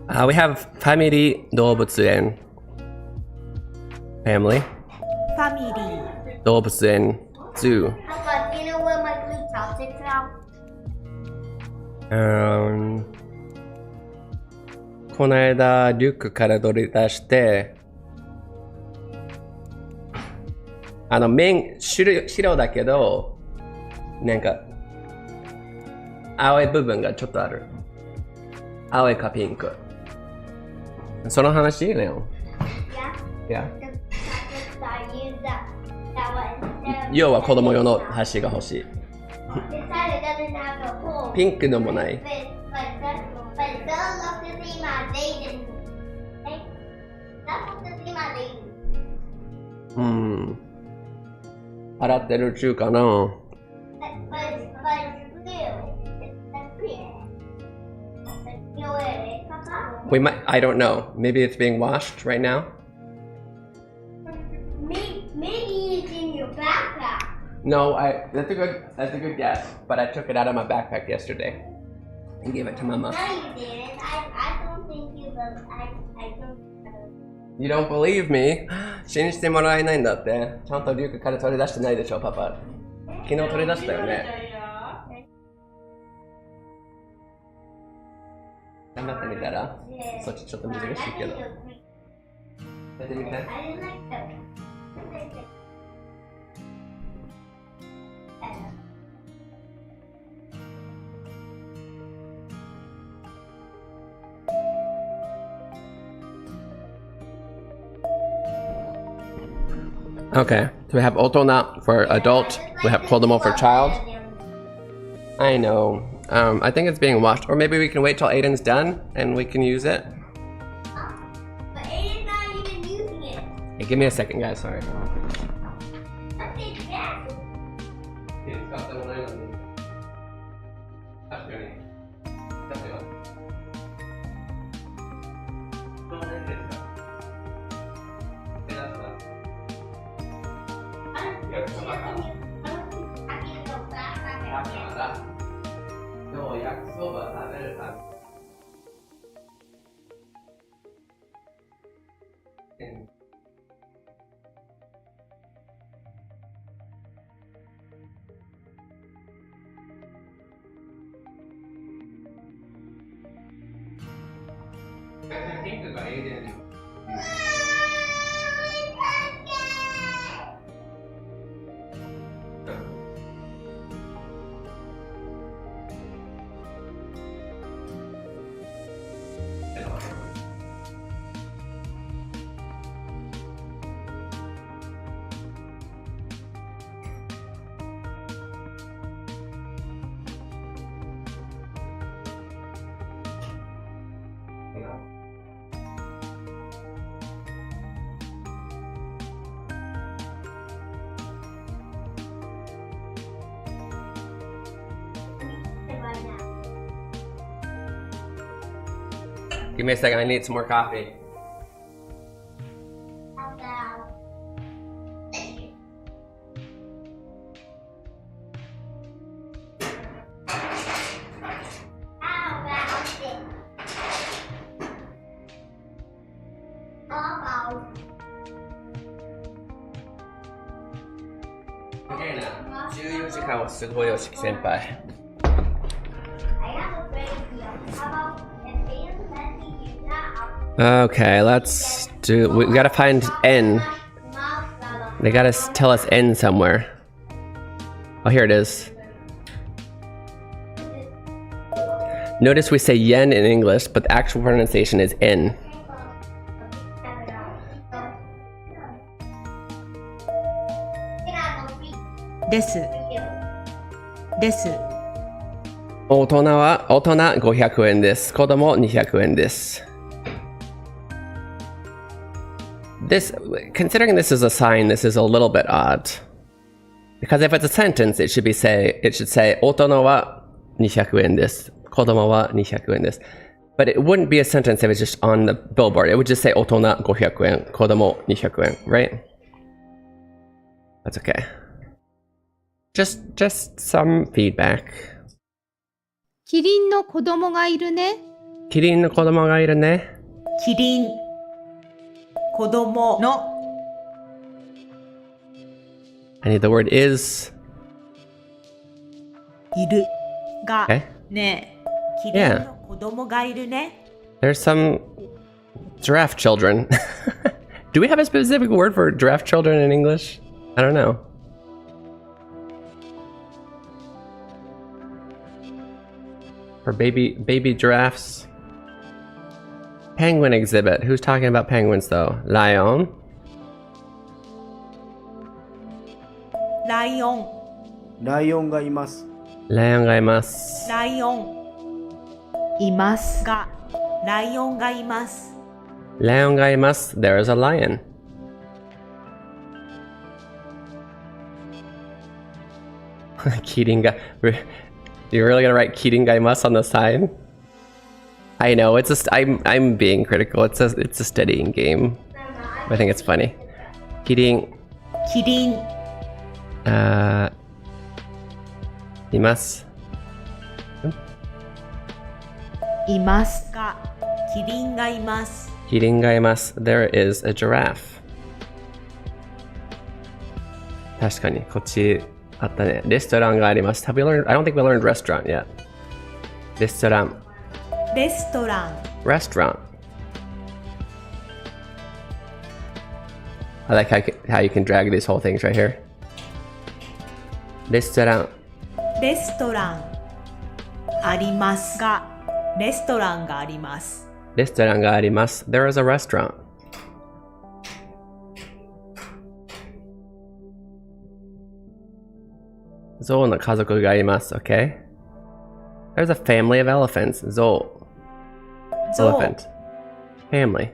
We have family 動物園。family ファミリー。動物園 zoo. But you know where my blue chopsticks are? この間リュックから取り出して面白だけどなんか青い部分がちょっとある。青いかピンク。その話レオン。Yeah. Yeah. So I use that one instead of. 要は子供用の箸が欲しい。 This side it doesn't have the hole. ピンクのもない。 But it does look to see my dating. Hey, that's what to see my dating. 洗ってる中かな。 But it's blue. It's clear. You know where it is, Papa? We might. I don't know. Maybe it's being washed right now. Maybe it's in your backpack. No, that's a good guess. But I took it out of my backpack yesterday and gave it to Mama. No, you didn't. I don't think you will. I don't. You don't believe me? 信じてもらえないんだって。ちゃんとリュックから取り出してないでしょ、パパ。昨日取り出したよね。頑張ってみたら、そっちちょっと難しいけど。やってみて。 I didn't like that. Okay, so we have otona for adult, we have kodomo for child. I know. I think it's being washed, or maybe we can wait till Aiden's done and we can use it. But Aiden's not even using it. Hey, give me a second, guys. Sorry. Let's take that. Give me a second, I need some more coffee. Okay, now. 14時間をすごいよ、しき先輩。Okay, let's do. We gotta find N. They gotta tell us N somewhere. Oh, here it is. Notice we say yen in English, but the actual pronunciation is N. Desu. Desu. 大人500円です。子供200円です。This, considering this is a sign, this is a little bit odd. Because if it's a sentence, it should say, 大人は200円です。子供は200円です。But it wouldn't be a sentence if it's just on the billboard. It would just say 大人500円、子供200円, right? That's okay. Just some feedback. キリンの子供がいるね。キリンの子供がいるね。キリン。子供の。I need the word is. いる。が。Okay. ね。キリンの子供がいるね。There's some giraffe children. Do we have a specific word for giraffe children in English? I don't know. For baby giraffes. Penguin exhibit. Who's talking about penguins though? Lion. ライオン、ライオンがいます。 Lion がいます。ライオン。いますが、ライオンがいます。 Lion がいます。There is a lion. Kidding ga. You're really gonna write Kidding ga imasu on the sign? I know, it's just I'm being critical. It's a studying game. I think it's funny. Kidding キリン、 imasu. いますが、キリンがいます。 Kidding ga imasu. There is a giraffe. 確かにこっちあったね。レストランがあります。Have we learned? I don't think we learned restaurant yet. レストラン。レストラン、 Restaurant. I like how you can drag these whole things right here. Restaurant. レストラン。ありますが、レストランがあります。 Restaurant があります。There is a restaurant. Zoe の家族があります。Okay. There's a family of elephants. Zoe. ゾウ Elephant. Family.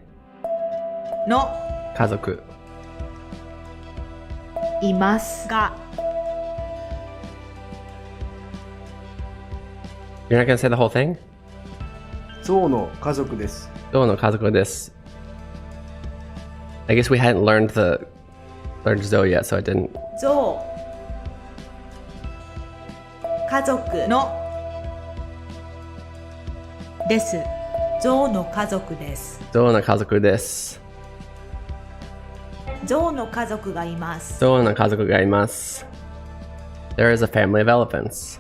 の家族。いますが、 You're not gonna say the whole thing? ゾウの家族です。 Zoe の家族です。I guess we hadn't learned learned Zoe yet, so I didn't. ゾウ。家族のです。ゾウの家族です。 Zoe の家族です。ゾウの家族がいます。 ゾウの家族がいます。There is a family of elephants.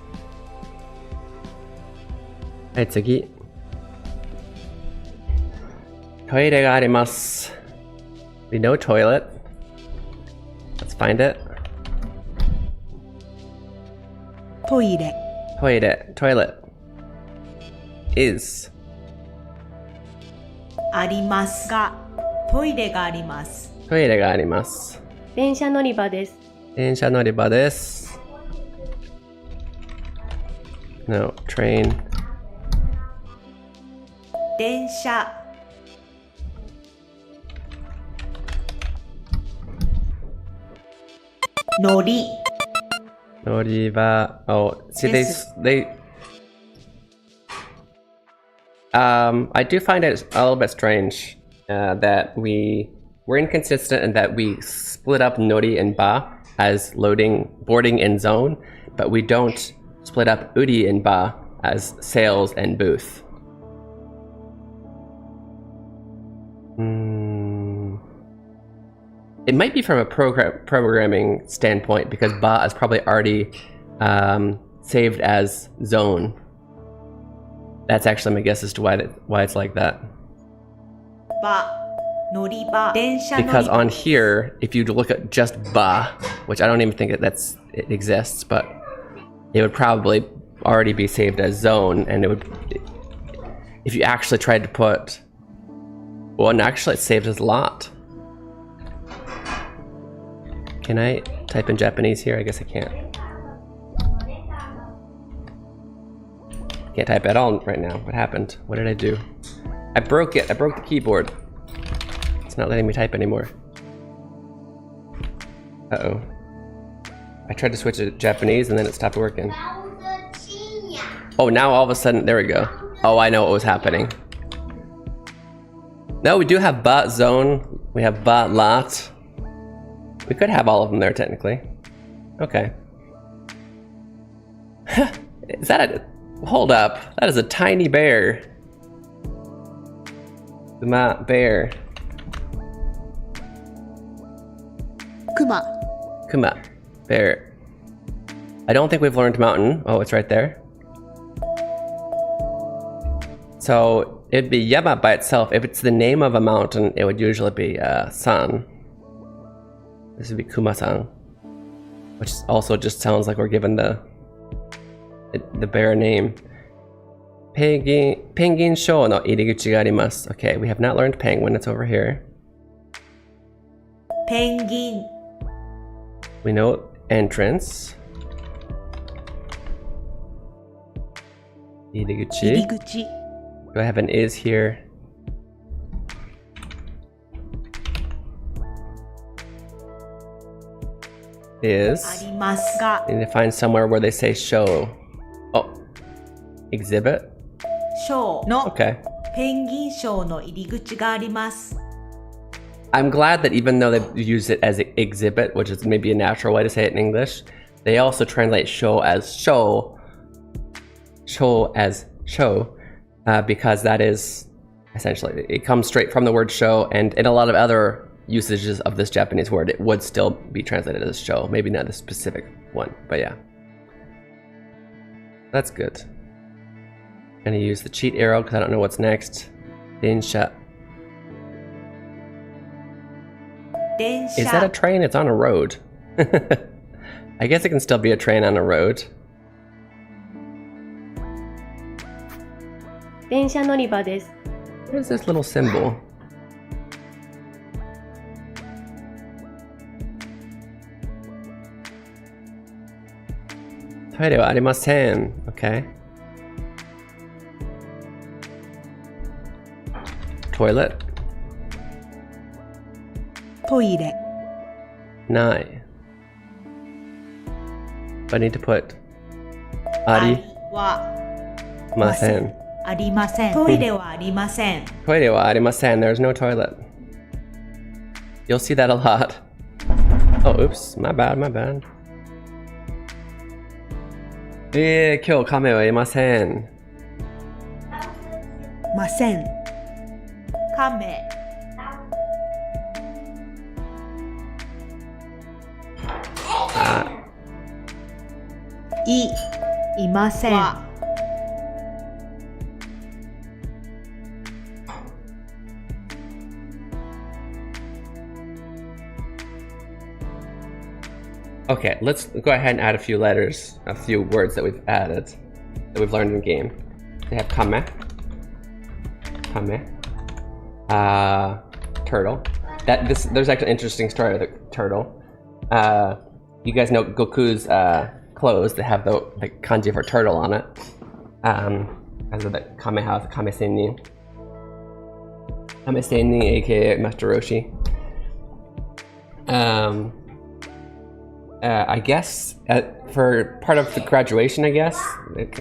はい、次。トイレがあります。We know toilet. Let's find it. トイレ、トイレ、toilet. Is. ありますが、トイレがあります。トイレがあります。電車乗り場です。電車乗り場です。No, train. 電車、乗り、乗り場。Oh, see, Yes. I do find it a little bit strange that we're inconsistent in that we split up nori and ba as boarding and zone, but we don't split up uri and ba as sales and booth. It might be from a programming standpoint because ba is probably already saved as zone. That's actually my guess as to why it's like that. 場、乗り場、電車乗り Because 場 on here, if you look at just ba, which I don't even think it exists, but it would probably already be saved as zone, and it would. If you actually tried to put, well, and actually it's saved as lot. Can I type in Japanese here? I guess I can't. Can't type at all right now. What happened? What did I do? I broke it. I broke the keyboard. It's not letting me type anymore. Uh-oh. I tried to switch to Japanese and then it stopped working. Oh, now all of a sudden, there we go. Oh, I know what was happening. No, we do have ba zone. We have ba lot. We could have all of them there technically. Okay. Is that a... Hold up. That is a tiny bear. Kuma, bear. クマ、 Kuma, bear. I don't think we've learned mountain. Oh, it's right there. So it'd be Yama by itself. If it's the name of a mountain, it would usually be San. This would be Kuma-san, which also just sounds like we're given the bear name. penguin show no iriguchi ga arimasu. Okay, we have not learned penguin. It's over here. ペンギン We know entrance. 入り Iriguchi. 口 Do I have an is here? Is. ありますが I need to find somewhere where they say show. Oh. Exhibit? ショーの Okay. ペンギンショーの入り口があります I'm glad that even though they use it as exhibit, which is maybe a natural way to say it in English, they also translate show as show as show, because that is essentially, it comes straight from the word show, and in a lot of other usages of this Japanese word, it would still be translated as show. Maybe not the specific one, but yeah. That's good. I'm gonna use the cheat arrow because I don't know what's next. Densha. 電 Is that a 車 train? It's on a road. I guess it can still be a train on a road. 電車乗り場です。 What is this little symbol? Toilet wa arimasen. Okay. Toilet. トイレ Nai. But I need to put あり arimasen. はありませんトイレはありません Toilet wa arimasen. There's no toilet. You'll see that a lot. Oh, oops. My bad, my bad. 今日亀はいません。ませんカメいませんは Okay, let's go ahead and add a few letters, a few words that we've added, that we've learned in the game. They have kame, turtle. There's actually an interesting story with the turtle. You guys know Goku's clothes that have the kanji for turtle on it. As of the kame house, kame sennin. Kame sennin, aka Master Roshi. I guess for part of the graduation, I guess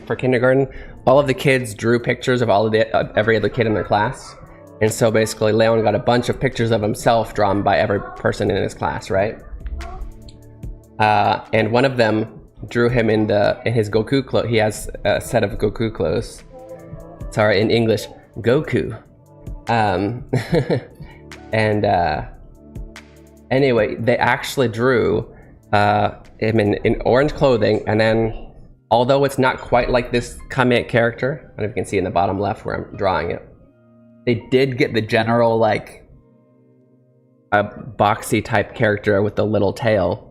for kindergarten, all of the kids drew pictures of every other kid in their class, and so basically Leon got a bunch of pictures of himself drawn by every person in his class, right? And one of them drew him in his Goku clothes. He has a set of Goku clothes. Sorry, in English, Goku. And anyway, they actually drew him in orange clothing, and then although it's not quite like this Kame character, I don't know if you can see in the bottom left where I'm drawing it, they did get the general like a boxy type character with the little tail.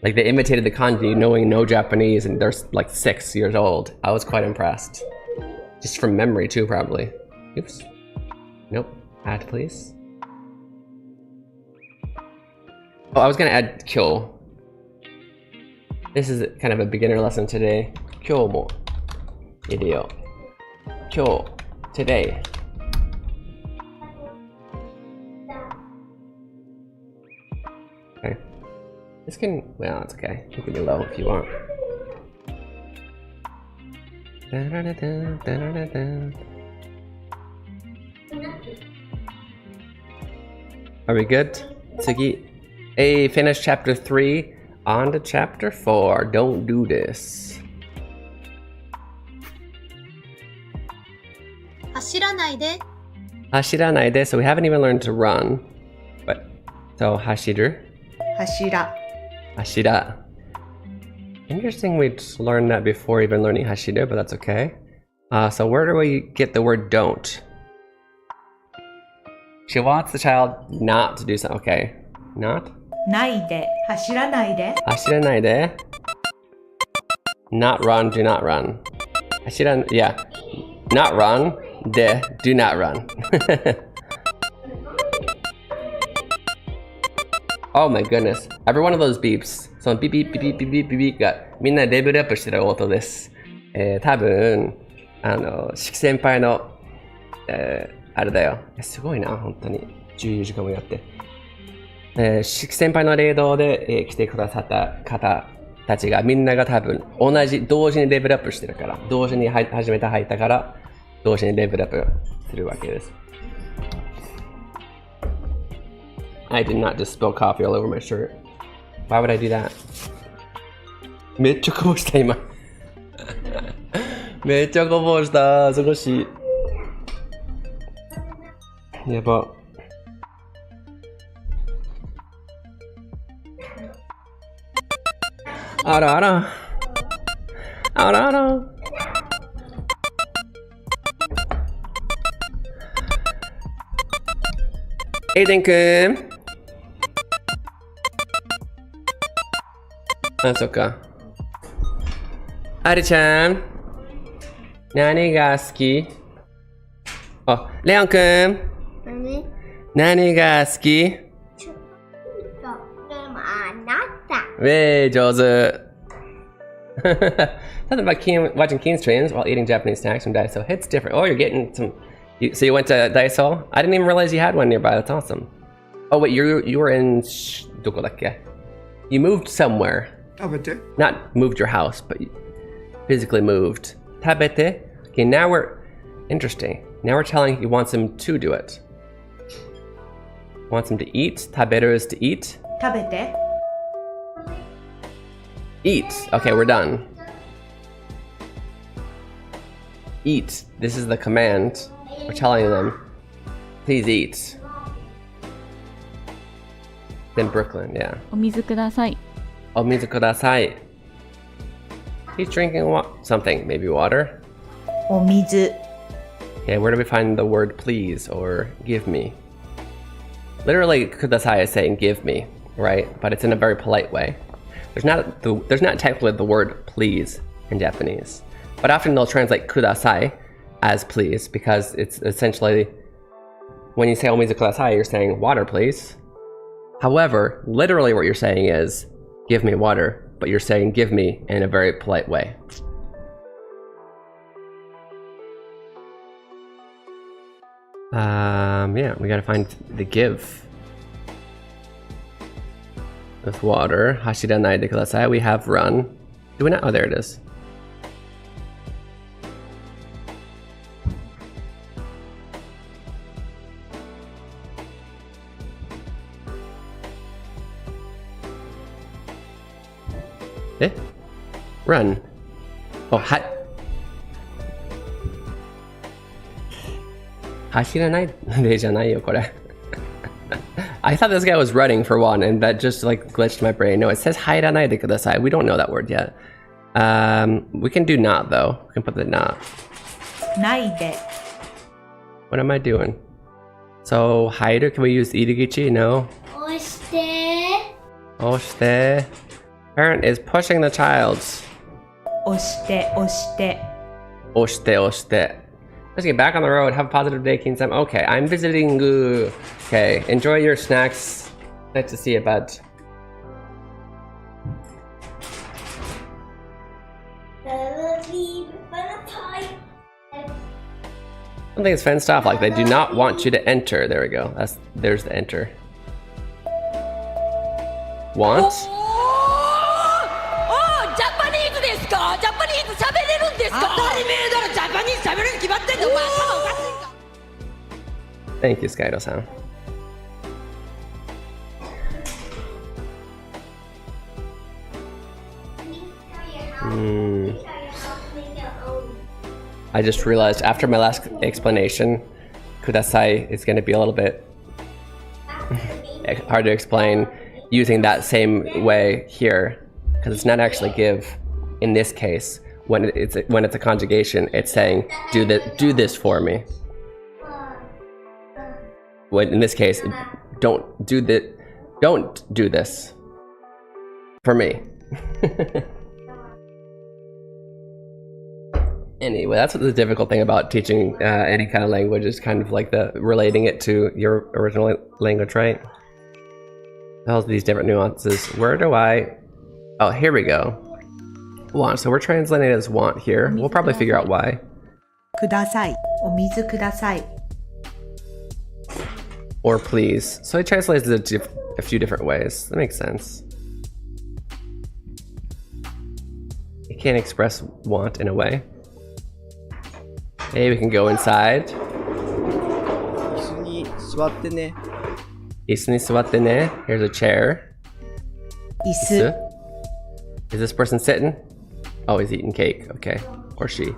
Like they imitated the kanji knowing no Japanese, and they're like 6 years old. I was quite impressed. Just from memory too, probably. Oops. Nope. Add please. Oh, I was gonna add kyo. This is kind of a beginner lesson today. Kyo mo video. Kyo today. Okay. This can, well, it's okay. It can be low if you want. Are we good? Tsugi. Hey, finish chapter 3. On to chapter 4. Don't do this. 走らないで Hashiranai de. So we haven't even learned to run. But so hashiru. 柱 Hashira. Interesting we'd learned that before even learning hashira, but that's okay. So where do we get the word don't? She wants the child not to do something. Okay. Not? ないで走らないで Hashiranai de. Not run, do not run. Hashiran, yeah. not run. De, do not run. Oh my goodness. Every one of those beeps. そのビビビビビビビビがみんなレベルアップしてる音です。多分、四季先輩の、あれだよ。すごいな、本当に。14時間もやって。四季先輩の霊道で、来てくださった方たちがみんなが多分同時にレベルアップしてるから、同時に初めて入ったから、同時にレベルアップするわけです。I did not just spill coffee all over my shirt. Why would I do that? めっちゃこぼした今。めっちゃこぼした。少し。やば。あらあら。あらあら。エイデン君。あ、そっか。あれちゃん。何が好き？あ、レオン君。何が好き？でもあなた。上手。Something about watching Keen streams while eating Japanese snacks from Daiso hits different. Oh, you're getting some. So you went to Daiso? I didn't even realize you had one nearby. That's awesome. Oh wait, you were in どこだっけ? You moved somewhere. 食べて。 Not moved your house, but you physically moved. 食べて? Okay, now we're interesting. Now we're telling he wants him to do it. Wants him to eat. 食べる is to eat. 食べて Eat. Okay, we're done. Eat. This is the command. We're telling them, please eat. Then Brooklyn, yeah. お水ください。お水ください. He's drinking something, maybe water. お水 Okay, where do we find the word please or give me? Literally, kudasai is saying give me, right? But it's in a very polite way. There's not technically the word please in Japanese, but often they'll translate kudasai as please because it's essentially when you say omizu kudasai, you're saying water please. However, literally what you're saying is give me water, but you're saying give me in a very polite way. Yeah, we gotta find the give. With water. Hashiranai de kudasai. We have run. Do we not? Oh, there it is. Eh? Run. Oh, Hashiranai de janai yo kore. I thought this guy was running for one, and that just like glitched my brain. No, it says hairanai de kudasai. We don't know that word yet. We can do not though. We can put the not. ないで What am I doing? So hairu, can we use irigichi? No. 押して Oshite. Parent is pushing the child. 押して押して Oshite, oshite. Let's get back on the road. Have a positive day, King-san. Okay, I'm visiting. Okay, enjoy your snacks. Nice to see you, bud. Something is fenced off, like they do not want you to enter. There we go. There's the enter. Want? ジャパニーズですか？ジャパニーズ喋れるんですか？当たり前だろ、ジャパニーズ喋れるに決まってんだ、お前。頭おかしいか？ Thank you, Skydo-san. I just realized after my last explanation, kudasai is going to be a little bit hard to explain using that same way here, because it's not actually give in this case. When it's a conjugation, it's saying do this for me. When in this case, don't do this for me. Anyway, that's what the difficult thing about teaching any kind of language is kind of like the relating it to your original language, right? All these different nuances. Where do I... Oh, here we go. Want. So we're translating it as want here. We'll probably figure out why. ください。お水ください。 Or please. So he translates it a few different ways. That makes sense. You can't express want in a way. Hey, we can go inside. 椅子に座ってね。 Here's a chair. 椅子。 Is this person sitting? Oh, he's eating cake. Okay. Or she.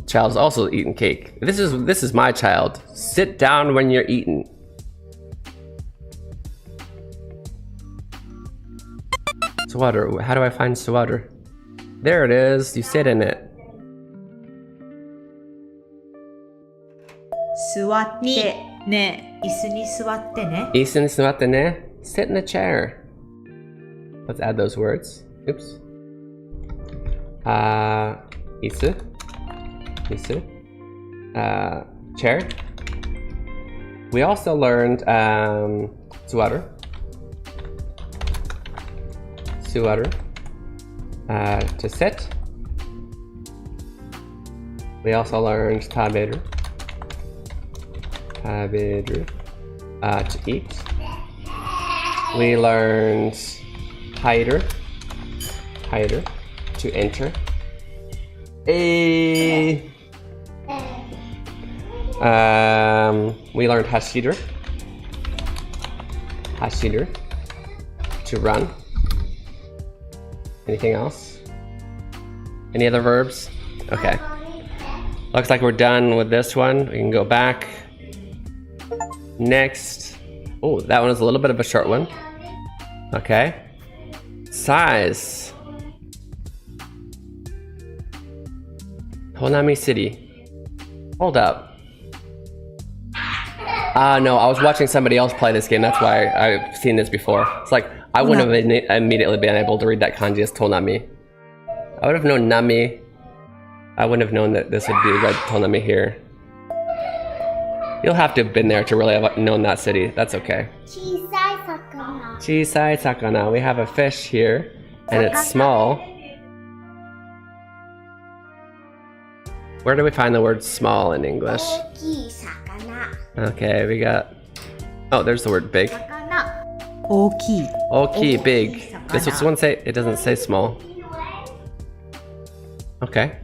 Child's also eating cake. This is my child. Sit down when you're eating. Sweater. How do I find sweater? There it is. You sit in it. 座ってね。椅子に座ってね。 Sit in the chair. Let's add those words. Oops. Isu. Chair. We also learned suwaru. To sit. We also learned taberu. To eat. We learned hider, to enter. We learned hashiru, to run. Anything else? Any other verbs? Okay. Looks like we're done with this one. We can go back. Next. Oh, that one is a little bit of a short one. Okay. Size. Honami City. Hold up. No, I was watching somebody else play this game. That's why I've seen this before. It's like, I wouldn't have immediately been able to read that kanji as Tonami. I would have known Nami. I wouldn't have known that this would be read Tonami here. You'll have to have been there to really have known that city. That's okay. Chisai sakana. We have a fish here, and it's small. Where do we find the word small in English? Okay, we got... Oh, there's the word big. 大きい。 Oki, big. This one say... It doesn't say small. Okay.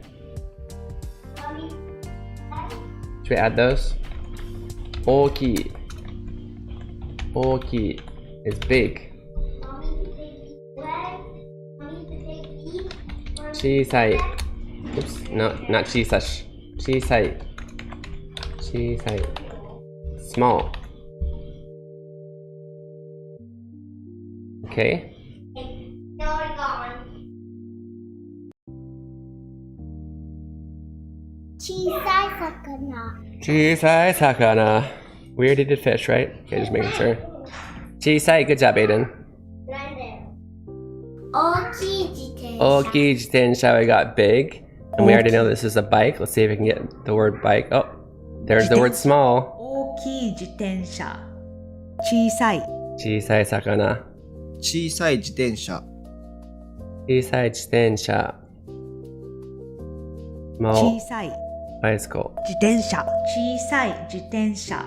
Should we add those? Oki. Oki is big. Chisai. Oops, no, not chisash. Chisai. Chisai. Small. Okay. Chisai sakana. We already did fish, right? Okay, just making sure. Chisai, good job, Aiden. Oki jitensha, we got big. And we already know this is a bike. Let's see if we can get the word bike. Oh, there's the word small. 大きい自転車。小さい。小さい魚。小さい自転車。小さい自転車。小 Small さい bicycle. 自転車。小さい自転車。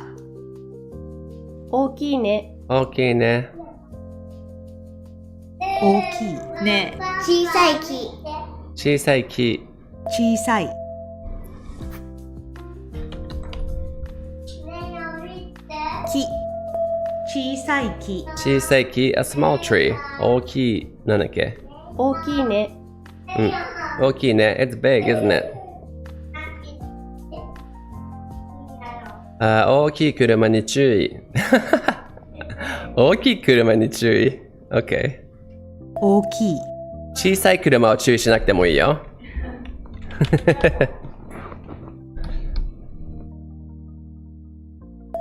大きいね。大きいね。大きいね。小さい木。小さい木。小さい。木。小さい木。小さい木。A small tree. 大きい。なんだっけ？大きいね。大きいね。It's big, isn't it? 大きい車に注意。大きい車に注意。OK。大きい。小さい車を注意しなくてもいいよ。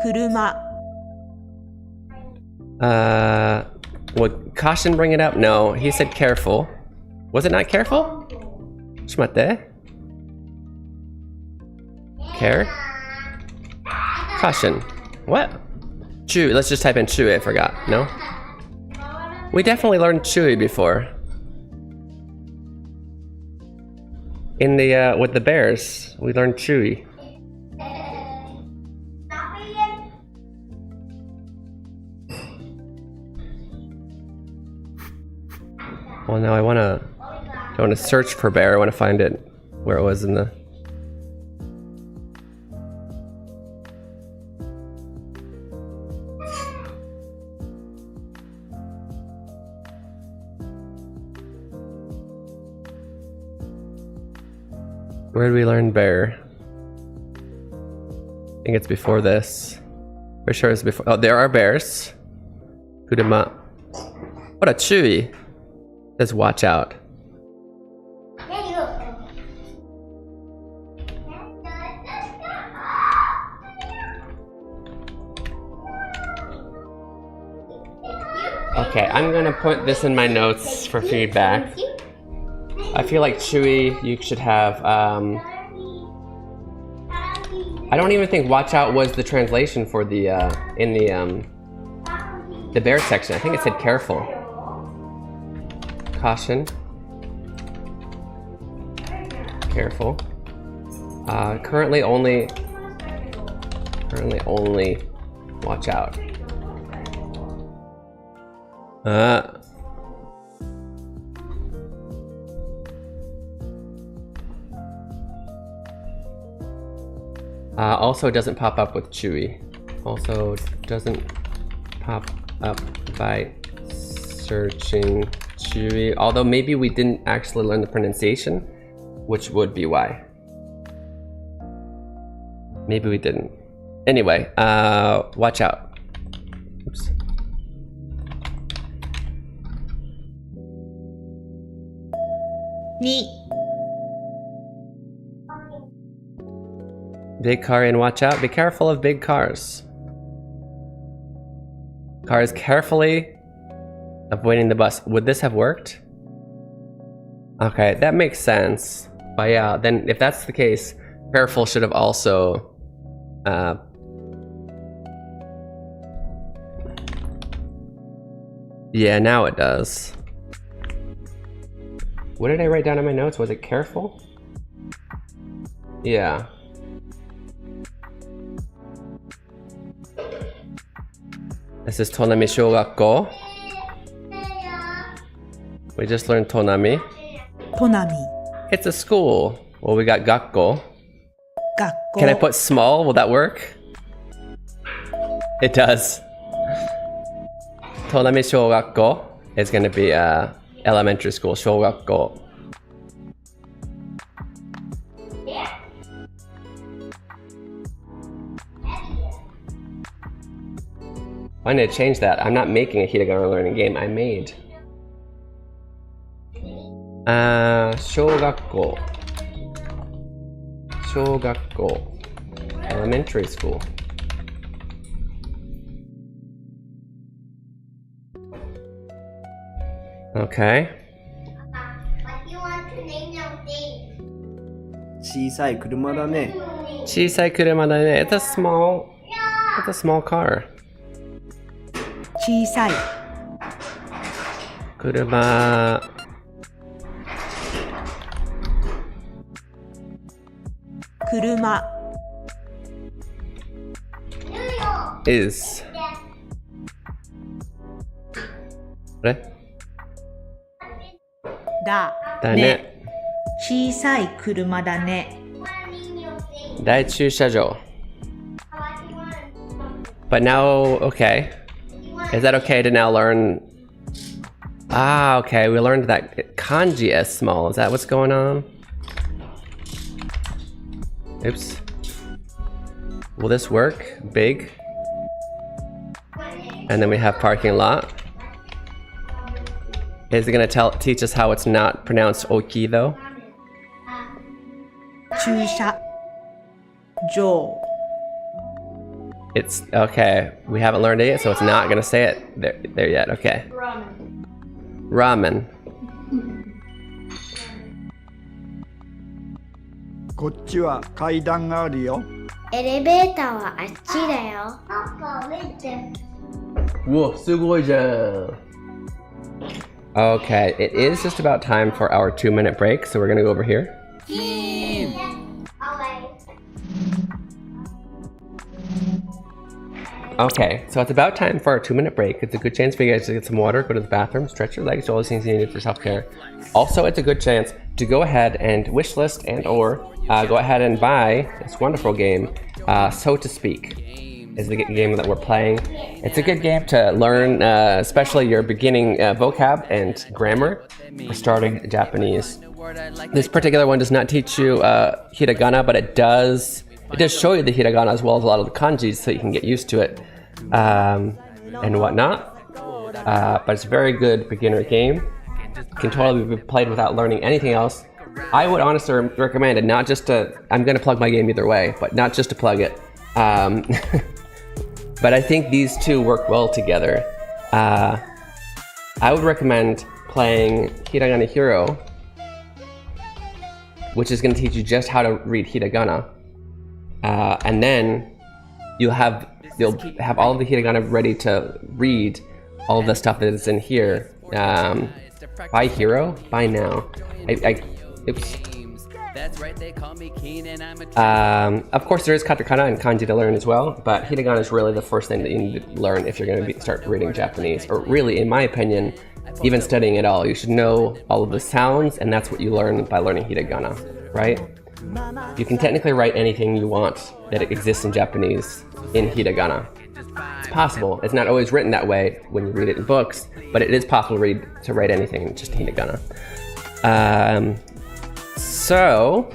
車。Would caution bring it up? No, he said careful. Was it not careful? ちょっと待って。Care? Caution. What? Chewy. Let's just type in chewy. I forgot. No? We definitely learned chewy before. In the, with the bears, we learned chewy. Well, now I don't want to search for bear. I want to find it where it was in the. Where did we learn bear? I think it's before this. Pretty sure it's before. Oh, there are bears. Kuruma. What a chewy. Says watch out. Okay, I'm gonna put this in my notes for feedback. I feel like chewy, you should have, I don't even think watch out was the translation for the, in the bear section. I think it said careful. Caution. Careful. Currently only watch out. Also doesn't pop up with chewy. Also doesn't pop up by searching chewy. Although maybe we didn't actually learn the pronunciation, which would be why. Maybe we didn't. Anyway, watch out. Oops. Big car and watch out. Be careful of big cars. Cars carefully avoiding the bus. Would this have worked? Okay, that makes sense. But yeah, then if that's the case, careful should have also yeah, now it does. What did I write down in my notes? Was it careful? Yeah. This is Tonami Shogakko. We just learned Tonami. Tonami. It's a school. Well, we got Gakko. Gakko. Can I put small? Will that work? It does. Tonami Shogakko is going to be elementary school. Shogakko. I need to change that. I'm not making a hiragana learning game. I made. Shogakko. Shogakko. Elementary school. Okay. What do you want to name your thing? 小さい車だね。小さい車だね. It's a small car. 小さい。車 車。 is あれだ。だね。小さい車だね。大駐車場. But now, okay. Is that okay to now learn? Ah, okay. We learned that kanji as small. Is that what's going on? Oops. Will this work? Big. And then we have parking lot. Is it going to teach us how it's not pronounced oki though? 駐車場。 It's okay. We haven't learned it yet, so it's not gonna say it there yet. Okay. Ramen. こっちは階段があるよ。エレベーターはあっちだよ。Whoa, すごいじゃん. Okay, it is just about time for our 2-minute break, so we're gonna go over here. Okay, so it's about time for our 2-minute break. It's a good chance for you guys to get some water, go to the bathroom, stretch your legs, do all these things you need for self-care. Also, it's a good chance to go ahead and wish list and or go ahead and buy this wonderful game, So to Speak is the game that we're playing. It's a good game to learn, especially your beginning vocab and grammar for starting Japanese. This particular one does not teach you hiragana, but it does show you the hiragana as well as a lot of the kanjis so you can get used to it and whatnot. But it's a very good beginner game. Can totally be played without learning anything else. I would honestly recommend it, not just to, I'm going to plug my game either way, but not just to plug it. But I think these two work well together. I would recommend playing Hiragana Hero, which is going to teach you just how to read hiragana. And then you'll have all of the hiragana ready to read all of the stuff that is in here. Buy hero? Buy now. Oops. Of course, there is katakana and kanji to learn as well, but hiragana is really the first thing that you need to learn if you're going to start reading Japanese. Or really, in my opinion, even studying at all, you should know all of the sounds, and that's what you learn by learning hiragana, right? You can technically write anything you want that exists in Japanese in hiragana. It's possible. It's not always written that way when you read it in books, but it is possible to write anything just in hiragana. So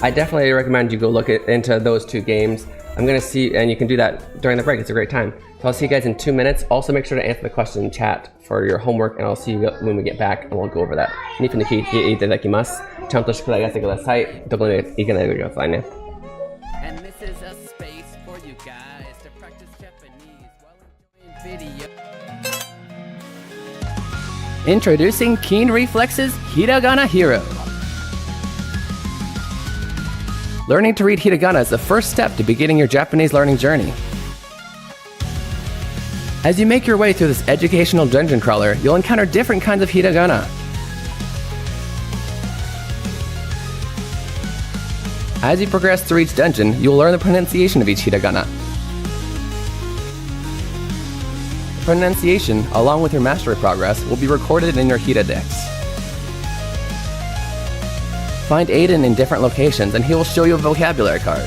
I definitely recommend you go look into those two games. I'm going to see, and you can do that during the break. It's a great time. So I'll see you guys in 2 minutes. Also make sure to answer the question in chat for your homework, and I'll see you when we get back and we'll go over that. 2分で聞いていただきます。ちゃんと宿題やってください。どこに行かないでくださいね。And this is a space for you guys to practice Japanese while enjoying video. Introducing Keen Reflex's Hiragana Hero. Learning to read hiragana is the first step to beginning your Japanese learning journey. As you make your way through this educational dungeon crawler, you'll encounter different kinds of hiragana. As you progress through each dungeon, you will learn the pronunciation of each hiragana. The pronunciation, along with your mastery progress, will be recorded in your Hiradex. Find Aiden in different locations and he will show you a vocabulary card.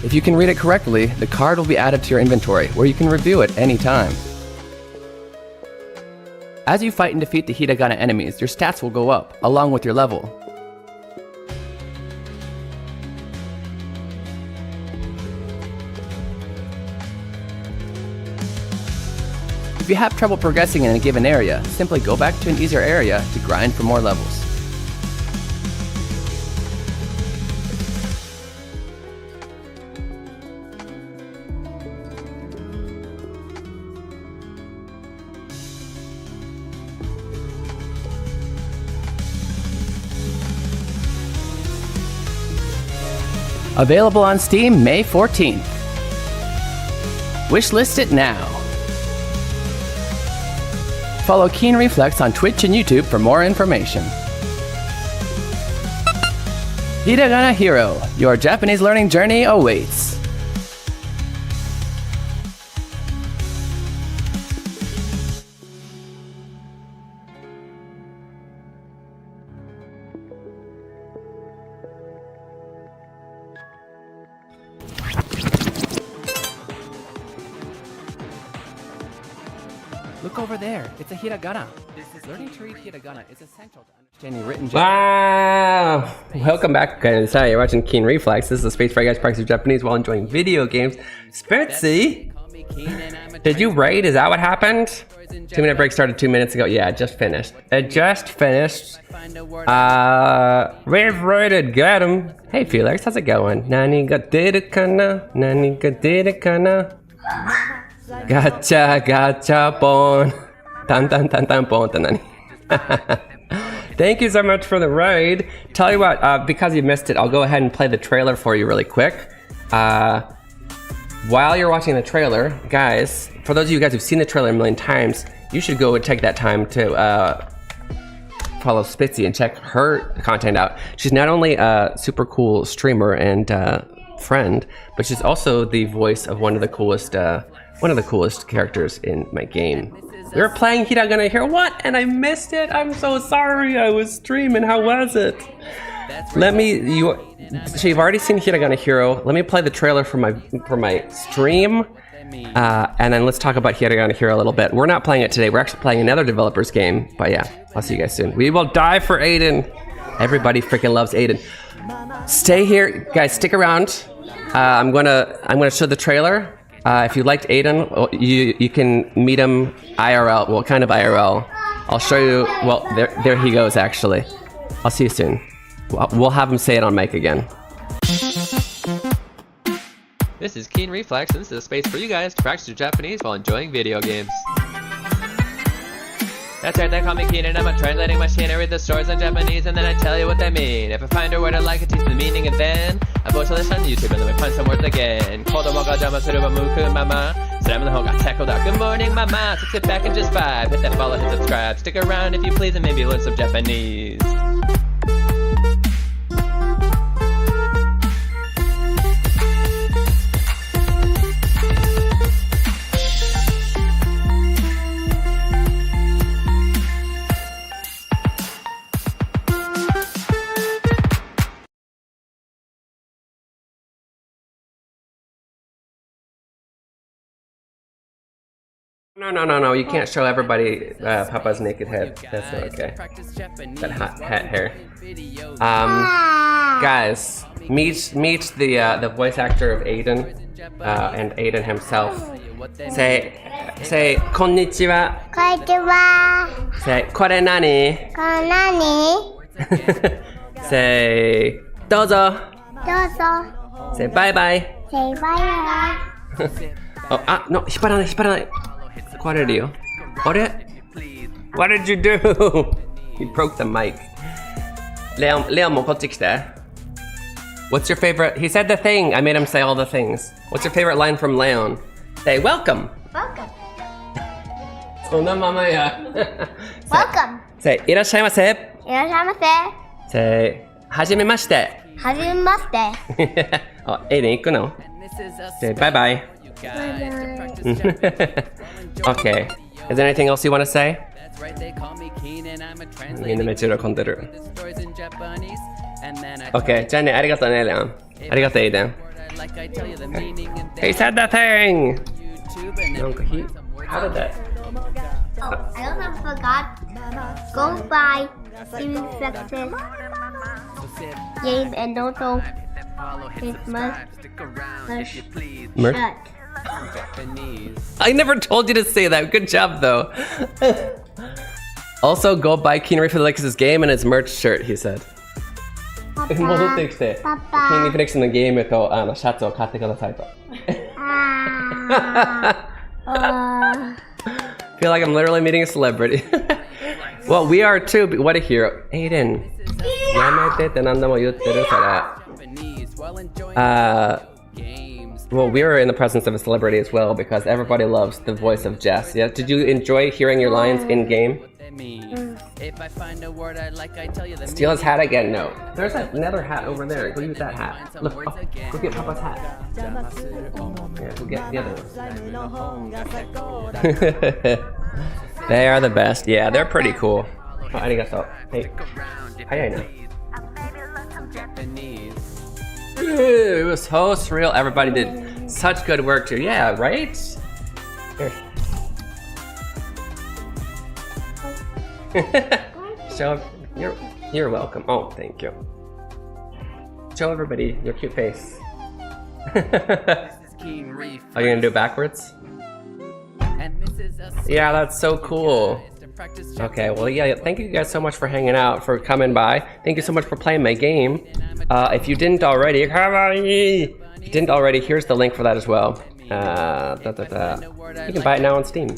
If you can read it correctly, the card will be added to your inventory, where you can review it any time. As you fight and defeat the hiragana enemies, your stats will go up, along with your level. If you have trouble progressing in a given area, simply go back to an easier area to grind for more levels. Available on Steam May 14th. Wishlist it now. Follow Keen Reflex on Twitch and YouTube for more information. Hiragana Hero, your Japanese learning journey awaits. Look over there, it's a hiragana. Learning to read hiragana is essential to understanding written Japanese. Wow! Welcome back, guys. Hi, you're watching Keen Reflex. This is a space for you guys practicing Japanese while enjoying video games. Spritzy! Did you raid? Is that what happened? 2-minute break started 2 minutes ago. Yeah, it just finished. It just finished. We've raided, got him. Hey Felix, how's it going? Nani ga deru kana? Nani ga deru kana? Gacha, gacha, bon. Tan tan tan tan bon. Nani? Thank you so much for the ride. Tell you what, because you missed it, I'll go ahead and play the trailer for you really quick. While you're watching the trailer, guys, for those of you guys who've seen the trailer a million times, you should go and take that time to follow Spitzy and check her content out. She's not only a super cool streamer and friend, but she's also the voice of one of the coolest characters in my game. We were playing Hiragana here, what? And I missed it. I'm so sorry. I was streaming. How was it? So you've already seen Hiragana Hero. Let me play the trailer for my stream, and then let's talk about Hiragana Hero a little bit. We're not playing it today. We're actually playing another developer's game. But yeah, I'll see you guys soon. We will die for Aiden. Everybody freaking loves Aiden. Stay here, guys. Stick around. I'm gonna show the trailer. If you liked Aiden, you can meet him IRL. Well, kind of IRL. I'll show you. Well, there he goes. Actually, I'll see you soon. We'll have him say it on mic again. This is Keen Reflex, and this is a space for you guys to practice your Japanese while enjoying video games. That's right, they call me Keen and I'm a translating machine. I read the stories in Japanese and then I tell you what they mean. If I find a word I like, I teach the meaning and then I post this on YouTube and then we find some words again. Kodomo ga jama suru wa muku mama. Slam the hoga tackled out. Good morning, mama. So sit back and just vibe. Hit that follow, hit subscribe. Stick around if you please and maybe learn some Japanese. No, you can't show everybody Papa's naked head. That's not okay. That hot hat hair. Guys, meet the voice actor of Aiden, and Aiden himself. Say, konnichiwa. Konnichiwa. Say, kore nani? Kore nani? Say, dozo. Dozo. Say, bye bye. Say bye bye. Oh, no, 引っ張らない。壊れるよ。あれ? What did you do? He broke the mic. Leon もこっち来て。What's your favorite? He said the thing. I made him say all the things. What's your favorite line from Leon? Say welcome. Welcome. そのままや。Welcome. Say いらっしゃいませ。いらっしゃいませ。Say はじめまして。はじめまして。あ、エイデン行くの? Say bye bye. Okay. Is there anything else you want to say? みんなめっちゃ喜んでる。Okay. じゃあね、ありがとうね、レオン。ありがとう、エイデン。He said the thing! なんかhow did that? Oh, I also forgot. Go by Reflexes game and also his merch. I never told you to say that. Good job, though. Also, go buy Keen Reflex's game and his merch shirt, he said. 戻ってきて、Keen Reflex のゲームとシャツを買ってくださいと。Feel like I'm literally meeting a celebrity. Well, we are too. What a hero. Aiden. やめてって何度も言ってるから。Well, we are in the presence of a celebrity as well because everybody loves the voice of Jess. Yeah, did you enjoy hearing your lines in game? Steal his hat again? No. There's another hat over there. Go use that hat. Look, go get Papa's hat. Yeah, go get the other one. They are the best. Yeah, they're pretty cool. Oh, arigato. Hey, hi, na. It was so surreal. Everybody did such good work too. Yeah, right? Here. Show, you're welcome. Oh, thank you. Show everybody your cute face. Are you gonna do it backwards? Yeah, that's so cool. Okay, well, yeah, thank you guys so much for hanging out, for coming by. Thank you so much for playing my game. If you didn't already, here's the link for that as well. You can buy it now on Steam.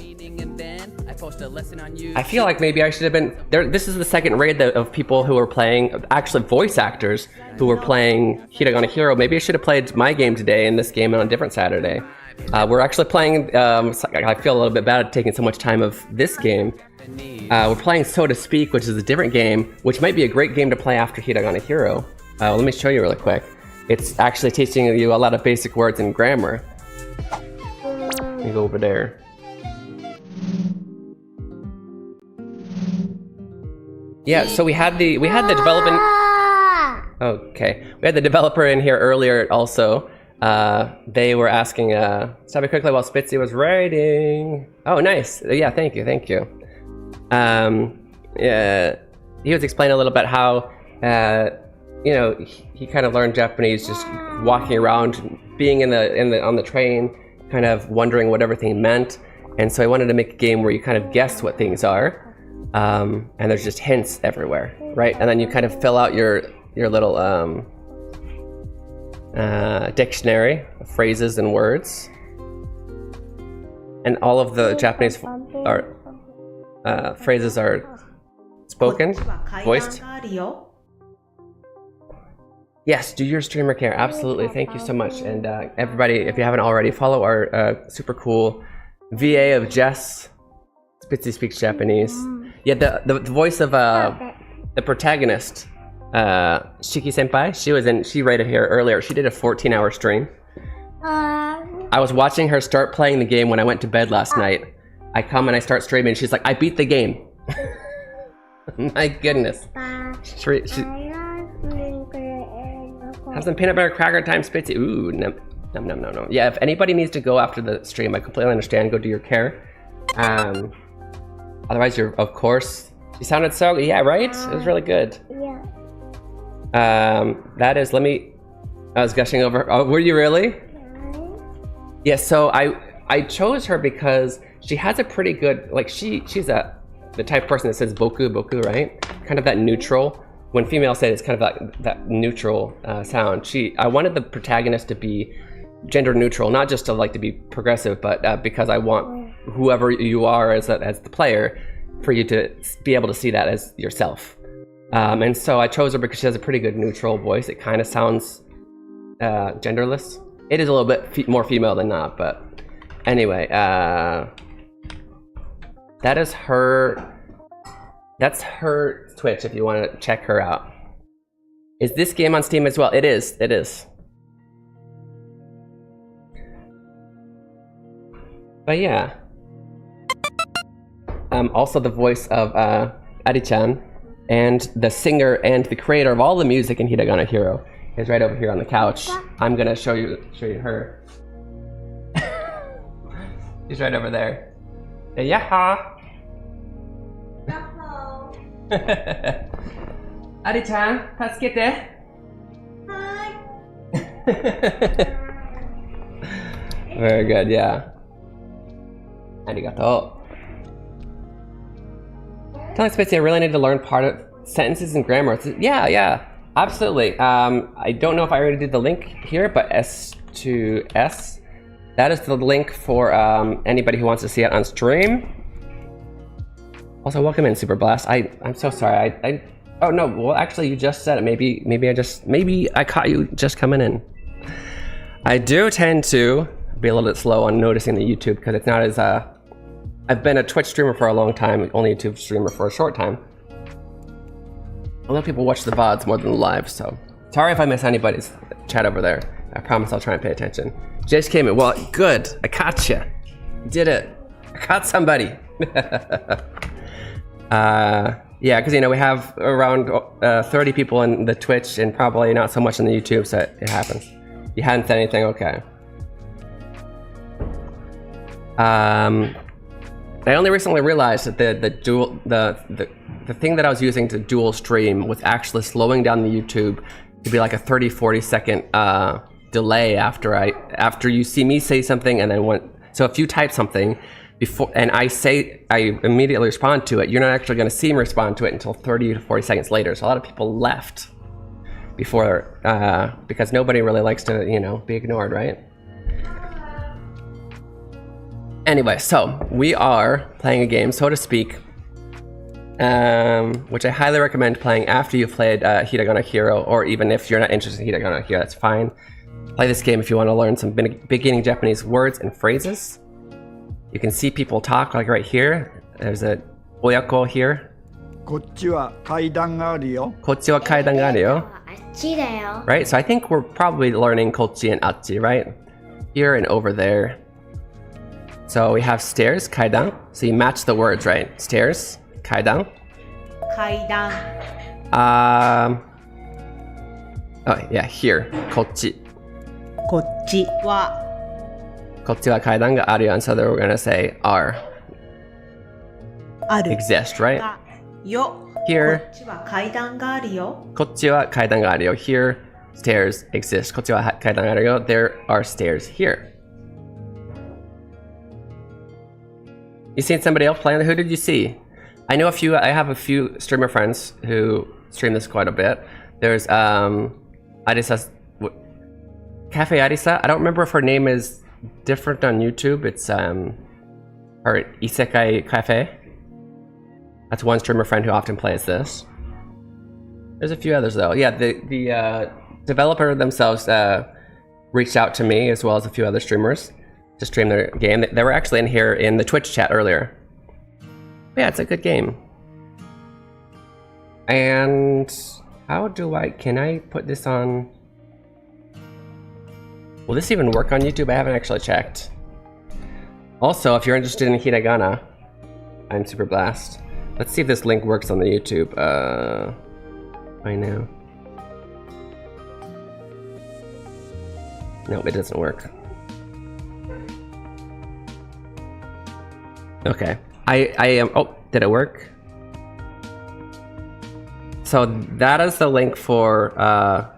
I posted a lesson on YouTube. I feel like maybe I should have been there. This is the second raid of people who are playing, actually voice actors who were playing Hiragana Hero. Maybe I should have played my game today and this game on a different Saturday. We're actually playing, I feel a little bit bad taking so much time of this game. We're playing So to Speak, which is a different game, which might be a great game to play after Hiragana Hero. Let me show you really quick. It's actually teaching you a lot of basic words and grammar. Let me go over there. Yeah, so we had the development. Okay, we had the developer in here earlier also. They were asking, stop it quickly while Spitzy was writing. Oh, nice. Yeah, thank you. Yeah, he was explaining a little bit how, you know, he kind of learned Japanese just walking around, being on the train, kind of wondering what everything meant. And so I wanted to make a game where you kind of guess what things are, and there's just hints everywhere, right? And then you kind of fill out your little dictionary of phrases and words, and all of the Japanese phrases are spoken, voiced. Yes, do your streamer care. Absolutely. Thank you so much. And everybody, if you haven't already, follow our super cool VA of Jess. Spitzy speaks Japanese. Yeah, the voice of the protagonist, Shiki Senpai, she rated here earlier. She did a 14-hour stream. I was watching her start playing the game when I went to bed last night. I come and I start streaming and she's like, I beat the game. My goodness. Have some peanut butter cracker time, Spitzy. Ooh, no. Yeah, if anybody needs to go after the stream, I completely understand. Go do your care. Otherwise, you're, of course. You sounded so, yeah, right? It was really good. Yeah. That is, I was gushing over. Oh, were you really? Yeah, so I chose her because she has a pretty good, like, she's the type of person that says boku, right? Kind of that neutral. When females say it, it's kind of that neutral sound. I wanted the protagonist to be gender neutral, not just to like to be progressive, but because I want whoever you are as the player, for you to be able to see that as yourself. And so I chose her because she has a pretty good neutral voice. It kind of sounds genderless. It is a little bit more female than not, but anyway, that is her. That's her Twitch if you want to check her out. Is this game on Steam as well? It is. But yeah. Also the voice of Ari-chan, and the singer and the creator of all the music in Hiragana Hero is right over here on the couch. I'm gonna show you her. She's right over there. Yaha! Ari-chan, tasukete. Hi. Very good, yeah. Arigato. Telling Spitzy, I really need to learn part of sentences and grammar. Yeah, absolutely. I don't know if I already did the link here, but S2S. That is the link for anybody who wants to see it on stream. Also, welcome in, Super Blast. I'm so sorry. Oh no. Well, actually, you just said it. Maybe I caught you just coming in. I do tend to be a little bit slow on noticing the YouTube because it's not as I've been a Twitch streamer for a long time, only a YouTube streamer for a short time. A lot of people watch the VODs more than the live, so sorry if I miss anybody's chat over there. I promise I'll try and pay attention. Jace came in. Well, good. I caught you. Did it. I caught somebody. Yeah, because we have around 30 people in the Twitch and probably not so much in the YouTube, so it happens. You hadn't said anything, okay. I only recently realized that the thing that I was using to dual stream was actually slowing down the YouTube to be like a 30-40 second delay after you see me say something and then so if you type something before and I immediately respond to it, you're not actually going to see me respond to it until 30 to 40 seconds later. So a lot of people left before because nobody really likes to be ignored, right? Anyway, so we are playing a game, so to speak, which I highly recommend playing after you've played Hiragana Hero, or even if you're not interested in Hiragana Hero, that's fine. Play this game if you want to learn some beginning Japanese words and phrases. You can see people talk, like right here. There's a oyako here. こっちは階段があるよ。こっちは階段があるよ。Right? So I think we're probably learning kochi and achi, right? Here and over there. So we have stairs, kaidan. So you match the words, right? Stairs, kaidan. 階段 Oh yeah, here, kochi. こっちは Kochi wa kaidan ga aru yo. And so we're gonna say are. ある Exist, right? がよ Here. こっちは階段があるよ Kochi wa kaidan ga aru yo. Here, stairs exist. Kochi wa kaidan ga aru yo. There are stairs here. You seen somebody else playing? Who did you see? I know I have a few streamer friends who stream this quite a bit. There's Arisa, Cafe Arisa. I don't remember if her name is different on YouTube. It's her Isekai Cafe. That's one streamer friend who often plays this. There's a few others though. Yeah, the developer themselves reached out to me as well as a few other streamers to stream their game. They were actually in here in the Twitch chat earlier. But yeah, it's a good game. And can I put this on? Will this even work on YouTube? I haven't actually checked. Also, if you're interested in hiragana, I'm Super Blast. Let's see if this link works on the YouTube. Right now. Nope, it doesn't work. Okay. I am. Oh, did it work? So that is the link for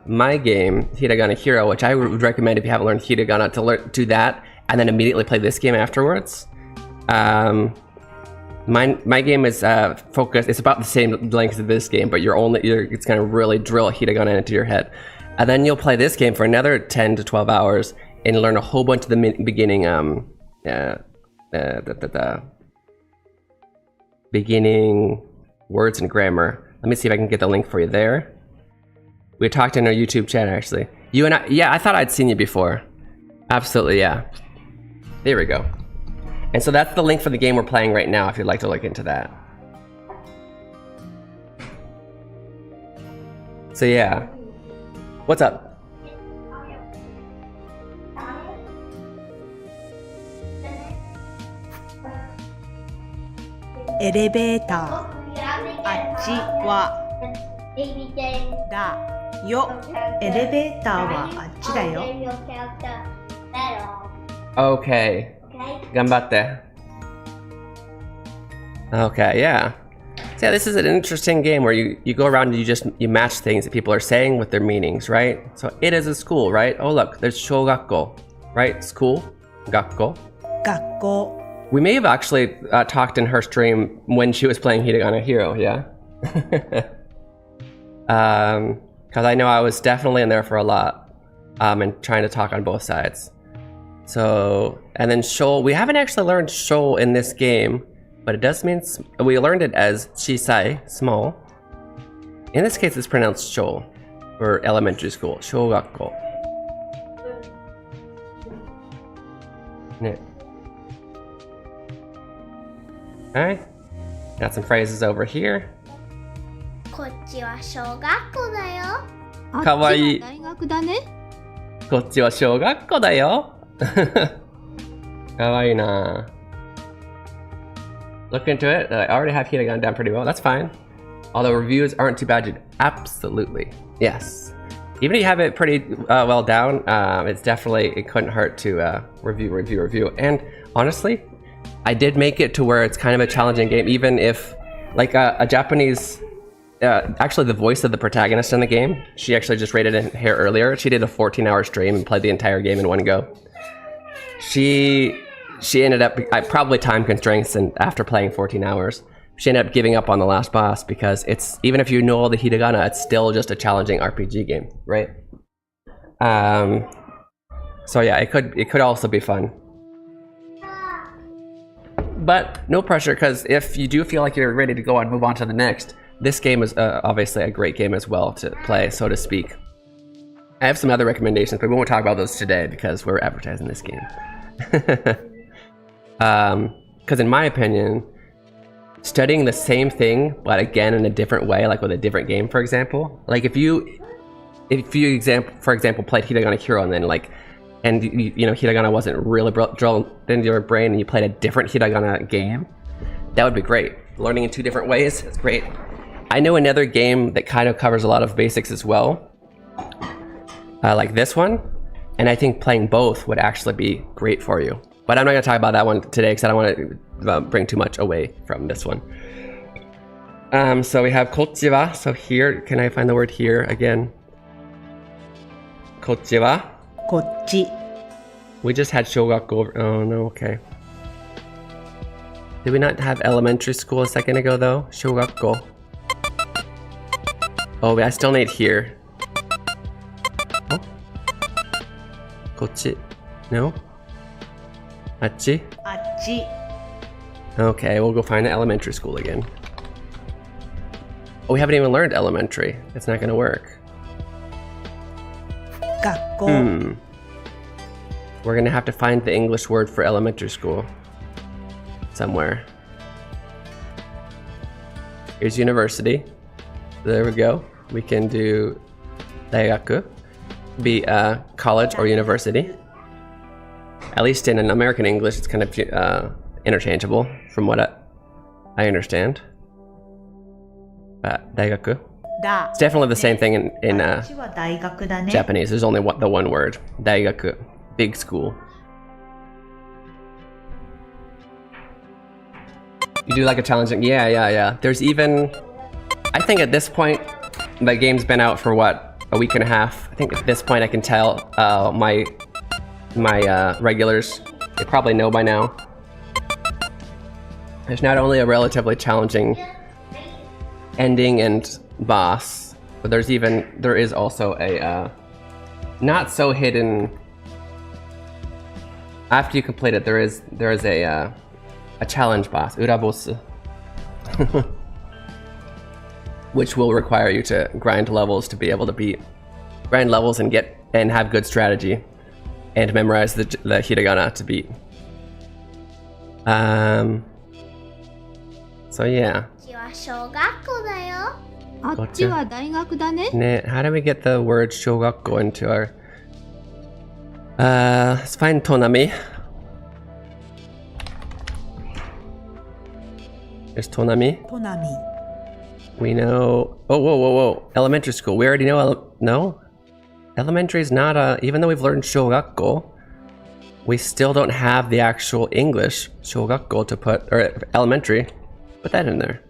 my game, Hiragana Hero, which I would recommend if you haven't learned hiragana to do that and then immediately play this game afterwards. My game is focused. It's about the same length as this game, but it's gonna really drill hiragana into your head, and then you'll play this game for another 10 to 12 hours and learn a whole bunch of the beginning beginning words and grammar. Let me see if I can get the link for you there. We talked in our YouTube chat actually. You and I, yeah, I thought I'd seen you before. Absolutely, yeah. There we go. And so that's the link for the game we're playing right now if you'd like to look into that. So yeah. What's up? Elevator あっちはだよエレベーターはあっちだよ Okay. Ganbatte. Okay, yeah. So yeah, this is an interesting game where you go around and you match things that people are saying with their meanings, right? So it is a school, right? Oh look, there's shogakko, right? School, gakko. 学校 We may have actually talked in her stream when she was playing Hiragana Hero, yeah? Because I know I was definitely in there for a lot and trying to talk on both sides. So, and then shou, we haven't actually learned shou in this game, but it does mean, we learned it as chisai, small. In this case, it's pronounced shou for elementary school, shogakko. Alright, got some phrases over here. こっちは小学校だよ。かわいい。大学だね。こっちは小学校だよ。かわいいな。Look into it. I already have hiragana down pretty well. That's fine. Although reviews aren't too bad. Absolutely. Yes. Even if you have it pretty well down, it couldn't hurt to review. And honestly, I did make it to where it's kind of a challenging game, even if, like, a Japanese... actually, the voice of the protagonist in the game, she actually just rated it here earlier. She did a 14-hour stream and played the entire game in one go. She ended up, probably time constraints, and after playing 14 hours, she ended up giving up on the last boss because it's, even if you know all the hiragana, it's still just a challenging RPG game, right? So yeah, it could also be fun. But no pressure, because if you do feel like you're ready to go and move on to the next, this game is obviously a great game as well to play, so to speak. I have some other recommendations, but we won't talk about those today because we're advertising this game. Because in my opinion, studying the same thing, but again in a different way, like with a different game, for example. Like if you for example, played Hiragana Hero and then you know, Hiragana wasn't really drilled into your brain and you played a different Hiragana game, that would be great. Learning in two different ways, that's great. I know another game that kind of covers a lot of basics as well, like this one, and I think playing both would actually be great for you. But I'm not going to talk about that one today because I don't want to bring too much away from this one. So we have kochiwa. So here, can I find the word here again? Kochiwa. こっち We just had shogakko. Oh no, okay. Did we not have elementary school a second ago though? Shogakko. Oh, I still need here. Oh. Kochi. No? Achi? あっち Okay, we'll go find the elementary school again. Oh, we haven't even learned elementary. It's not gonna work. 学校 We're gonna have to find the English word for elementary school somewhere. Here's university. There we go. We can do daigaku, be college or university. At least in an American English, it's kind of interchangeable from what I understand. Daigaku. だ It's definitely the same thing in あっちは大学だね Japanese. There's only the one word. Daigaku. Big school. You do like a challenging... Yeah. There's even... I think at this point, the game's been out for what? A week and a half? I think at this point I can tell my regulars, they probably know by now. There's not only a relatively challenging ending and boss, but there is also a not so hidden. After you complete it, there is a challenge boss, Urabosu, which will require you to grind levels to be able to grind levels and have good strategy and memorize the hiragana to beat. So yeah. うちは小学校だよあっちは大学だね。 How do we get the word shogakko into our... let's find Tonami. There's Tonami. 都波 We know... Oh, whoa. Elementary school. We already know... No? Elementary is not even though we've learned shogakko, we still don't have the actual English shogakko to put... Or elementary. Put that in there.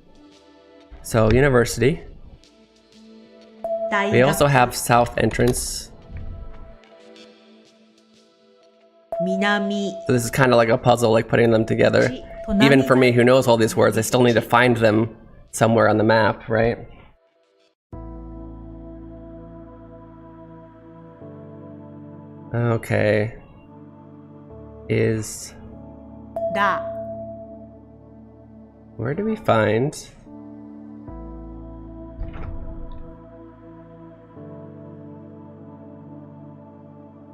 So, university. 大 We 学 also have south entrance. 南 So this is kind of like a puzzle, like putting them together. 隣 Even for me who knows all these words, I still need to find them somewhere on the map, right? Okay. Is... だ Where do we find...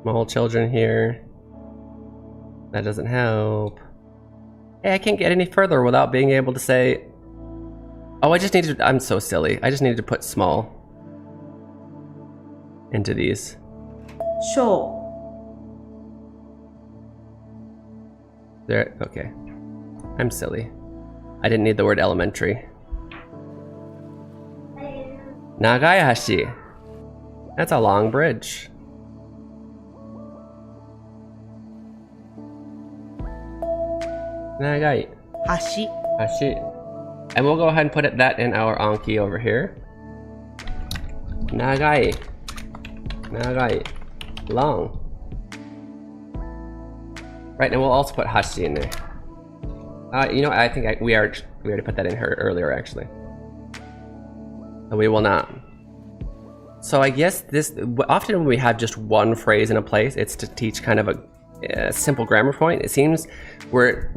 Small children here. That doesn't help. Hey, I can't get any further without being able to say... Oh, I just need to... I'm so silly. I just needed to put small into these. 小 There... Okay. I'm silly. I didn't need the word elementary. Nagayashi. That's a long bridge. Nagai. 橋 Hashi. And we'll go ahead and put that in our Anki over here. Nagai. Nagai. Long. Right, and we'll also put Hashi in there. You know, I think we already put that in here earlier, actually. So we will not. So I guess this, often when we have just one phrase in a place, it's to teach kind of a simple grammar point. It seems we're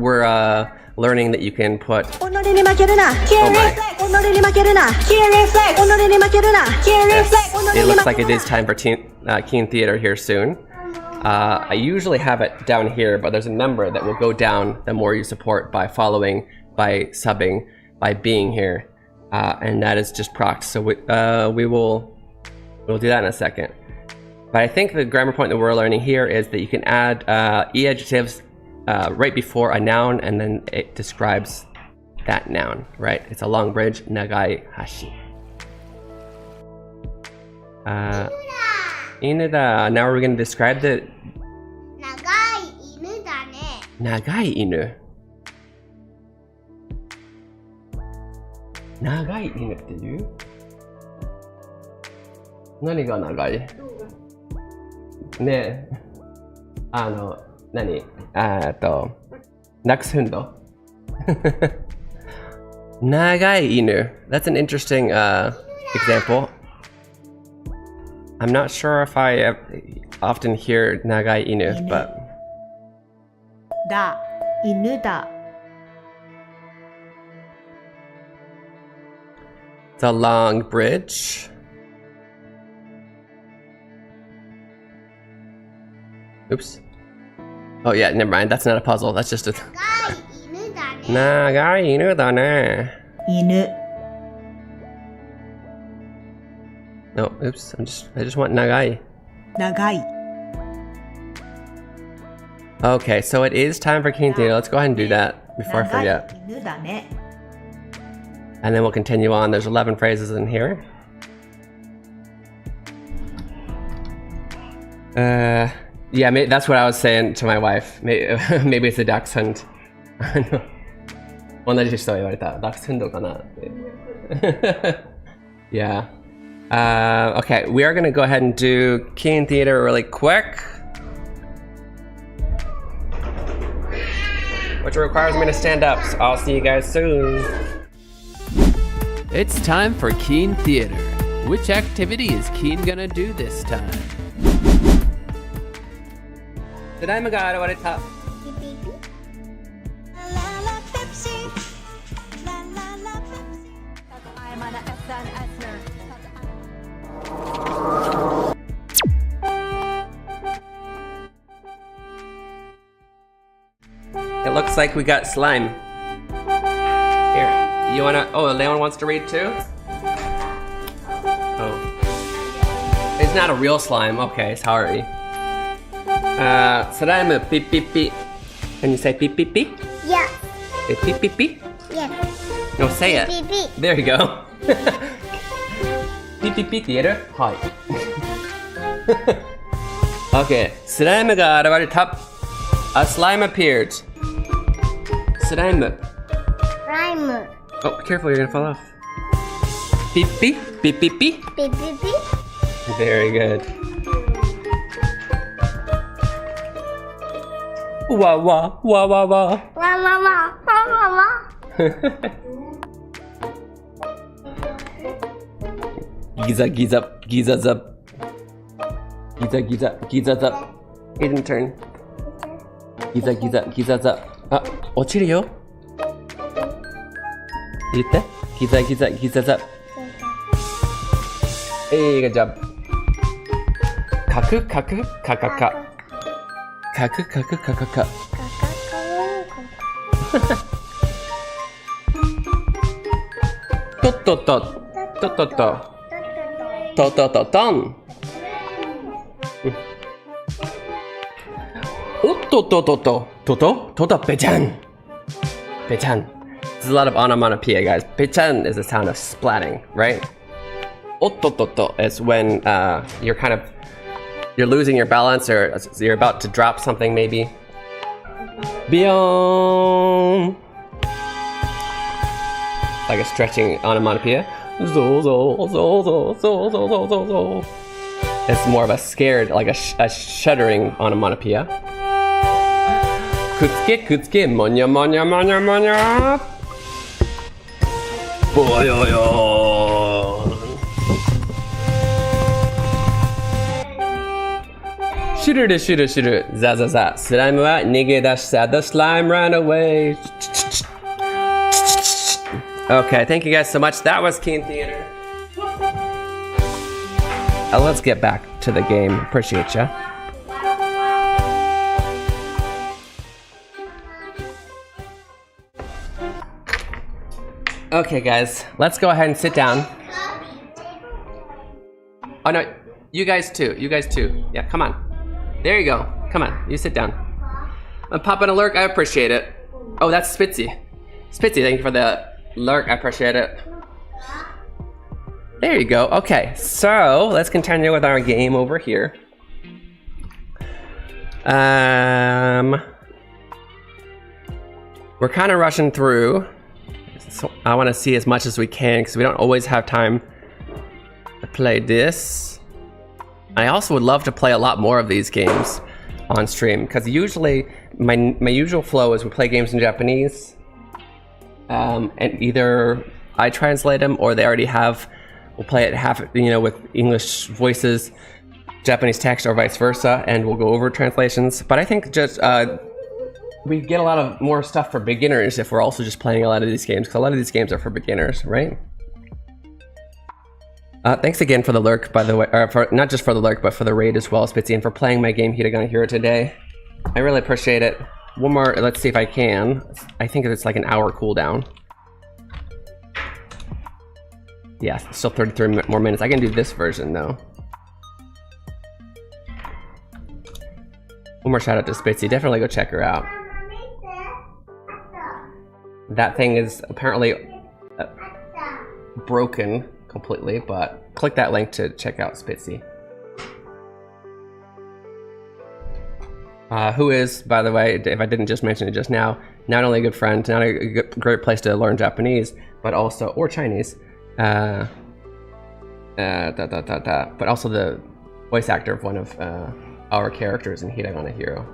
learning that you can put. 己に負けるな Can't reflect 己に負けるな Can't reflect 己に負けるな Can't reflect 己 It に looks 負 like け it る is time for Keen Theater here soon. I usually have it down here, but there's a number that will go down the more you support by following, by subbing, by being here, and that is just procs. So we'll do that in a second. But I think the grammar point that we're learning here is that you can add e adjectives right before a noun, and then it describes that noun, right? It's a long bridge, nagai hashi. Inuda. Now we're going to describe the 長い犬だね。 nagai inu. Nagai inu っていう？何が長い？ねえ。何？ダックスフンド。長い犬. That's an interesting example. I'm not sure if I often hear nagai inu, but だ、犬だ。 it's a long bridge. Oops. Oh yeah, never mind. That's not a puzzle. That's just a 長い犬だね。 nagai inu da ne. 犬。 No, oops. I just want nagai. 長い。 Okay, so it is time for Keen Theater. Let's go ahead and do that before I 長い forget. 犬だね。 And then we'll continue on. There's 11 phrases in here. Yeah, that's what I was saying to my wife. Maybe it's a dachshund. 同じ人言われた。dachshund かなって。Yeah. Okay, we are going to go ahead and do Keen Theater really quick. Which requires me to stand up, so I'll see you guys soon. It's time for Keen Theater. Which activity is Keen gonna do this time? ただいまが現れた。It looks like we got slime. Here, you wanna? Oh, Leon wants to read too. Oh, it's not a real slime. Okay, sorry. Slime, beep beep beep. Can you say beep beep beep? Yeah. Say beep beep beep. Yeah. No, say it. Beep, beep. There you go. Beep beep beep theater. Hi. Okay, slime が現れた。A slime appeared. Slime. Slime. Oh, careful, you're gonna fall off. Beep beep, beep beep beep. Beep, beep, beep. Very good. Wah wah, wah wah wah. Wah, wah, wah. Wah, wah, wah. Giza giza, giza zap. Giza giza, giza zap. Aiden turn. Giza giza, giza zap. あ、落ちるよ。言って。ギザギザギザザ。good job。カクカクカカカ。カクカクカカカ。とっとっと。とっとっと。とっとっととん。おっとっとっとっと。ととととぺちゃん。ぺちゃん。There's a lot of onomatopoeia, guys. Pechan is the sound of splatting, right? Ottototo is when you're losing your balance or you're about to drop something, maybe. Bion. Like a stretching onomatopoeia. Zo zo zo zo zo zo zo zo zo. It's more of a scared, like a shuddering onomatopoeia. Kutsuke kutsuke monya monya monya monya. Boyoyo. Shuru shuru shuru. Za za za. Slime wa nige dashita. The slime ran away. Okay, thank you guys so much. That was Keen Theater. Let's get back to the game. Appreciate ya. Okay, guys, let's go ahead and sit down. Oh no, you guys too. You guys too. Yeah, come on. There you go. Come on, you sit down. I'm popping a lurk. I appreciate it. Oh, that's Spitzy. Spitzy, thank you for the lurk. I appreciate it. There you go. Okay, so let's continue with our game over here. We're kind of rushing through. So I want to see as much as we can because we don't always have time to play this. I also would love to play a lot more of these games on stream because usually my usual flow is we play games in Japanese and either I translate them or they already have, we'll play it half, with English voices, Japanese text, or vice versa, and we'll go over translations. But I think just we get a lot of more stuff for beginners if we're also just playing a lot of these games, because a lot of these games are for beginners, right? Thanks again for the lurk, by the way, or for, not just for the lurk, but for the raid as well, Spitzy, and for playing my game Hiragana Hero today. I really appreciate it. One more, let's see if I can. I think it's like an hour cooldown. Yeah, still 33 more minutes. I can do this version though. One more shout out to Spitzy. Definitely go check her out. That thing is apparently broken completely, but click that link to check out Spitzy. Who is, by the way, if I didn't just mention it just now, not only a good friend, not a great place to learn Japanese, but also, or Chinese, but also the voice actor of one of our characters in Hiragana Hero.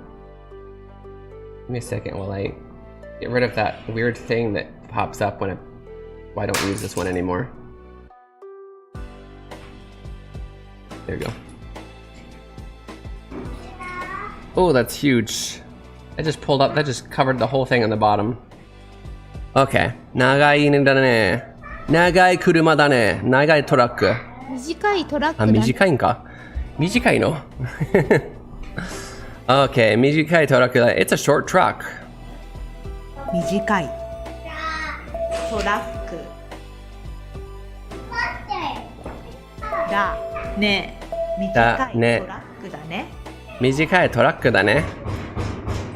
Give me a second while I get rid of that weird thing that pops up when I don't use this one anymore. There we go. Oh, that's huge. I just pulled up, that just covered the whole thing on the bottom. Okay. 長い犬だね。長い車だね。長いトラック。短いトラックあ、だね。短いんか。短いのOkay, 短いトラックだ。It's a short truck. 短いトラックだね。短いトラックだね。短いトラックだね。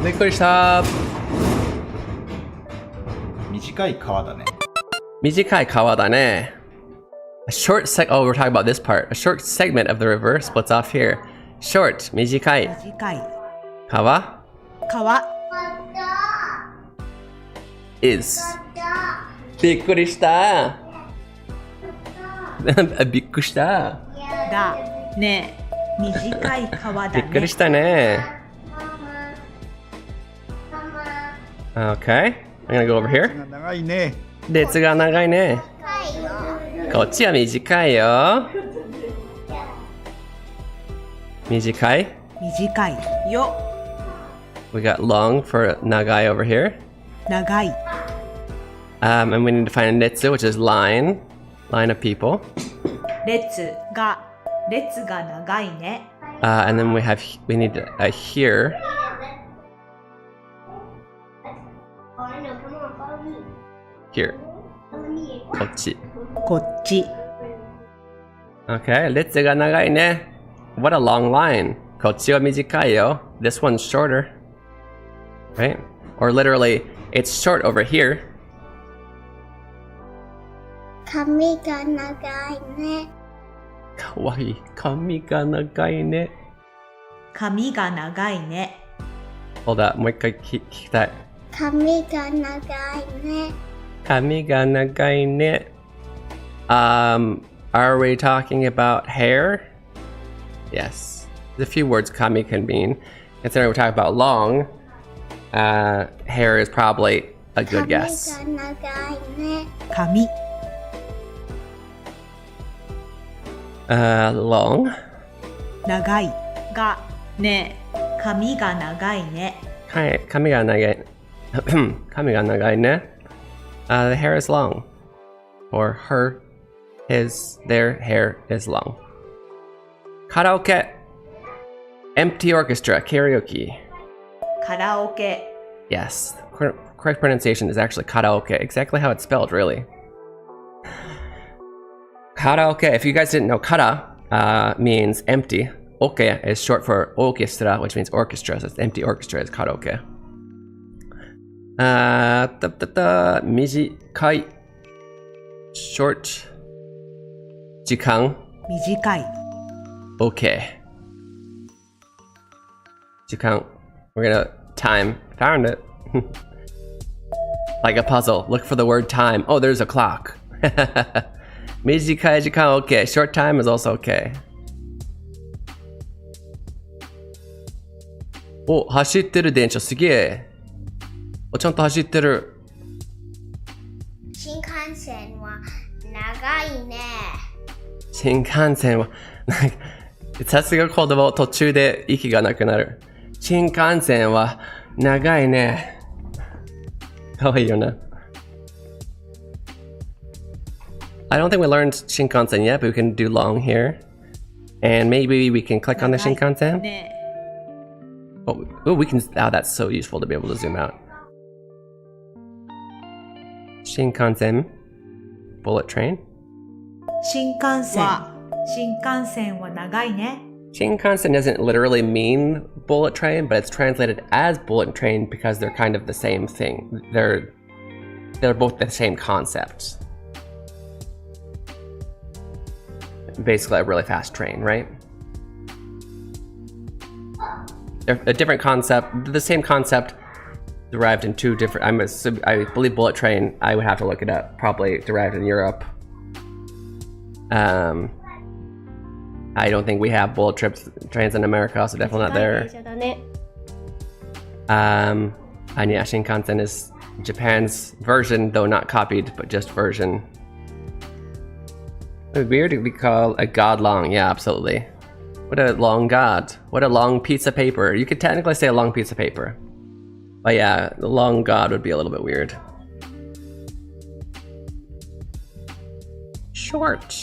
びっくりした。短い川だね。短い川だね。A short oh, we're talking about this part. A short segment of the river splits off here. Short, 短い。短い川川 is びっくりしたびっくりしただね。短い川だね。びっくりしたね Okay, I'm gonna go over here. 長いね。列が長いねこっちは短いよ短い短いよ。 We got long for nagai over here. 長い And we need to find a netsu, which is line of people. 列が長いね。 And then we need a here. Here. こっち。こっち Okay, 列が長いね What a long line. こっちは短いよ This one's shorter. Right? Or literally, it's short over here. 髪が長いね。かわいい。髪が長いね。髪が長いね。 Hold up, もう一回聞きたい。髪が長いね。髪が長いね。Are we talking about hair? Yes. There's a few words kami can mean. Considering we're talking about long, hair is probably a good guess. 髪が長いね。髪 Long? 長いがね。髪が長いね。髪が長い。髪が長いね。The hair is long. or her, his, their hair is long. Karaoke. Empty orchestra, karaoke. カラオケ Yes, correct pronunciation is actually karaoke, exactly how it's spelled, really. Karaoke, if you guys didn't know, kara means empty. Oke is short for orchestra, which means orchestra, so it's empty orchestra is karaoke. 短い short 時間短い okay 時間 we're gonna time found it like a puzzle look for the word time oh there's a clock 短い時間 okay short time is also okay お走ってる電車すげえおちゃんと走ってる新幹線は長いね。新幹線はなんかさすが子供途中で息がなくなる新幹線は長いねかわいいよな I don't think we learned Shinkansen yet, but we can do long here. And maybe we can click on the Shinkansen. ね Oh, we can. Oh, that's so useful to be able to zoom out. Shinkansen. Bullet train. 新幹線は長いね Shinkansen doesn't literally mean bullet train, but it's translated as bullet train because they're kind of the same thing. They're both the same concept. Basically a really fast train, right? They're a different concept, the same concept derived in two different, I believe bullet train, I would have to look it up, probably derived in Europe. I don't think we have bullet trains in America, so definitely not there. だね。 And yeah, Shinkansen is Japan's version, though not copied, but just version. Weird to be called a god long, yeah, absolutely. What a long god. What a long piece of paper. You could technically say a long piece of paper. But yeah, the long god would be a little bit weird. Short.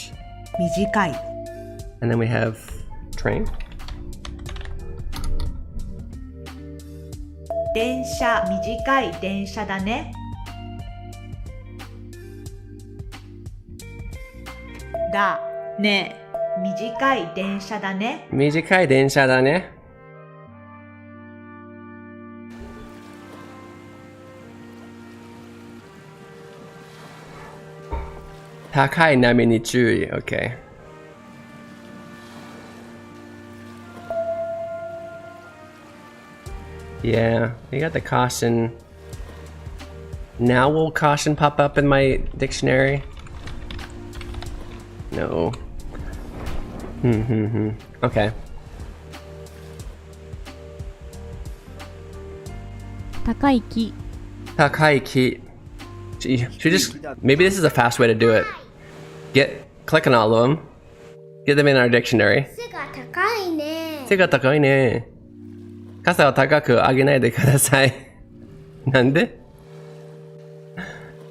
短い And then we have train. 電車短い電車だねだね短い電車だね短い電車だね。高い波に注意。Okay. Yeah, we got the caution. Now will caution pop up in my dictionary? No. Okay. 高い木 Takaiki. Should just maybe this is a fast way to do it. Click on all of them. Get them in our dictionary. 背が高いね。背が高いね。傘を高く上げないでください。なんで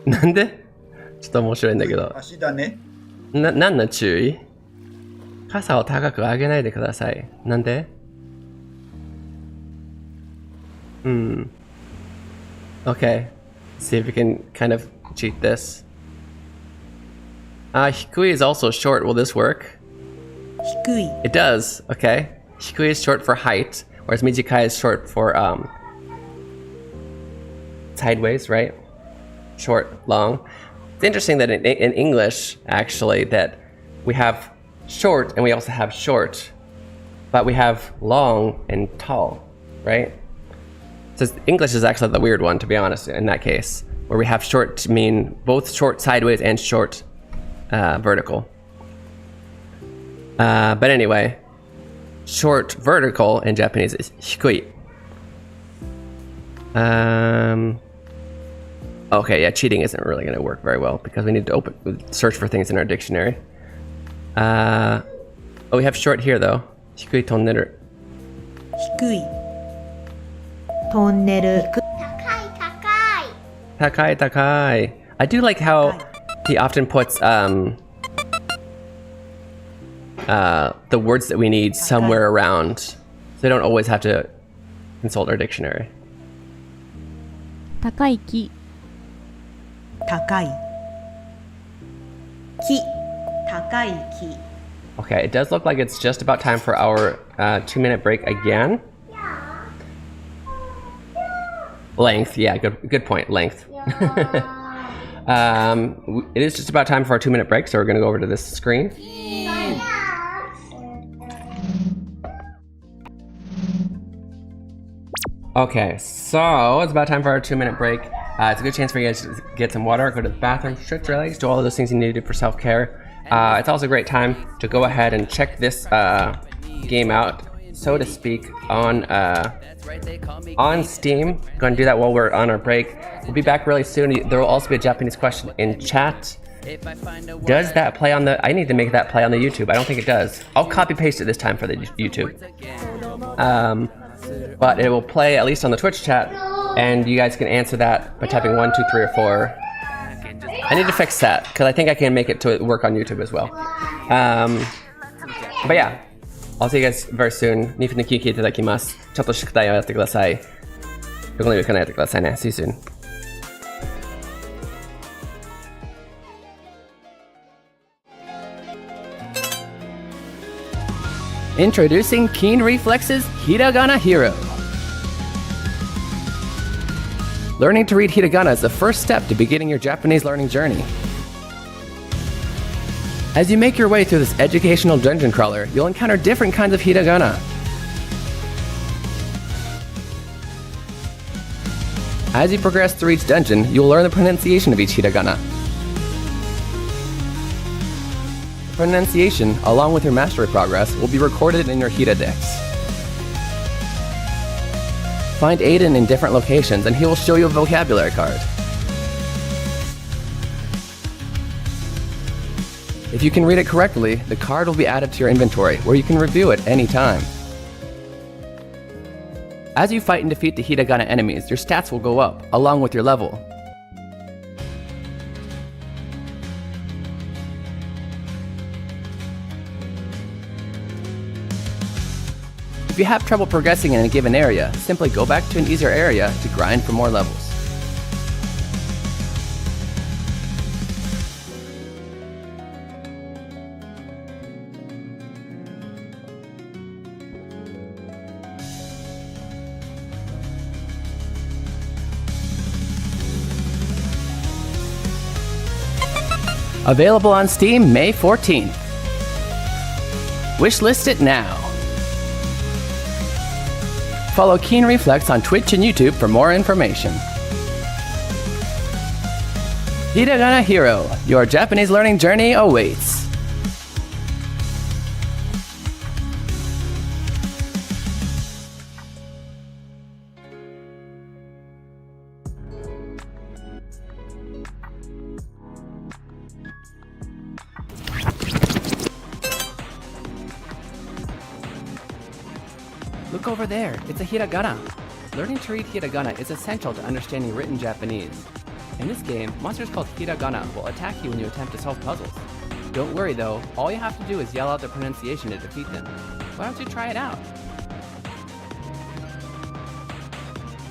なんでちょっと面白いんだけど。足だね。何の注意傘を高く上げないでください。なんでOkay. See if we can kind of cheat this. Hikui is also short. Will this work? 低い It does. Okay. Hikui is short for height, whereas Mijikai is short for sideways, right? Short, long. It's interesting that in English, actually, that we have short and we also have short, but we have long and tall, right? So English is actually the weird one, to be honest, in that case, where we have short to mean both short sideways and short vertical. But anyway, short vertical in Japanese is hikui. Okay, yeah, cheating isn't really going to work very well because we need to search for things in our dictionary. Oh, we have short here though. Hikui tonneru. 低いトンネル高い高い。 Takai takai. I do like how he often puts the words that we need somewhere around, so they don't always have to consult our dictionary. 高い木高い木高い木 Okay, it does look like it's just about time for our 2-minute break again. Length, yeah, good point, length. It is just about time for our 2-minute break, so we're going to go over to this screen. Okay, so it's about time for our 2-minute break. It's a good chance for you guys to get some water, go to the bathroom, stretch your legs, do all of those things you need to do for self-care. It's also a great time to go ahead and check this game out, so to speak, on Steam. Go and do that while we're on our break. We'll be back really soon. There will also be a Japanese question in chat. Does that play on the... I need to make that play on the YouTube. I don't think it does. I'll copy paste it this time for the YouTube. But it will play at least on the Twitch chat, and you guys can answer that by typing 1, 2, 3, or 4. I need to fix that, because I think I can make it to work on YouTube as well. But yeah, I'll see you guys very soon. 2分の休憩いただきます。ちょっと宿題をやってください。横の上からやってくださいね。See you soon. Introducing Keen Reflex's Hiragana Hero. Learning to read hiragana is the first step to beginning your Japanese learning journey. As you make your way through this educational dungeon crawler, you'll encounter different kinds of hiragana. As you progress through each dungeon, you'll learn the pronunciation of each hiragana. The pronunciation, along with your mastery progress, will be recorded in your Hiradex. Find Aiden in different locations and he will show you a vocabulary card. If you can read it correctly, the card will be added to your inventory where you can review it anytime. As you fight and defeat the hiragana enemies, your stats will go up, along with your level. If you have trouble progressing in a given area, simply go back to an easier area to grind for more levels. Available on Steam May 14th. Wishlist it now. Follow Keen Reflex on Twitch and YouTube for more information. Hiragana Hero, your Japanese learning journey awaits. Look over there, it's a hiragana. Learning to read hiragana is essential to understanding written Japanese. In this game, monsters called hiragana will attack you when you attempt to solve puzzles. Don't worry though, all you have to do is yell out the pronunciation to defeat them. Why don't you try it out?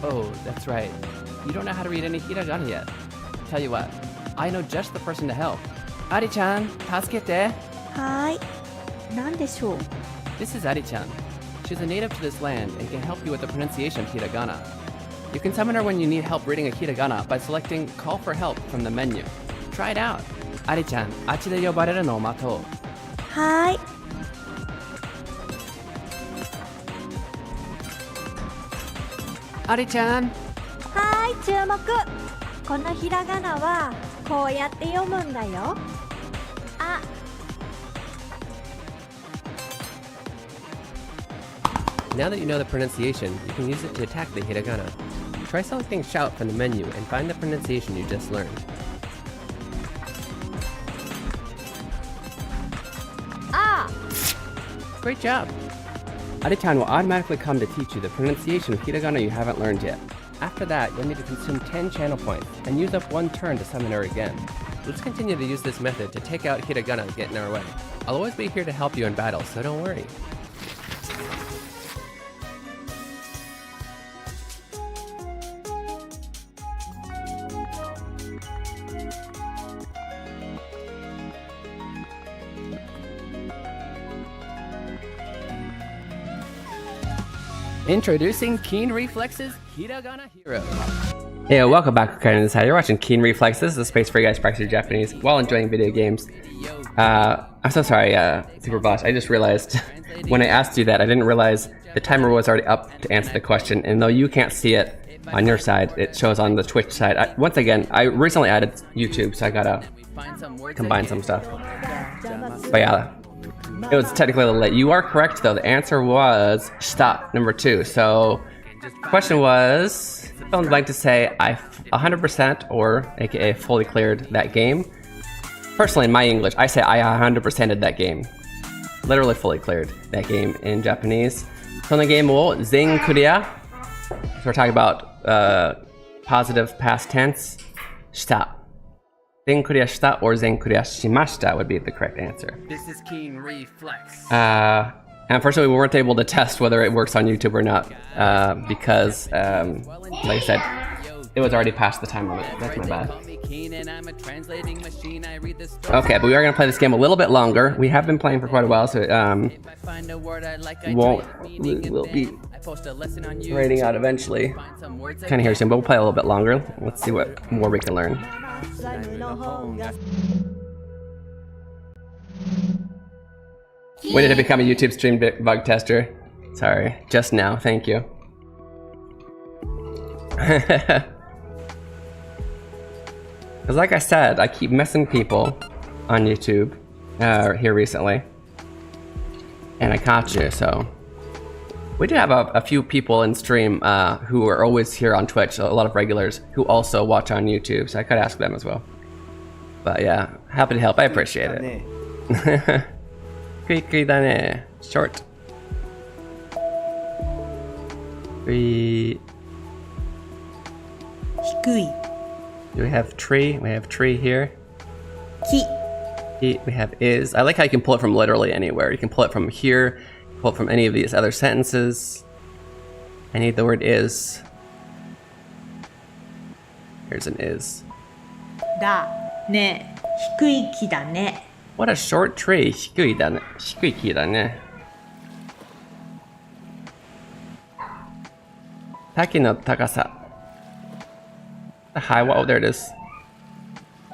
Oh, that's right. You don't know how to read any hiragana yet. Tell you what, I know just the person to help. Ari-chan, tasukete. はーい何でしょう This is Ari-chan. She's a native to this land and can help you with the pronunciation of hiragana. You can summon her when you need help reading a hiragana by selecting Call for Help from the menu. Try it out. Ari-chan, あっちで呼ばれるのを待とう。はーい Ari-chan! はーい注目このひらがなはこうやって読むんだよあ Now that you know the pronunciation, you can use it to attack the hiragana. Try selecting Shout from the menu and find the pronunciation you just learned. Ah! Great job! Ari-chan will automatically come to teach you the pronunciation of hiragana you haven't learned yet. After that, you'll need to consume 10 channel points and use up 1 turn to summon her again. let's continue to use this method to take out hiragana that get in our way. I'll always be here to help you in battle, so don't worry. Introducing Keen Reflexes Hiragana Hero. Hey, welcome back, Karen Inside. You're watching Keen Reflex. This is a space for you guys to practice your Japanese while enjoying video games. I'm so sorry, Super Boss. I just realized when I asked you that, I didn't realize the timer was already up to answer the question. And though you can't see it on your side, it shows on the Twitch side. Once again, I recently added YouTube, so I gotta combine some stuff. But yeah, it was technically a little late. You are correct, though. The answer was stop, number 2. So, the question was, fill in the blank to say I 100% or aka fully cleared that game. Personally, in my English, I say I 100%ed that game. Literally fully cleared that game in Japanese. So in the game, we'll zen clear. So we're talking about positive past tense. Shita. Zen clear shita or zen clear shimashita would be the correct answer. This is Keen Reflex. Unfortunately, we weren't able to test whether it works on YouTube or not because, like I said, it was already past the time limit. That's my bad. Okay, but we are going to play this game a little bit longer. We have been playing for quite a while, so we'll be rating out eventually. Kind of here soon, but we'll play a little bit longer. Let's see what more we can learn. When did I become a YouTube stream bug tester? Sorry, just now, thank you. Because like I said, I keep missing people on YouTube here recently. And I caught you, so. We do have a few people in stream who are always here on Twitch, a lot of regulars who also watch on YouTube, so I could ask them as well. But yeah, happy to help, I appreciate it. Kui da ne. Short. Kui. Hikui. Do we have tree? We have tree here. Ki. We have is. I like how you can pull it from literally anywhere. You can pull it from here, pull it from any of these other sentences. I need the word is. Here's an is. Da. Ne. Hikui ki da ne. What a short tree. Hikui da ne. Hikui ki da ne. Taki no takasa. High. Whoa, there it is.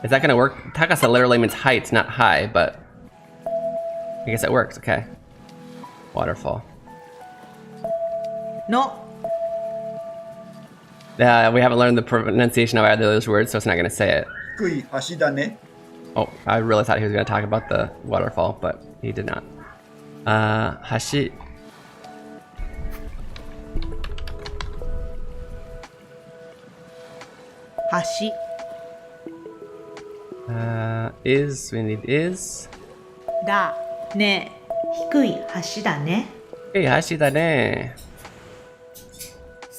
Is that gonna work? Takasa literally means height, not high, but I guess it works. Okay. Waterfall. No. We haven't learned the pronunciation of either of those words, so it's not gonna say it. 低い橋だね。 Oh, I really thought he was gonna talk about the waterfall, but he did not. Hashi. Hashi. Is, we need is. Da. Ne. Hikui hashi da ne. Hey, hashi da ne.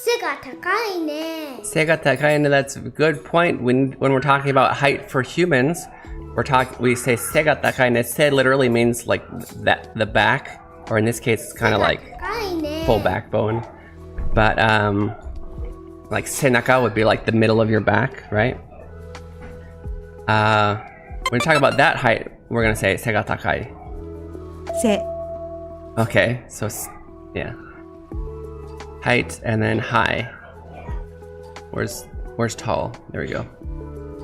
背が高いね。 Sega takaine, that's a good point. When we're talking about height for humans, we say sega takaine. Se literally means like that, the back, or in this case, it's kind of like 高いね。 full backbone. But like senaka would be like the middle of your back, right? When we talk about that height, we're gonna say sega takai. Se. Okay, so yeah, height and then high. Where's tall? There we go.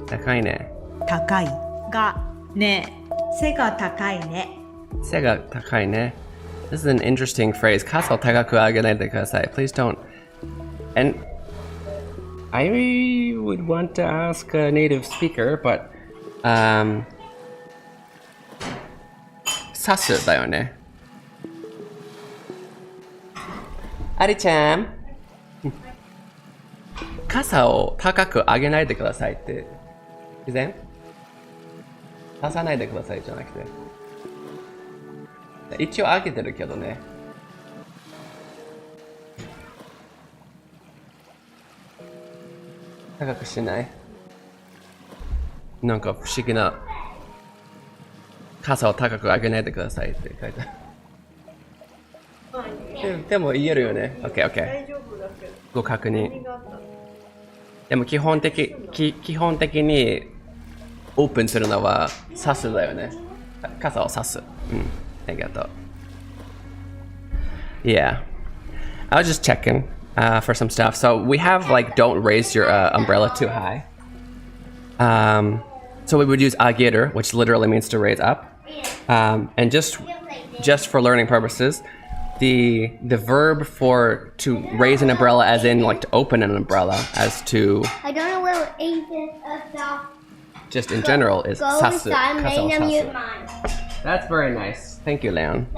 Takai ne. Takai. Ga. Ne. Se ga takai ne. Sega takai ne. This is an interesting phrase. Kasa o takaku agenai kudasai. Please don't. And I would want to ask a native speaker, but sasu da yo ne. Ari-chan. 傘を高く上げないでくださいって自然出さないでくださいじゃなくて一応上げてるけどね高くしないなんか不思議な傘を高く上げないでくださいって書いてある。でも言えるよね。OK OK。ご確認。でも基本的にオープンするのは差すだよね。傘を差す。ありがとう。Yeah. I was just checking for some stuff. So we have like don't raise your umbrella too high. So we would use ageru, which literally means to raise up. And just for learning purposes, the verb for to raise an umbrella, as in like to open an umbrella, as to I don't know where Aiden just in general is sasu. sasu. That's very nice. Thank you, Leon.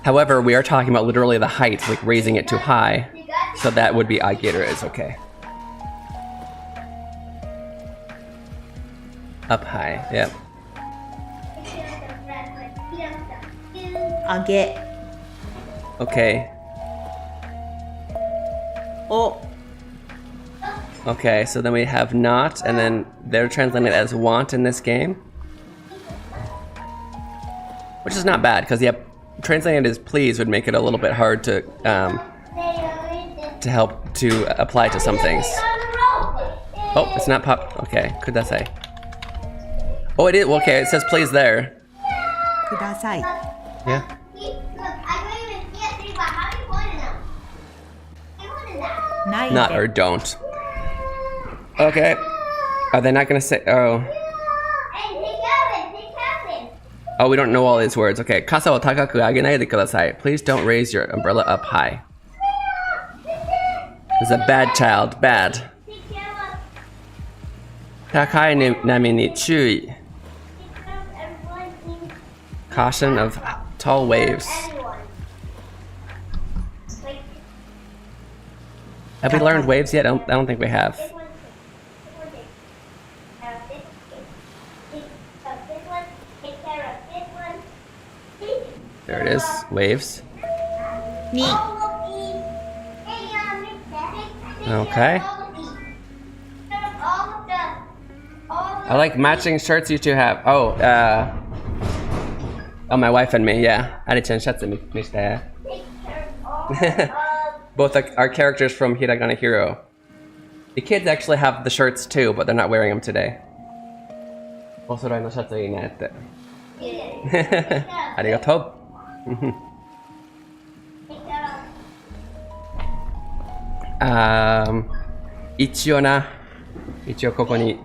However, we are talking about literally the height, like raising it too high. So that would be ageru is okay. Up high, yep. 上げ Okay. お Okay, so then we have not, and then they're translated as want in this game. Which is not bad, because translating it as please would make it a little bit hard to help to apply to some things. Oh, it's not pop. Okay, kudasai. Oh, it is. Okay, it says please there. ください Yeah. Not or don't. Okay. Are they not gonna say? Oh. Oh, we don't know all these words. Okay. Kasa wo takaku agenaide kudasai. Please don't raise your umbrella up high. It's a bad child. Bad. Takai nami ni chui. Caution of tall waves. Have we learned waves yet? I don't think we have. There it is. Waves. に Okay. I like matching shirts you two have. Oh, my wife and me, yeah. Ari-chan shirts mishite. Both our characters from Hiragana Hero. The kids actually have the shirts too, but they're not wearing them today. お揃いのシャツいいねって。ありがとう。一応ここに。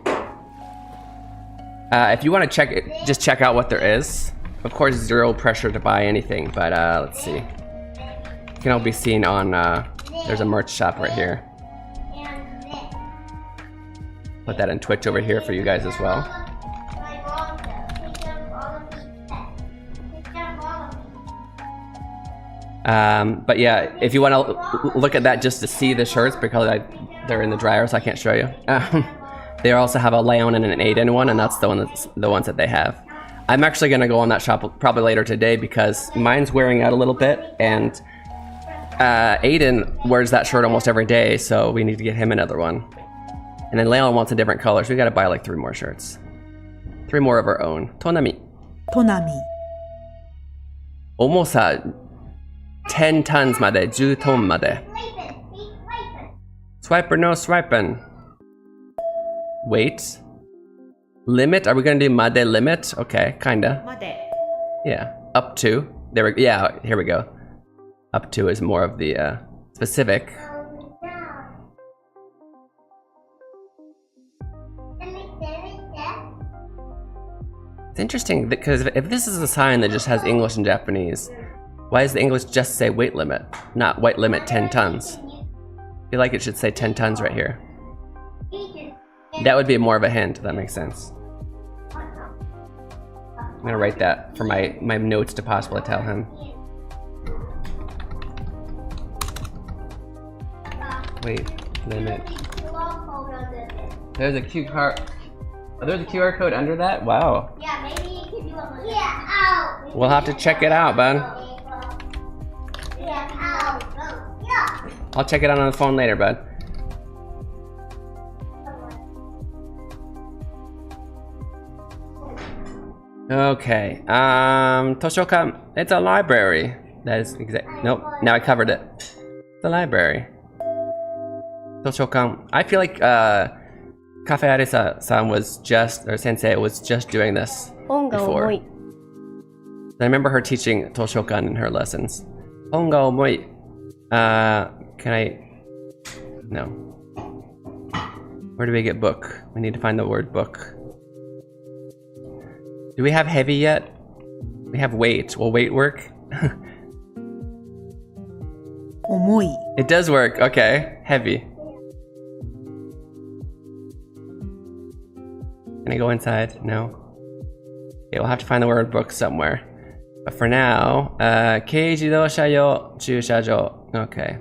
If you want to check it, just check out what there is. Of course, zero pressure to buy anything, but let's see. It can all be seen on, there's a merch shop right here. Put that in Twitch over here for you guys as well. But yeah, if you want to look at that just to see the shirts, because they're in the dryer, so I can't show you. They also have a Leon and an Aiden one, and that's the ones that they have. I'm actually gonna go on that shop probably later today because mine's wearing out a little bit, and Aiden wears that shirt almost every day, so we need to get him another one. And then Leon wants a different color, so we gotta buy like 3 more shirts. 3 more of our own. Tonami. トナミ Omosa 10 tons まで、10トンまで。Swiper, no swiping. Wait. Limit? Are we gonna do made limit? Okay, kinda. まで Yeah. Up to. Yeah, here we go. Up to is more of the specific. It's interesting because if this is a sign that just has English and Japanese, why does the English just say weight limit, not weight limit 10 tons? I feel like it should say 10 tons right here. That would be more of a hint, if that makes sense. I'm gonna write that for my notes to possibly tell him. Weight limit. There's a QR. Oh, there's a QR code under that? Wow. Yeah, maybe you can do a yeah, We'll have to check it out, bud. Yeah, I'll check it out on the phone later, bud. Okay. Toshokan. It's a library. That is exact. Nope. Now I covered it. The library. Toshokan. I feel like Cafe Arisa-san was just, or Sensei was just doing this 本が重い before. I remember her teaching Toshokan in her lessons. Honga omoi. Can I? No. Where do we get book? We need to find the word book. Do we have heavy yet? We have weight. Will weight work? 重い It does work. Okay. Heavy. Can I go inside? No. Okay, we'll have to find the word book somewhere. But for now, keijidosha yo chushajo. Okay.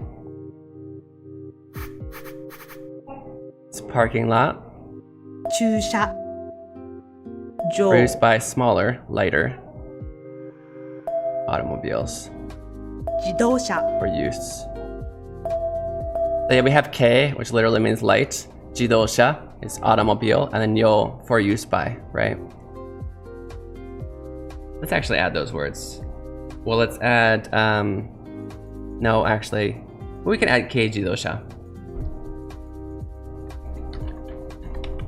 It's a parking lot. 駐車場 Produced by smaller, lighter automobiles 自動車 for use. So yeah, we have K, which literally means light. Jidosha is automobile, and then yo for use by, right? Let's actually add those words. Well, let's add, no, actually, we can add K Jidosha.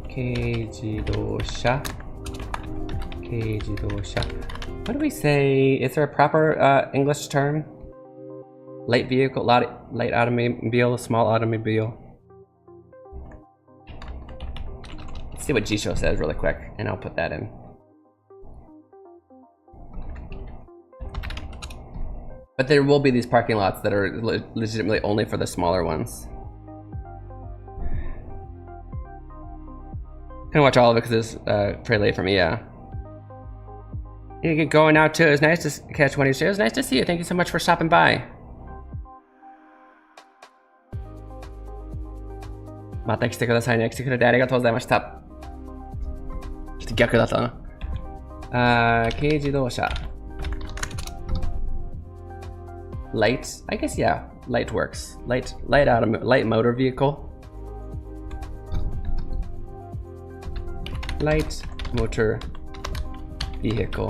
K Jidosha. K Jidosha. What do we say? Is there a proper English term? Light vehicle, light automobile, small automobile. Let's see what Jisho says really quick, and I'll put that in. But there will be these parking lots that are legitimately only for the smaller ones. Gonna watch all of it because it's pretty late for me, yeah. Need to get going now too. It was nice to catch one of you. It was nice to see you. Thank you so much for stopping by. また来てくださいね。来てくれてありがとうございました。ちょっと逆だったな。軽自動車。Light? I guess yeah. Light works. Light motor vehicle. Light motor vehicle.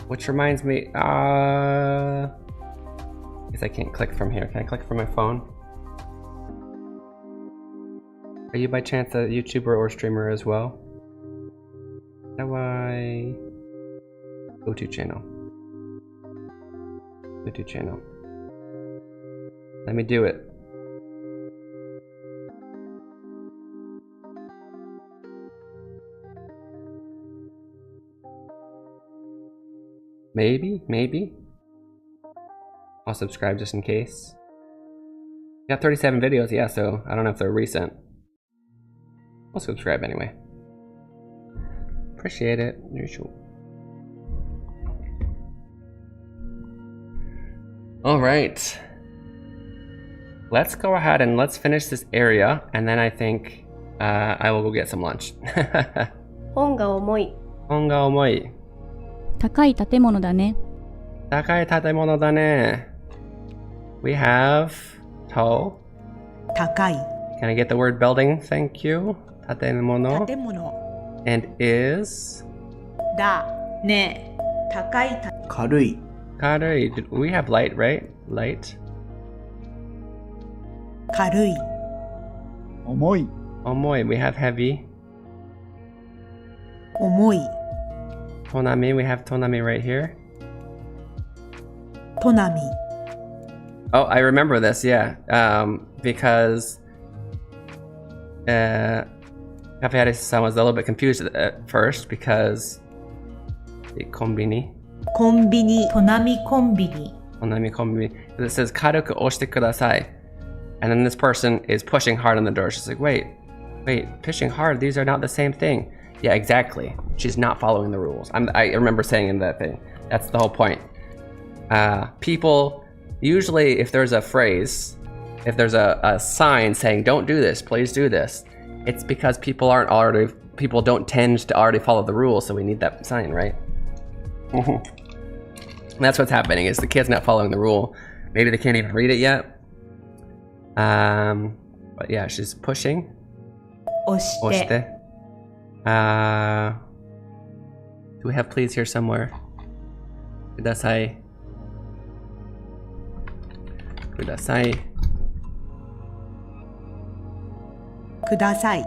Which reminds me, I guess I can't click from here. Can I click from my phone? Are you by chance a YouTuber or streamer as well? How do I go to channel? Go to channel. Let me do it. Maybe. I'll subscribe just in case. Got 37 videos, yeah, so I don't know if they're recent. I'll subscribe anyway. Appreciate it. Alright. Let's go ahead and let's finish this area, and then I think I will go get some lunch. 本が重い本が重い。高い建物だね。高い建物だね。We have と高い Can I get the word building? Thank you. 建物建物 and is だね高い軽い 軽い. We have light, right? Light. 軽い重い 重い. We have heavy. 重い Tonami. We have tonami right here. 砺波 Oh, I remember this, yeah. Because Kapeari-san was a little bit confused at first because the kombini. コンビニ砺波コンビニ Tonami kombini. It says karuku oshite kudasai. And then this person is pushing hard on the door. She's like, wait, pushing hard. These are not the same thing. Yeah, exactly. She's not following the rules. I remember saying in that thing. That's the whole point. People, usually if there's a phrase, if there's a sign saying don't do this, please do this, it's because people don't tend to already follow the rules, so we need that sign, right? And that's what's happening, is the kid's not following the rule. Maybe they can't even read it yet. But yeah, she's pushing. 押して Oshite. Do we have please here somewhere? Kudasai. Kudasai. Kudasai.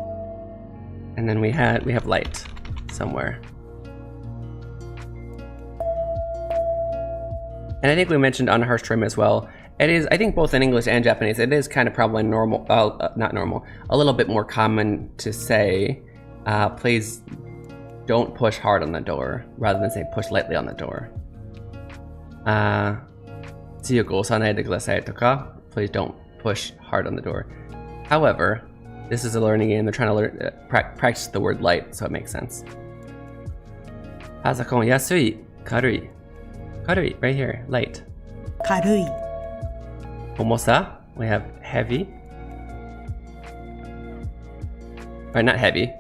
And then we have light somewhere. And I think we mentioned on her stream as well. It is, I think both in English and Japanese, it is kind of probably normal, not normal, a little bit more common to say, please don't push hard on the door, rather than say push lightly on the door. 強く押さないでくださいとか, please don't push hard on the door. However, this is a learning game. They're trying to learn, practice the word light, so it makes sense. パソコン安い、軽い。軽い, right here, light. 軽い。重さ, we have heavy. Or not heavy,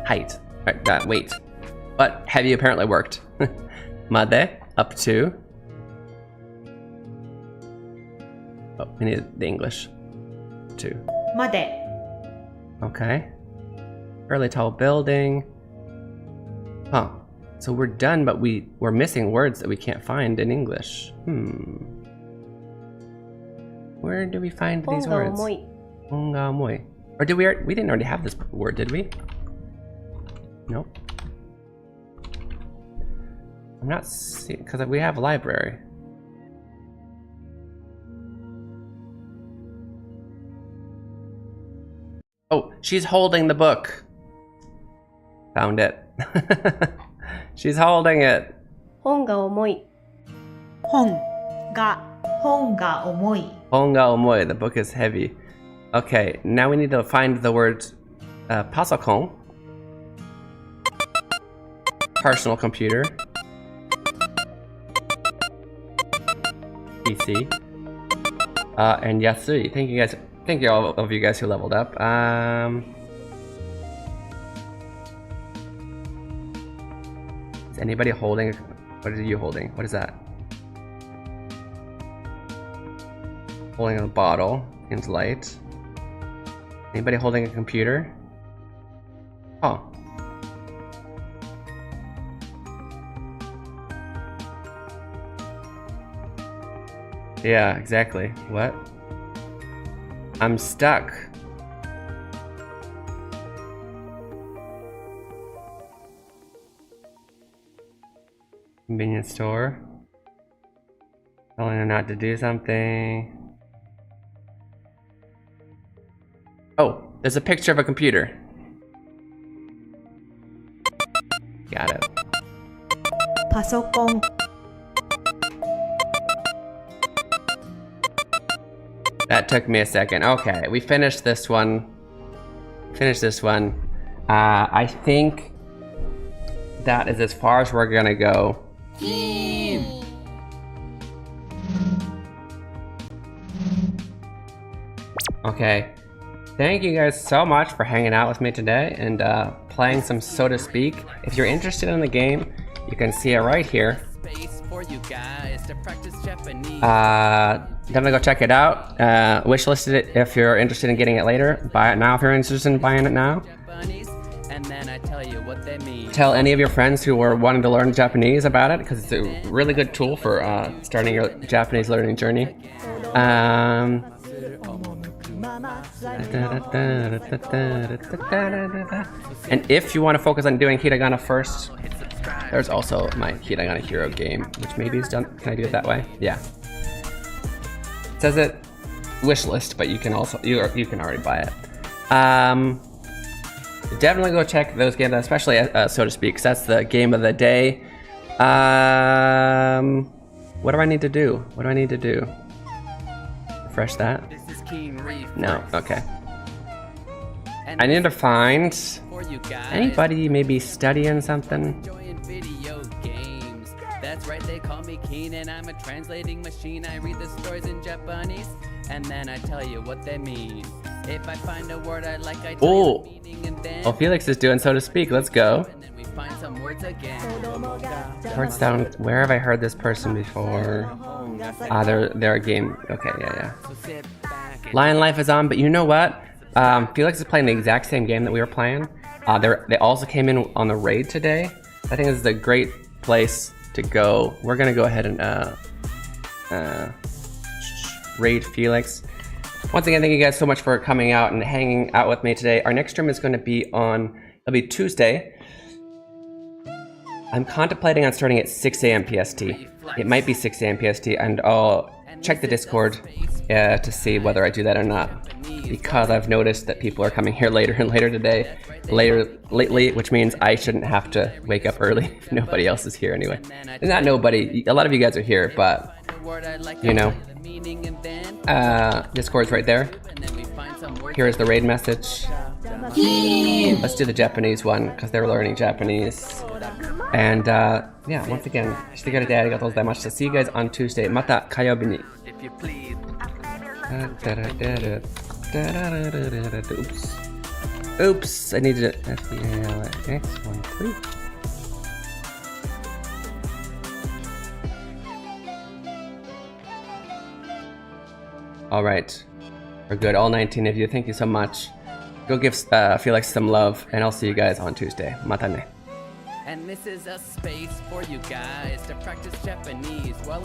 height, right, that weight. But heavy apparently worked. Made, up to. Oh, we need the English. To. まで。 Okay. Fairly tall building. Huh. So we're done, but we're missing words that we can't find in English. Where do we find these words? Honga omoi. Or did we didn't already have this word, did we? Nope. I'm not seeing, because we have a library. Oh, she's holding the book. Found it. She's holding it. 本が重い。本が重い。 Honga omoi, the book is heavy. Okay, now we need to find the word pasokon. Personal computer. PC. And yasui. Thank you guys. Thank you all of you guys who leveled up. Is anybody holding? What are you holding? What is that? Holding a bottle. Seems light. Anybody holding a computer? Oh. Yeah, exactly. What? I'm stuck. Convenience store. Telling her not to do something. Oh, there's a picture of a computer. Got it. パソコン。 That took me a second. Okay, we finished this one. I think that is as far as we're gonna go. Okay. Thank you guys so much for hanging out with me today and playing some So to Speak. If you're interested in the game, you can see it right here. Definitely go check it out. Wishlisted it if you're interested in getting it later. Buy it now if you're interested in buying it now. Tell any of your friends who are wanting to learn Japanese about it, because it's a really good tool for starting your Japanese learning journey. And if you want to focus on doing hiragana first, there's also my hiragana hero game, which maybe is done. Can I do it that way? Yeah. It says it wish list, but you can also you can already buy it. Definitely go check those games, especially So to Speak, 'cause that's the game of the day. What do I need to do? Refresh that? No, okay. I need to find anybody maybe studying something. That's right, they call me Keen and I'm a translating machine. I read the stories in Japanese and then I tell you what they mean. If I find a word I like, I tell you the meaning and then Felix is doing So to Speak. Let's go. and then we find some words again. Words down. Where have I heard this person before? They're a game. Okay, yeah. Lion Life is on, but you know what? Felix is playing the exact same game that we were playing. They also came in on the raid today. I think this is a great place to go. We're gonna go ahead and raid Felix. Once again, thank you guys so much for coming out and hanging out with me today. Our next stream is going to be it'll be Tuesday. I'm contemplating on starting at 6 a.m. PST. It might be 6 a.m. PST, and I'll check the Discord to see whether I do that or not. Because I've noticed that people are coming here later and later lately, which means I shouldn't have to wake up early if nobody else is here anyway. Not nobody, a lot of you guys are here, but you know. Discord's right there. Here is the raid message. Let's do the Japanese one because they're learning Japanese. And yeah, once again, してくれてありがとうございました. See you guys on Tuesday. また火曜日に. Oops, I need to FBALX13. Alright, we're good, all 19 of you, thank you so much. Go give Felix some love, and I'll see you guys on Tuesday. Mata ne. And this is a space for you guys to practice Japanese while